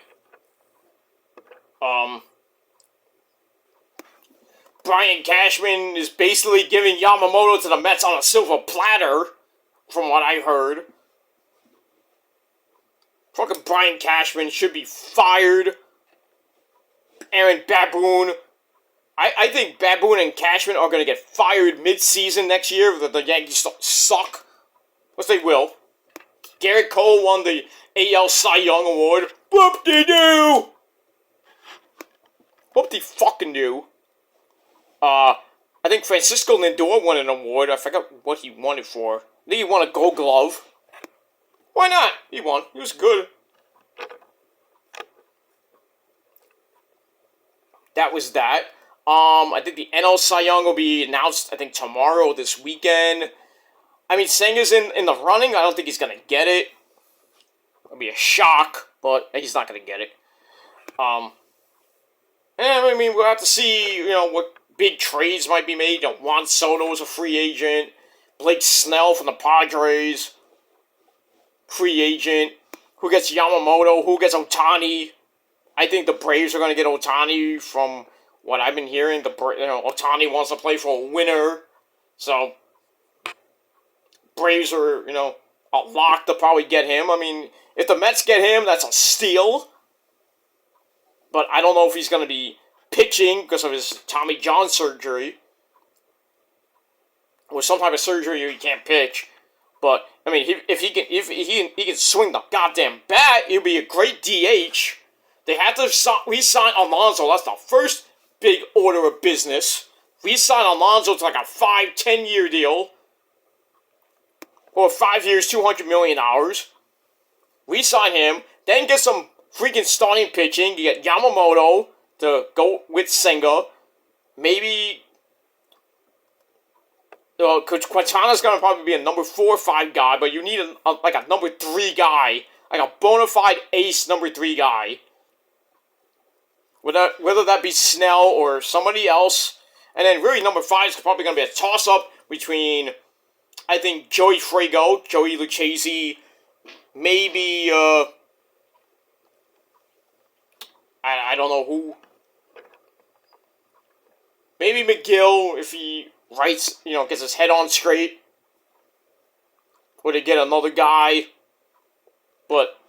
Brian Cashman is basically giving Yamamoto to the Mets on a silver platter, from what I heard. Fucking Brian Cashman should be fired. Aaron Baboon. I think Baboon and Cashman are going to get fired mid-season next year if the Yankees suck. Which they will. Garrett Cole won the AL Cy Young Award. Whoop-de-doo! Whoop-de-fucking-doo. I think Francisco Lindor won an award. I forgot what he won it for. I think he won a Gold Glove. Why not? He won. He was good. That was that. I think the NL Cy Young will be announced, I think, tomorrow, this weekend. I mean, Senga's in the running. I don't think he's going to get it. It'll be a shock, but he's not going to get it. And I mean, we'll have to see, what big trades might be made. Juan Soto is a free agent. Blake Snell from the Padres, free agent. Who gets Yamamoto? Who gets Ohtani? I think the Braves are going to get Ohtani from what I've been hearing. Ohtani wants to play for a winner. So, Braves are, a lock to probably get him. I mean, if the Mets get him, that's a steal. But I don't know if he's going to be pitching because of his Tommy John surgery. Or some type of surgery he can't pitch. But, I mean, if he can swing the goddamn bat, he'll be a great DH. They had to re-sign Alonso. That's the first big order of business. Re-sign Alonso to like a 5-10-year deal. Or 5 years, $200 million. Re-sign him. Then get some freaking starting pitching. You get Yamamoto to go with Senga. Maybe Quintana's going to probably be a number 4 or 5 guy, but you need like a number 3 guy. Like a bona fide ace number 3 guy. Whether that be Snell or somebody else. And then really number 5 is probably going to be a toss-up between, I think, Joey Frago, Joey Lucchesi, maybe, I don't know who. Maybe McGill, if he writes, gets his head on straight. Or they get another guy. But,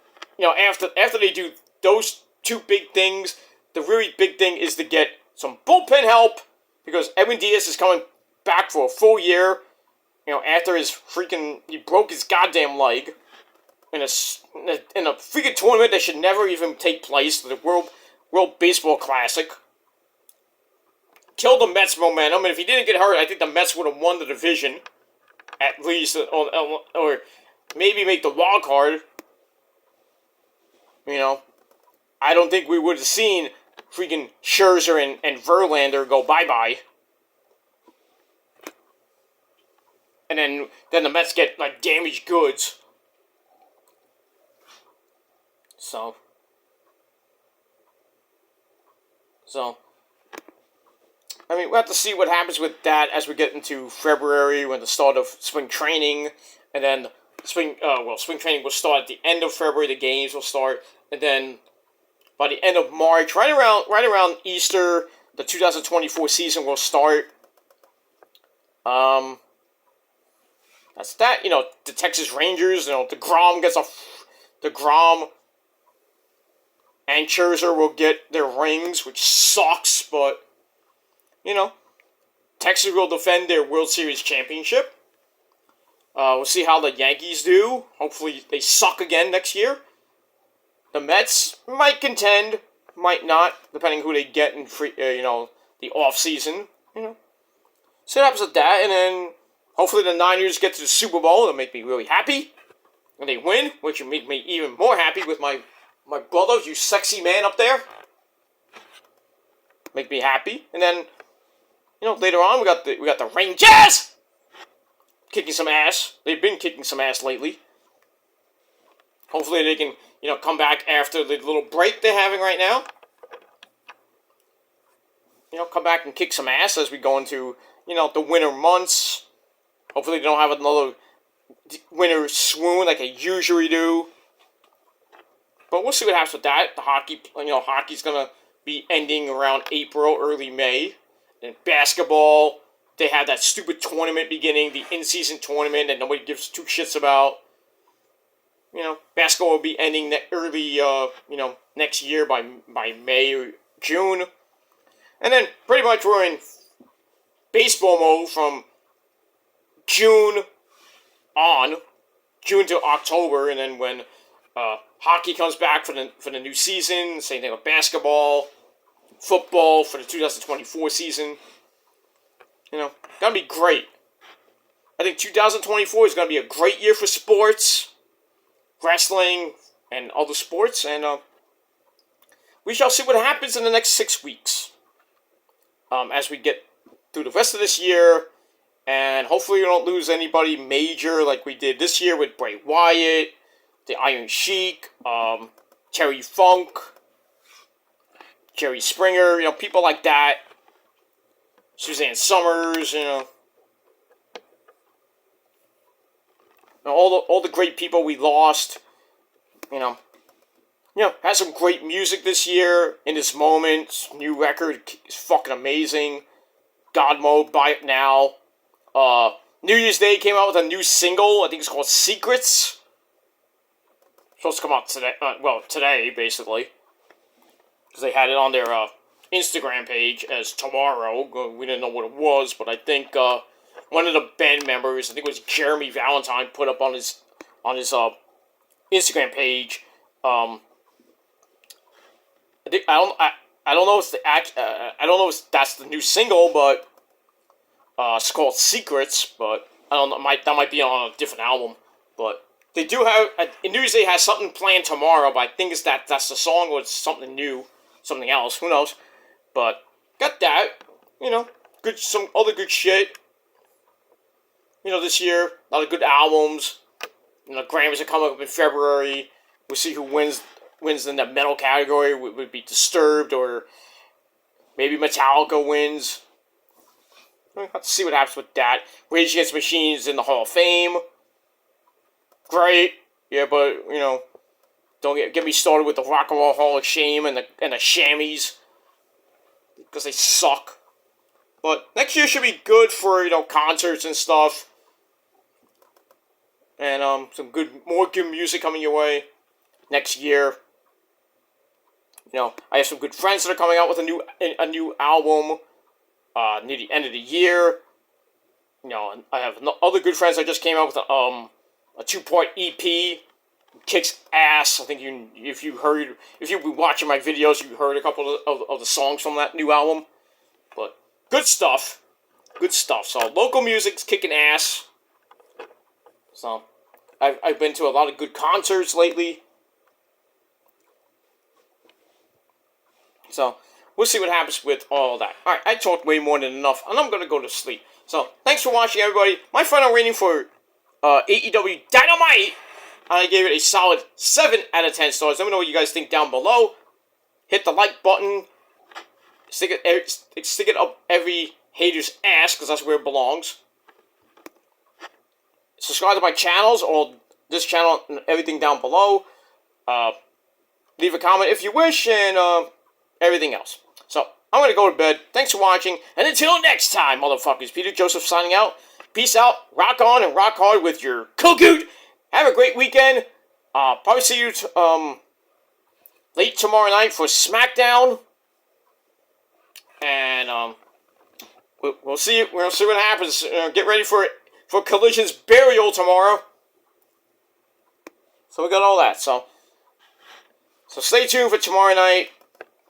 after they do those 2 big things, the really big thing is to get some bullpen help. Because Edwin Diaz is coming back for a full year. After he broke his goddamn leg. In a freaking tournament that should never even take place. The World Baseball Classic. Killed the Mets' momentum. And if he didn't get hurt, I think the Mets would have won the division. At least. Or maybe make the wild card. I don't think we would have seen freaking Scherzer and Verlander go bye-bye. And then the Mets get, like, damaged goods. So, I mean, we'll have to see what happens with that as we get into February, when the start of spring training, and then spring training will start at the end of February, the games will start, and then by the end of March, right around Easter, the 2024 season will start. That's that. The Texas Rangers. DeGrom and Scherzer will get their rings, which sucks, but Texas will defend their World Series championship. We'll see how the Yankees do. Hopefully, they suck again next year. The Mets might contend, might not, depending who they get in the off season. So what happens with that, and then hopefully the Niners get to the Super Bowl. That'll make me really happy, and they win, which will make me even more happy with my brother, you sexy man up there. Make me happy, and then later on we got the Rangers kicking some ass. They've been kicking some ass lately. Hopefully they can come back after the little break they're having right now. Come back and kick some ass as we go into, the winter months. Hopefully they don't have another winter swoon like they usually do. But we'll see what happens with that. The hockey's going to be ending around April, early May. And basketball, they had that stupid tournament beginning, the in-season tournament that nobody gives 2 shits about. Basketball will be ending early, next year by May or June. And then pretty much we're in baseball mode from June to October, and then when hockey comes back for the new season, same thing with basketball, football for the 2024 season. Gonna be great. I think 2024 is gonna be a great year for sports. Wrestling, and other sports, and we shall see what happens in the next 6 weeks as we get through the rest of this year, and hopefully we don't lose anybody major like we did this year with Bray Wyatt, the Iron Sheik, Terry Funk, Jerry Springer, people like that, Suzanne Summers, all the great people we lost, had some great music this year, In This Moment, new record is fucking amazing, God Mode, Buy It Now, New Year's Day came out with a new single, I think it's called Secrets, supposed to come out today, today, basically, because they had it on their, Instagram page as tomorrow, we didn't know what it was, but I think, one of the band members, I think it was Jeremy Valentine, put up on his Instagram page, I don't know if I don't know if that's the new single, but it's called Secrets. But I don't know. That might be on a different album. But they do have. News Day has something planned tomorrow. But I think that's the song or it's something new, something else. Who knows? But got that. Good, some other good shit. This year, a lot of good albums. Grammys are coming up in February. We'll see who wins in the metal category. Would be Disturbed or maybe Metallica wins. We'll have to see what happens with that. Rage Against the Machine is in the Hall of Fame. Great. Yeah, but, don't get me started with the Rock and Roll Hall of Shame and the Shammies. Because they suck. But next year should be good for, concerts and stuff. And some more good music coming your way next year. I have some good friends that are coming out with a new album near the end of the year. And I have other good friends that just came out with a 2-part EP. Kicks ass. I think if you've been watching my videos, you heard a couple of the songs from that new album. But good stuff. Good stuff. So local music's kicking ass. So I've been to a lot of good concerts lately. So we'll see what happens with all that. Alright, I talked way more than enough, and I'm going to go to sleep. So thanks for watching, everybody. My final rating for AEW Dynamite, I gave it a solid 7 out of 10 stars. Let me know what you guys think down below. Hit the like button. Stick it up every hater's ass, because that's where it belongs. Subscribe to my channels, or this channel, and everything down below. Leave a comment if you wish, and everything else. So, I'm going to go to bed. Thanks for watching, and until next time, motherfuckers. Peter Joseph signing out. Peace out. Rock on and rock hard with your cookoot. Have a great weekend. Probably see you late tomorrow night for SmackDown. And we'll see. We'll see what happens. Get ready for Collision's burial tomorrow. So we got all that. So stay tuned for tomorrow night.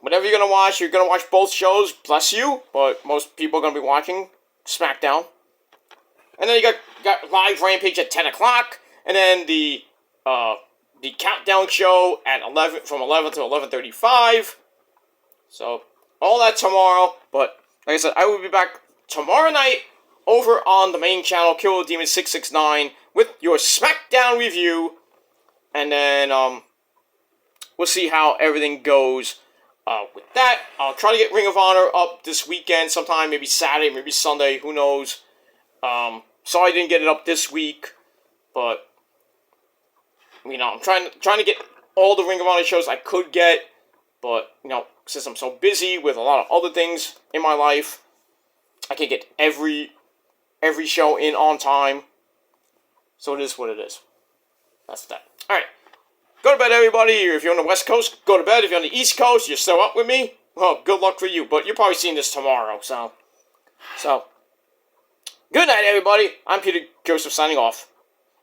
Whatever you're gonna watch both shows. Bless you. But most people are gonna be watching SmackDown. And then you got live Rampage at 10 o'clock. And then the countdown show at 11 from 11 to 11:35. So all that tomorrow. But like I said, I will be back tomorrow night over on the main channel, Killer Demon 669, with your SmackDown review. And then we'll see how everything goes with that. I'll try to get Ring of Honor up this weekend sometime, maybe Saturday, maybe Sunday, who knows. Sorry I didn't get it up this week, but I'm trying to get all the Ring of Honor shows I could get, but since I'm so busy with a lot of other things in my life, I can't get every show in on time. So it is what it is. That's that. Alright. Go to bed, everybody. If you're on the West Coast, go to bed. If you're on the East Coast, you're still up with me. Well, good luck for you. But you're probably seeing this tomorrow. So good night, everybody. I'm Peter Joseph signing off.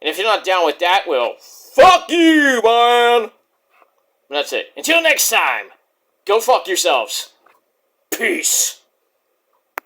And if you're not down with that, well, fuck you, man. And that's it. Until next time, go fuck yourselves. Peace.